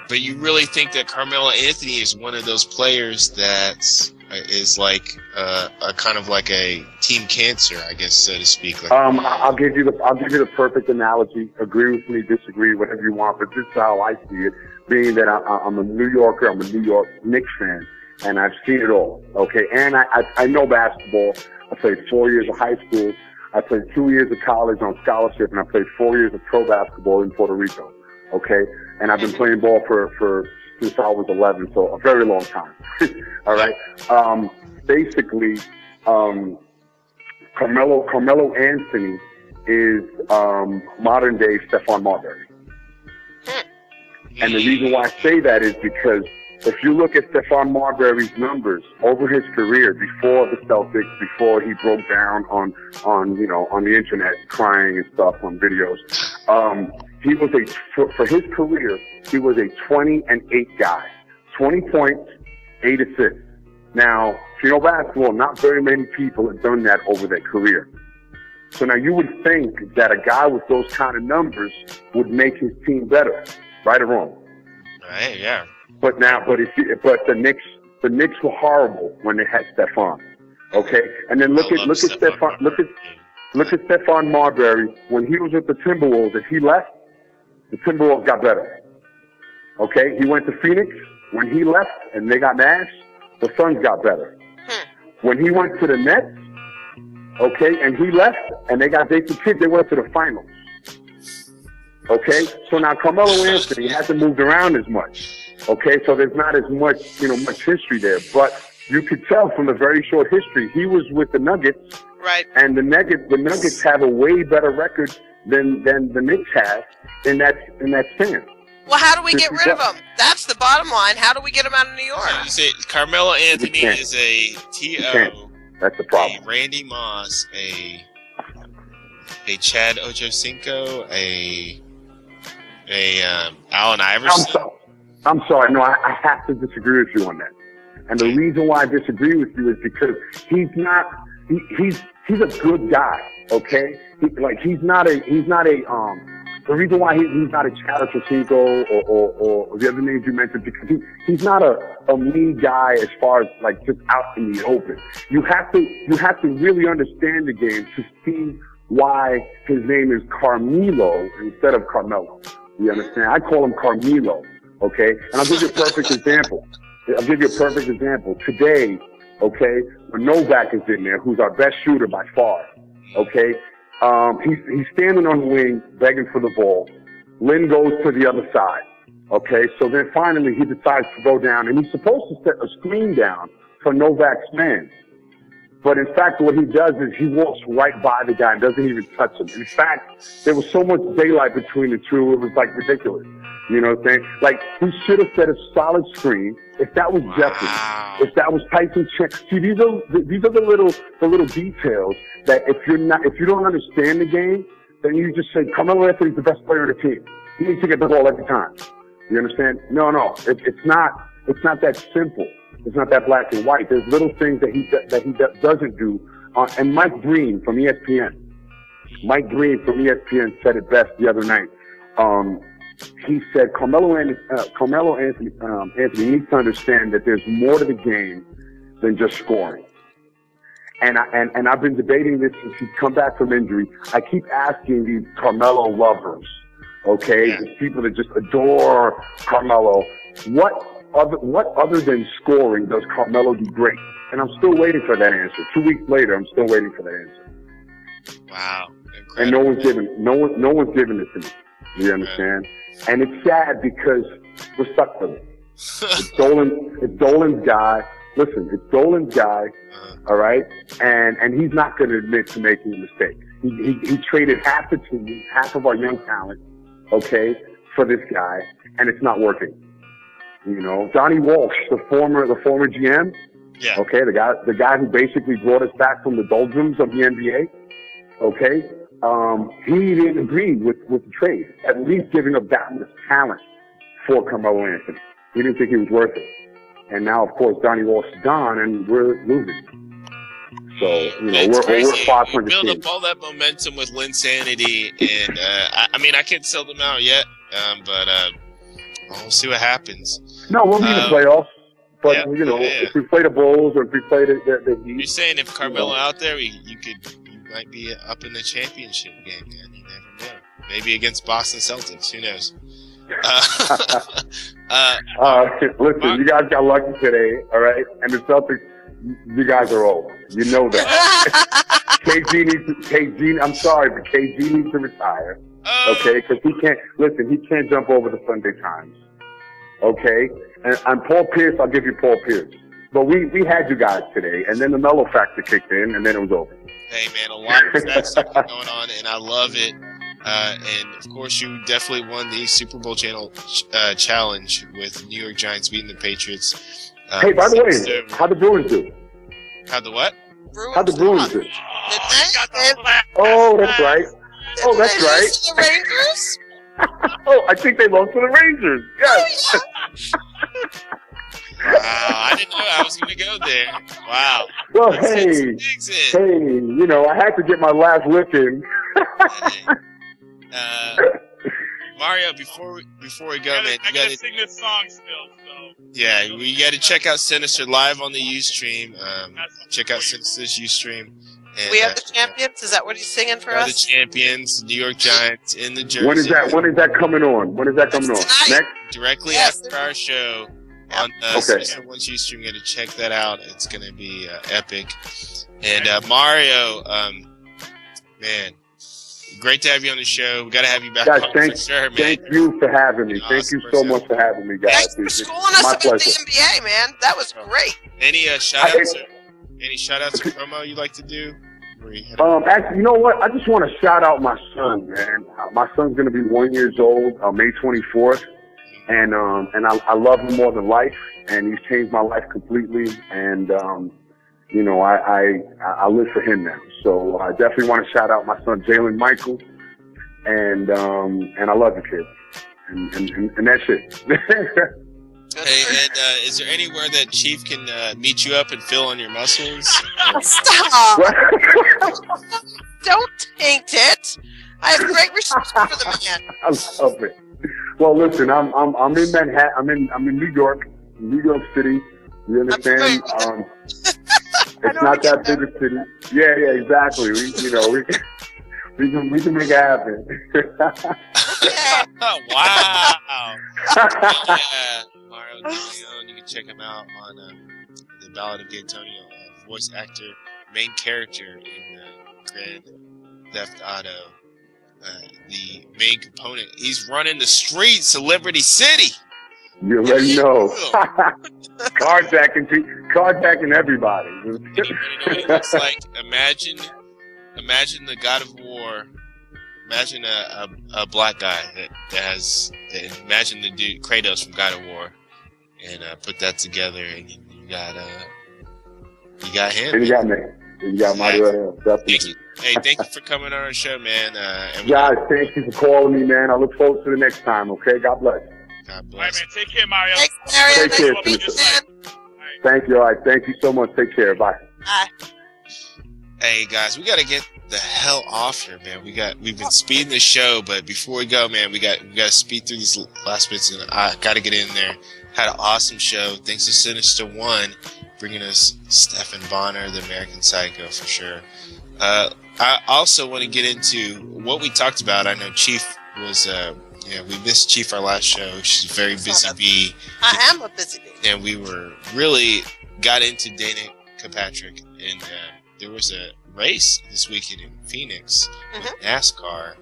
But you really think that Carmelo Anthony is one of those players that is like a kind of like a team cancer, I guess, so to speak? Like, I'll give you the perfect analogy. Agree with me, disagree, whatever you want, but this is how I see it. Being that I'm a New Yorker, I'm a New York Knicks fan, and I've seen it all. Okay, and I know basketball. I played 4 years of high school. I played 2 years of college on scholarship, and I played 4 years of pro basketball in Puerto Rico. Okay, and I've been playing ball since I was 11, so a very long time. All right. Basically, Carmelo Anthony is modern day Stephon Marbury. And the reason why I say that is because if you look at Stephon Marbury's numbers over his career before the Celtics, before he broke down on the internet crying and stuff on videos, he was for his career, he was a 20-8 guy. 20 points, 8 assists. Now, if you know basketball, not very many people have done that over their career. So now you would think that a guy with those kind of numbers would make his team better, right or wrong? Right, yeah. But the Knicks were horrible when they had Stephon. Okay, and then look at Stephon Marbury when he was with the Timberwolves. If he left, the Timberwolves got better. Okay, he went to Phoenix. When he left and they got Nash, the Suns got better. When he went to the Nets, okay, and he left and they got Jason Kidd, they went to the finals. Okay, so now Carmelo Anthony hasn't moved around as much. Okay, so there's not as much history there, but you could tell from the very short history he was with the Nuggets, right? And the Nuggets have a way better record than the Knicks have in that span. Well, how do we get rid of him? That's the bottom line. How do we get him out of New York? You say Carmelo Anthony is a T.O. That's the problem. A Randy Moss, a Chad Ochocinco, a Allen Iverson. I'm sorry. No, I have to disagree with you on that. And the reason why I disagree with you is because he's a good guy. Okay, he's not a the reason why he's not a Chad Ochocinco or the other names you mentioned, because he's not a mean guy as far as like just out in the open. You have to really understand the game to see why his name is Carmelo instead of Carmelo. You understand? I call him Carmelo. Okay, and I'll give you a perfect example. Today, okay, when Novak is in there, who's our best shooter by far, okay, he's standing on the wing begging for the ball. Lin goes to the other side, okay, so then finally he decides to go down, and he's supposed to set a screen down for Novak's man. But in fact, what he does is he walks right by the guy and doesn't even touch him. In fact, there was so much daylight between the two, it was like ridiculous. You know what I'm saying? Like, he should have set a solid screen. If that was Jeffrey, if that was Tyson Chen. See, these are the little details that if you don't understand the game, then you just say, Carmelo Anthony's the best player of the team. He needs to get the ball every time. You understand? No, it's not that simple. It's not that black and white. There's little things that he doesn't do. And Mike Green from ESPN said it best the other night. He said Carmelo Anthony needs to understand that there's more to the game than just scoring. And I've been debating this since he's come back from injury. I keep asking these Carmelo lovers, okay, these people that just adore Carmelo, what other than scoring does Carmelo do great? And I'm still waiting for that answer. 2 weeks later, I'm still waiting for that answer. Wow. Incredible. And no one's giving it to me. You understand? And it's sad because we're stuck with it. It's Dolan's guy. Listen, it's Dolan's guy, all right? And he's not going to admit to making a mistake. He traded half the team, half of our young talent, okay, for this guy, and it's not working. You know, Donnie Walsh, the former GM, okay, the guy who basically brought us back from the doldrums of the NBA, okay, he didn't agree with the trade, at least giving up that much talent for Carmelo Anthony. He didn't think he was worth it. And now, of course, Donnie Walsh is gone, and we're losing. So, we're 500 build teams. up all that momentum with Linsanity, and I can't sell them out yet, but we'll see what happens. No, we'll be in the playoffs. But, if we play the Bulls or if we play the Heat. You're saying if Carmelo out there, you might be up in the championship game, man. You never know. Maybe against Boston Celtics. Who knows? Listen, you guys got lucky today, all right? And the Celtics, you guys are old. You know that. KG, I'm sorry, but KG needs to retire. Okay? Because he can't jump over the Sunday Times. Okay? And Paul Pierce, I'll give you Paul Pierce. But we had you guys today, and then the mellow factor kicked in, and then it was over. Hey, man, a lot of that stuff going on, and I love it. And, of course, you definitely won the Super Bowl challenge with New York Giants beating the Patriots. Hey, by the way, how'd the Bruins do? How'd the what? How'd the Bruins do? Oh, that's right. Oh, that's right. The Rangers? Oh, I think they lost to the Rangers. Yes. Wow, I didn't know I was going to go there. Wow. Well, hey, I had to get my last lick in. Mario, before we go, man, I gotta sing this song still. So. Yeah, we got to check out Sinister live on the Ustream. Check out Sinister's Ustream. And, we have the champions. Is that what he's singing for us? The champions, New York Giants in the jersey. When is that coming on? Next? Directly after our show on Sinister One's Ustream. Got to check that out. It's gonna be epic. And Mario, man. Great to have you on the show. We got to have you back guys, on for sure, man. Thank you for having me. Thank you so much for having me, guys. Thanks for schooling us about the NBA, man. That was great. Any shout-outs or promo you'd like to do? Actually, you know what? I just want to shout out my son, man. My son's going to be 1 year old May 24th, and I love him more than life, and he's changed my life completely, and I live for him now. So I definitely want to shout out my son Jalen Michael, and I love you, kid, and that's it. Hey, and is there anywhere that Chief can meet you up and fill on your muscles? Stop! Don't taint it. I have great respect for the man. I love it. Well, listen, I'm in Manhattan. I'm in New York City. You understand? It's not that big a city. Yeah, exactly. We can make it happen. Wow. Mario DeLeon, you can check him out on the Ballad of Gay Antonio, voice actor, main character in Grand Theft Auto, the main component. He's running the streets, Celebrity City. You already know. Carjacking everybody. It's like imagine the God of War. Imagine a black guy that has. Imagine the dude Kratos from God of War, and put that together, and you got him. And you got me. You got Mario. Thank you. Hey, thank you for coming on our show, man. Guys, thank you for calling me, man. I look forward to the next time. Okay, God bless. God bless. All right, man. Take care, Mario. Thanks, Mario. Take care, Sinister. Thank you. All right. Thank you so much. Take care. Bye. Bye. Hey guys, we gotta get the hell off here, man. We've been speeding the show, but before we go, man, we gotta speed through these last bits, and I gotta get in there. Had an awesome show. Thanks to Sinister One, bringing us Stephan Bonnar, the American Psycho, for sure. I also want to get into what we talked about. I know Chief was, we missed Chief our last show. She's a very busy bee. I am a busy bee. And we really got into Dana Kirkpatrick, and there was a race this weekend in Phoenix with NASCAR,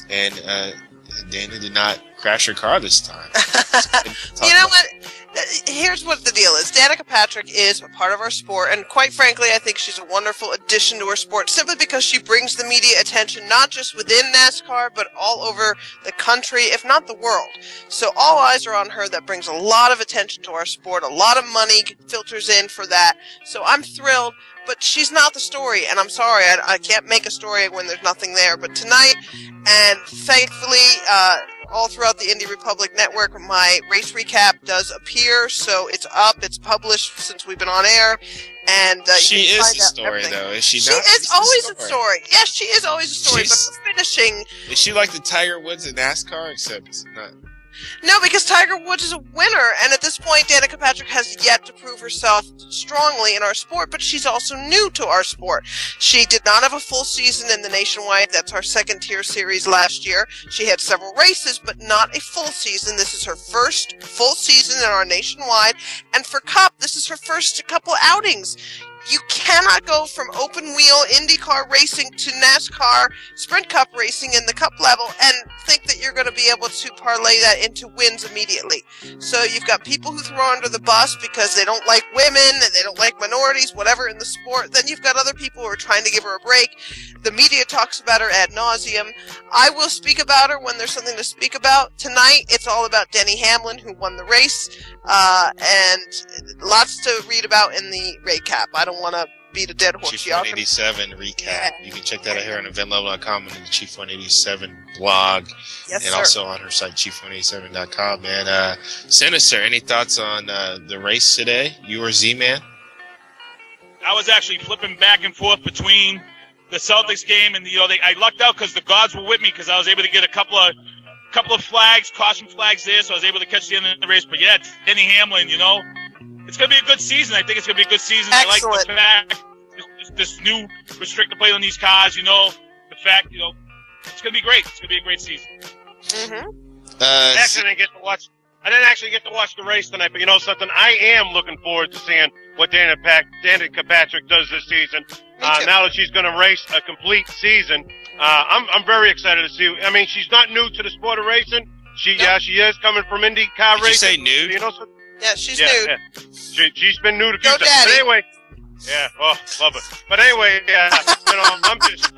and Dana did not crash her car this time. You know what? Here's what the deal is. Danica Patrick is a part of our sport, and quite frankly, I think she's a wonderful addition to our sport simply because she brings the media attention not just within NASCAR, but all over the country, if not the world. So all eyes are on her. That brings a lot of attention to our sport. A lot of money filters in for that. So I'm thrilled. But she's not the story, and I'm sorry, I can't make a story when there's nothing there. But tonight, and thankfully, all throughout the Indie Republic network. My race recap does appear, so it's up. It's published since we've been on air. And she is a story, though, is she not? She is always a story. Yes, she is always a story, but the finishing... Is she like the Tiger Woods in NASCAR, except not... No, because Tiger Woods is a winner, and at this point, Danica Patrick has yet to prove herself strongly in our sport, but she's also new to our sport. She did not have a full season in the Nationwide. That's our second-tier series last year. She had several races, but not a full season. This is her first full season in our Nationwide, and for Cup, this is her first couple outings. You cannot go from open-wheel IndyCar racing to NASCAR Sprint Cup racing in the Cup level and think that you're going to be able to parlay that into wins immediately. So you've got people who throw under the bus because they don't like women and they don't like minorities, whatever in the sport. Then you've got other people who are trying to give her a break. The media talks about her ad nauseum. I will speak about her when there's something to speak about. Tonight, it's all about Denny Hamlin, who won the race, and lots to read about in the recap. I don't want to beat a dead horse. Chief 187 recap. Yeah. You can check that out here on EVENTLEVEL.com and the Chief 187 blog. Yes, and sir. Also on her site, Chief187.com. And Sinister, any thoughts on the race today? You or Z-Man? I was actually flipping back and forth between the Celtics game and I lucked out because the gods were with me because I was able to get a couple of flags, caution flags there, so I was able to catch the end of the race. But yeah, Denny Hamlin, it's going to be a good season. I think it's going to be a good season. Excellent. I like the fact this new restricted plate on these cars, the fact, it's going to be great. It's going to be a great season. Mm-hmm. I didn't actually get to watch the race tonight, but you know something? I am looking forward to seeing what Danica Patrick does this season. Now that she's going to race a complete season, I'm very excited to see. I mean, she's not new to the sport of racing. She is coming from IndyCar racing. Did you say nude? Yeah, she's nude. Yeah. She's been nude a few Go times. Daddy. But anyway, yeah, love it. But anyway,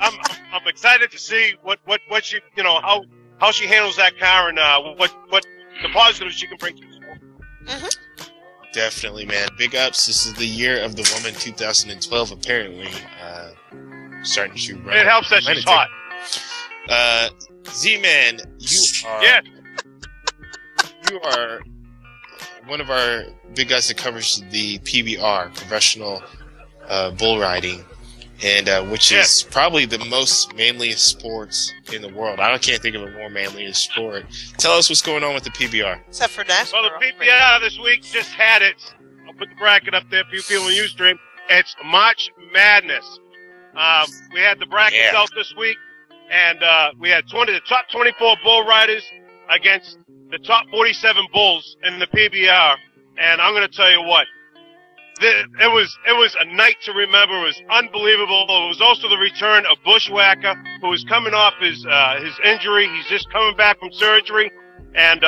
I'm excited to see what she, how she handles that car and what the positives she can bring to the sport. Mm-hmm. Definitely, man. Big ups. This is the year of the woman 2012, apparently. Starting to run. It helps that she's hot. Z-Man, you are one of our big guys that covers the PBR, professional bull riding, and which is probably the most manliest sports in the world. I can't think of a more manliest sport. Tell us what's going on with the PBR. Except for NASCAR. Well, the PBR this week just had it. I'll put the bracket up there for you people in Ustream. It's March Madness. We had the brackets out this week, and we had the top 24 bull riders against the top 47 bulls in the PBR. And I'm going to tell you what, it was a night to remember. It was unbelievable. It was also the return of Bushwhacker, who was coming off his injury. He's just coming back from surgery. And,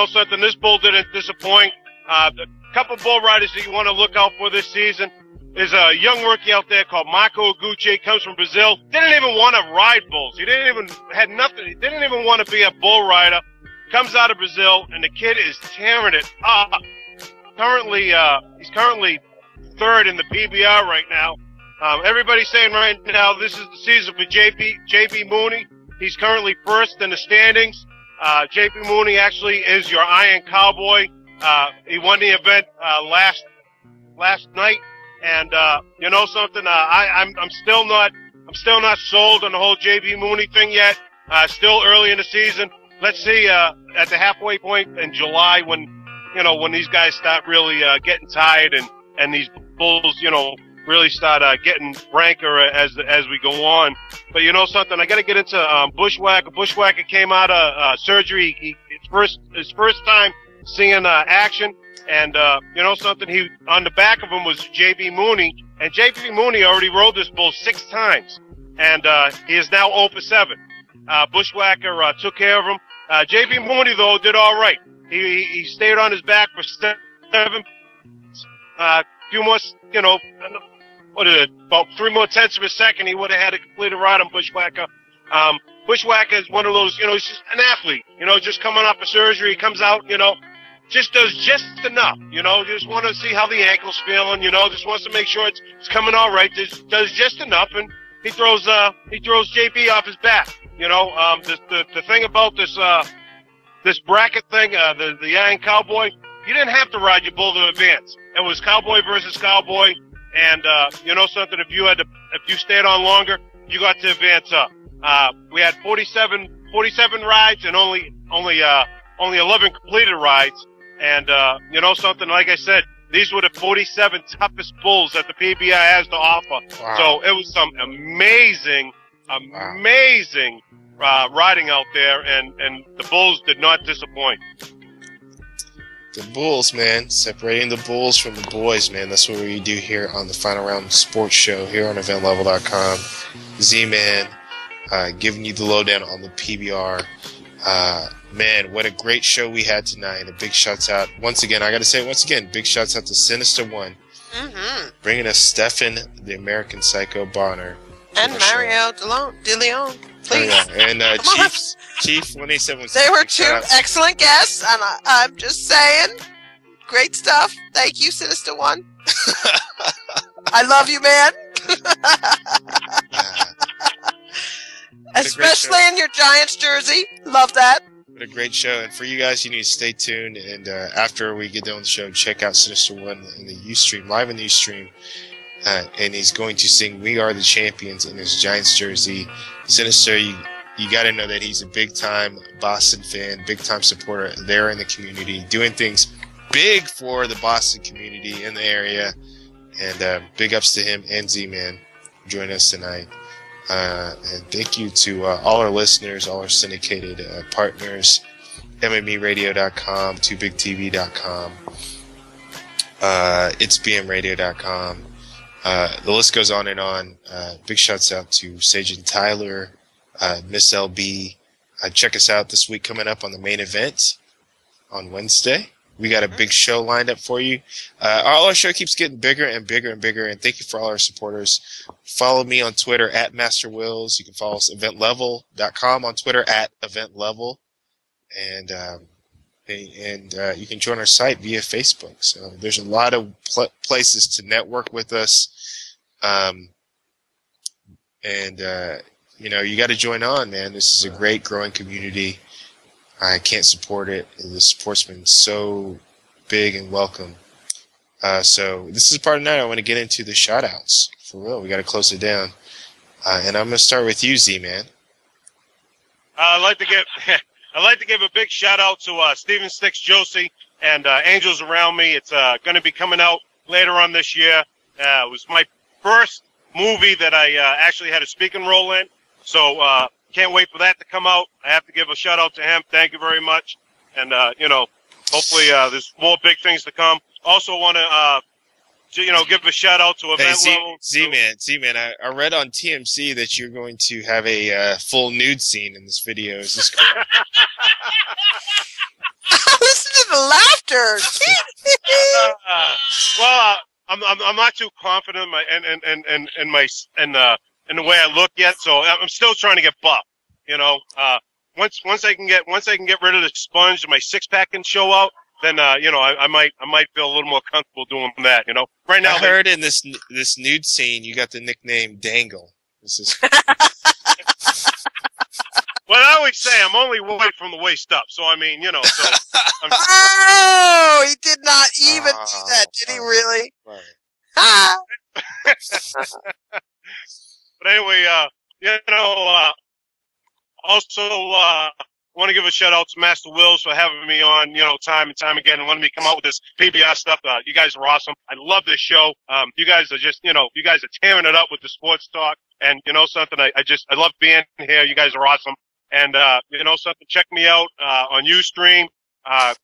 something, this bull didn't disappoint. The couple bull riders that you want to look out for this season is a young rookie out there called Marco Aguchi. Comes from Brazil. Didn't even want to ride bulls. He had nothing. He didn't even want to be a bull rider. Comes out of Brazil, and the kid is tearing it up. He's currently third in the PBR right now. Everybody's saying right now this is the season for JB Mooney. He's currently first in the standings. JB Mooney actually is your Iron Cowboy. He won the event last night, and something. I'm still not sold on the whole JB Mooney thing yet. Still early in the season. Let's see at the halfway point in July when these guys start really getting tired and these bulls really start getting ranker as we go on. But something, I got to get into Bushwhacker. Bushwhacker came out of surgery. His first time seeing action, and something, he on the back of him was JB Mooney, and JB Mooney already rode this bull 6 times, and he is now 0 for 7. Bushwhacker took care of him. JB Mooney though did all right. He stayed on his back for 7. Few more, about 3 more tenths of a second, he would have had a completed ride on Bushwhacker. Bushwhacker is one of those, he's just an athlete, just coming off of surgery. He comes out, just does just enough, just want to see how the ankle's feeling, just wants to make sure it's coming all right. Does just enough, and he throws JB off his back. The thing about this this bracket thing, the Iron Cowboy, you didn't have to ride your bull to advance. It was Cowboy versus Cowboy, and you know something, if you stayed on longer, you got to advance up. We had 47 rides and only 11 completed rides, and you know something, like I said, these were the 47 toughest bulls that the PBI has to offer. Wow. So it was some amazing riding out there, and the bulls did not disappoint. The bulls, man. Separating the bulls from the boys, man. That's what we do here on the Final Round Sports Show here on EventLevel.com. Z-Man, giving you the lowdown on the PBR. Man, what a great show we had tonight. And a big shouts out. Once again, I got to say it once again, big shouts out to Sinister One. Mm-hmm. Bringing us Stephan, the American Psycho Bonnar. And Mario De Leon. Please. Oh, yeah. And Chief 187 was They were two excellent guests, and I'm just saying, great stuff. Thank you, Sinister One. I love you, man. Especially in your Giants jersey. Love that. What a great show. And for you guys, you need to stay tuned. And after we get done with the show, check out Sinister One in the Ustream, live in the Ustream. And he's going to sing "We Are the Champions" in his Giants jersey. Sinister, you got to know that he's a big-time Boston fan, big-time supporter there in the community, doing things big for the Boston community in the area. And big ups to him and Z-Man joining us tonight. And thank you to all our listeners, all our syndicated partners, MMERadio.com, TooBigTV.com, It'sBMRadio.com. The list goes on and on. Big shouts out to Sage and Tyler, Miss LB. Check us out this week coming up on the main event on Wednesday. We got a big show lined up for you. All our show keeps getting bigger and bigger and bigger, and thank you for all our supporters. Follow me on Twitter at MasterWillz. You can follow us EventLevel.com on Twitter at EventLevel. And you can join our site via Facebook. So there's a lot of places to network with us. You know, you got to join on, man. This is a great growing community. I can't support it. The support's been so big and welcome. So this is part of the night. I want to get into the shout-outs. For real, we got to close it down. And I'm going to start with you, Z-Man. I'd like to give a big shout-out to Stephen Sticks Josie and Angels Around Me. It's going to be coming out later on this year. It was my first movie that I actually had a speaking role in. So can't wait for that to come out. I have to give a shout-out to him. Thank you very much. And, you know, hopefully there's more big things to come. Also want to, give a shout-out to Event Level. Z-Man, I read on TMC that you're going to have a full nude scene in this video. Is this correct? Listen to the laughter. Well, I'm not too confident in the way I look yet, so I'm still trying to get buff. You know, once I can get rid of the sponge and my six-pack can show out, then I might feel a little more comfortable doing that. You know, right now I heard in this nude scene you got the nickname Dangle. This is. Well, I always say I'm only white from the waist up, so I mean, so. Oh, he did not even do that, did he? Really? Right. But anyway, also want to give a shout out to MasterWillz for having me on, time and time again, and letting me come out with this PBR stuff. You guys are awesome. I love this show. You guys are just, you guys are tearing it up with the sports talk. And something, I love being here. You guys are awesome. And, something, check me out, on Ustream.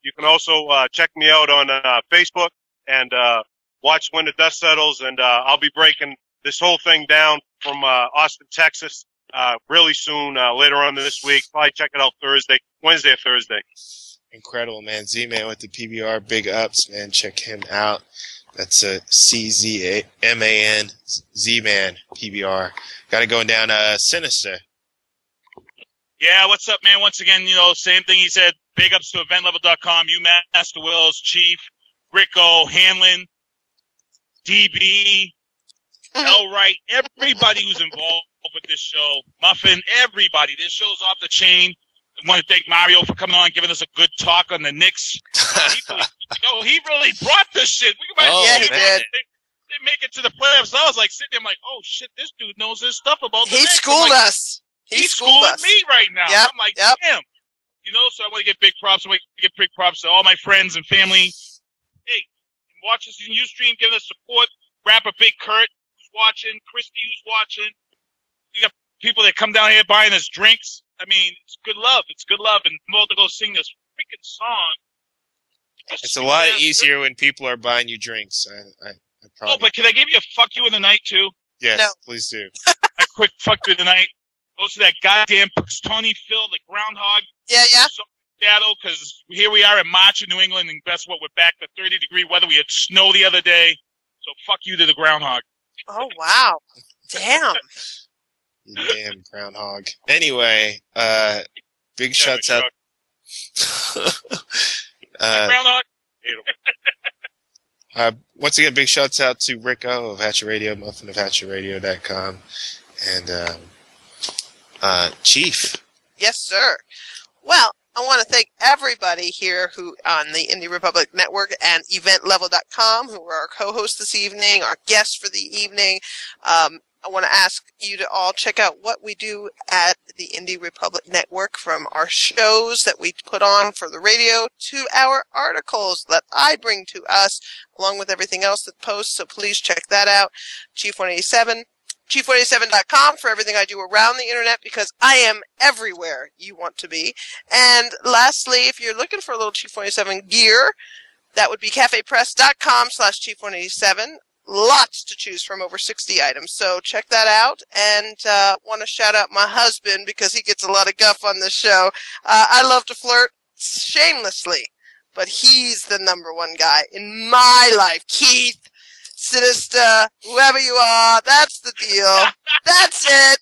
You can also, check me out on, Facebook and, watch When the Dust Settles. And, I'll be breaking this whole thing down from, Austin, Texas, really soon, later on this week. Probably check it out Wednesday or Thursday. Incredible, man. Z-Man with the PBR. Big ups, man. Check him out. That's a CZMAN, Z-Man, PBR. Got it going down, Sinister. Yeah, what's up, man? Once again, same thing he said. Big ups to EventLevel.com, you, MasterWillz, Chief, Rico, Hanlon, DB, Elwright, everybody who's involved with this show, Muffin, everybody. This show's off the chain. want to thank Mario for coming on and giving us a good talk on the Knicks. He really brought this shit. Yeah, he did. They make it to the playoffs. I was like sitting there, I'm like, oh shit, this dude knows his stuff about the He Knicks. schooled like, us. He schooled me right now. Yep, I'm like, damn. You know, so I want to get big props. I want to get big props to all my friends and family. Hey, watch us in Ustream, giving us support. Grab a big Kurt who's watching, Christy who's watching. You got people that come down here buying us drinks. I mean, it's good love. It's good love. And I'm about to go sing this freaking song. It's a lot easier when people are buying you drinks. I probably... Oh, but can I give you a fuck you in the night, too? Yes, No. please do. A quick fuck you in the night. Goes to that goddamn Tony Phil, the groundhog. Yeah. Seattle, because here we are in March in New England, and guess what? We're back to 30-degree weather. We had snow the other day. So fuck you to the groundhog. Oh, wow. Damn. You damn groundhog. Anyway, big shouts out. Groundhog. Once again, big shouts out to Rico of Hatchet Radio, Muffin of HatchetRadio.com, and Chief. Yes, sir. Well, I want to thank everybody here who on the Indie Republic Network and EVENTLEVEL.com who are our co-hosts this evening, our guests for the evening. I want to ask you to all check out what we do at the Indie Republic Network, from our shows that we put on for the radio to our articles that I bring to us, along with everything else that posts. So please check that out. Chief 187. Chief187.com for everything I do around the internet, because I am everywhere you want to be. And lastly, if you're looking for a little Chief 187 gear, that would be cafepress.com/Chief187. Lots to choose from, over 60 items. So check that out. And want to shout out my husband, because he gets a lot of guff on this show. I love to flirt shamelessly, but he's the number one guy in my life. Keith, Sinister, whoever you are, that's the deal. That's it.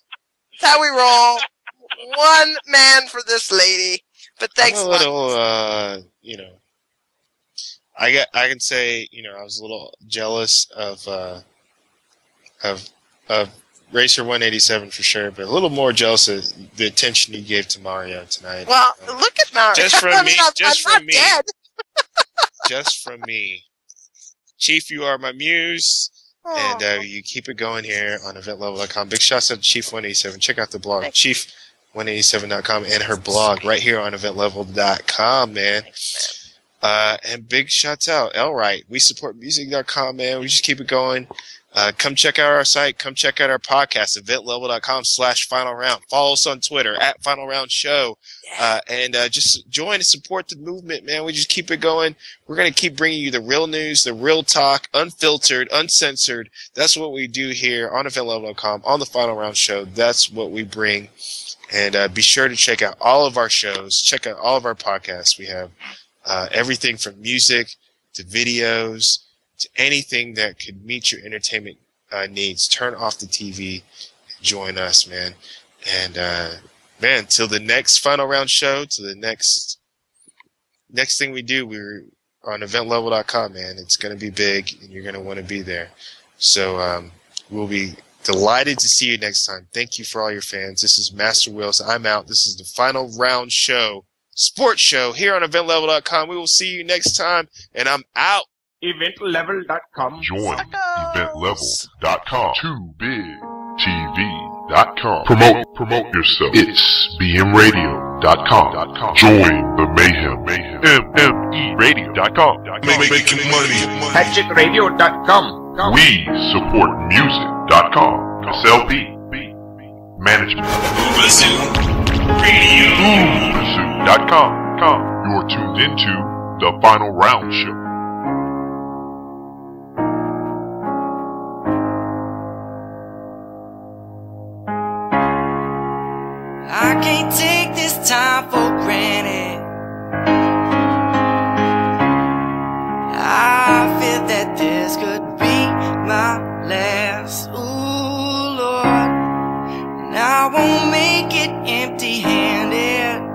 That's how we roll. One man for this lady. But thanks. I'm a little, I can say, I was a little jealous of Racer 187 for sure, but a little more jealous of the attention you gave to Mario tonight. Well, look at Mario. Just from me. Just I'm from not me. dead. Just from me. Chief, you are my muse, and you keep it going here on EventLevel.com. Big shouts out to Chief 187. Check out the blog, Chief187.com, and her blog right here on EventLevel.com, man. And big shouts out, Elright. We support music.com, man. We just keep it going. Come check out our site. Come check out our podcast, EventLevel.com/Final Round. Follow us on Twitter @Final Round Show. And just join and support the movement, man. We just keep it going. We're going to keep bringing you the real news, the real talk, unfiltered, uncensored. That's what we do here on EventLevel.com, on the Final Round Show. That's what we bring. And be sure to check out all of our shows. Check out all of our podcasts. We have everything from music to videos to anything that could meet your entertainment needs. Turn off the TV and join us, man. And man, till the next Final Round Show, to the next thing we do, we're on EventLevel.com, man. It's going to be big, and you're going to want to be there. So we'll be delighted to see you next time. Thank you for all your fans. This is MasterWillz. I'm out. This is the Final Round Show, sports show here on EventLevel.com. We will see you next time, and I'm out. EventLevel.com. Join EventLevel.com. TooBigTV.com. Promote yourself. It's BMRadio.com. Join the mayhem. MMERadio.com. Making money. HatchetRadio.com. We support music.com. SLP. Management. Pursuit.com. You're tuned into the Final Round Show. I can't take this time for granted. I feel that this could be my last. Ooh, Lord, and I won't make it empty-handed.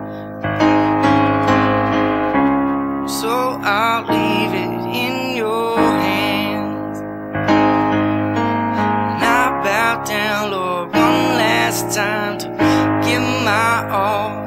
So I'll leave it in your hands. And I bow down, Lord, one last time to give my all.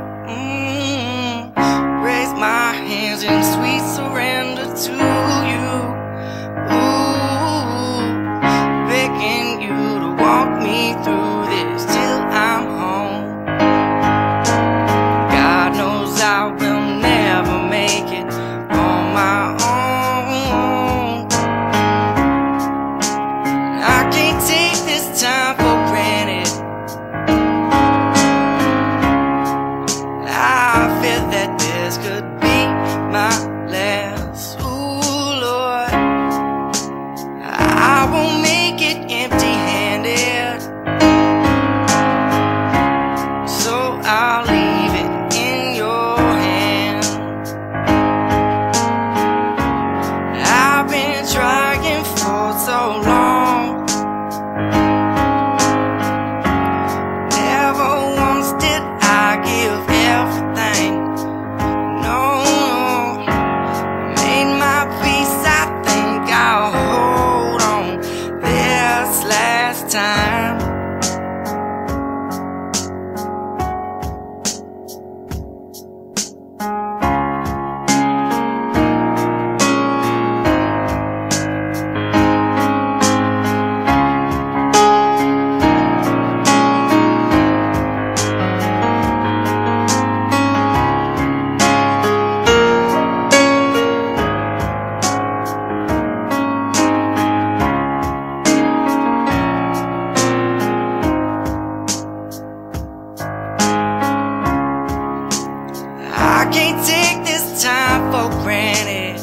I can't take this time for granted.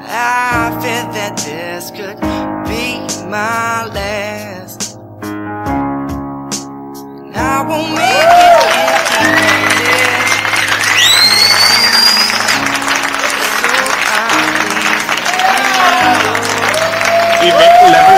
I fear that this could be my last, and I won't make it empty-handed. EVENTLEVEL.com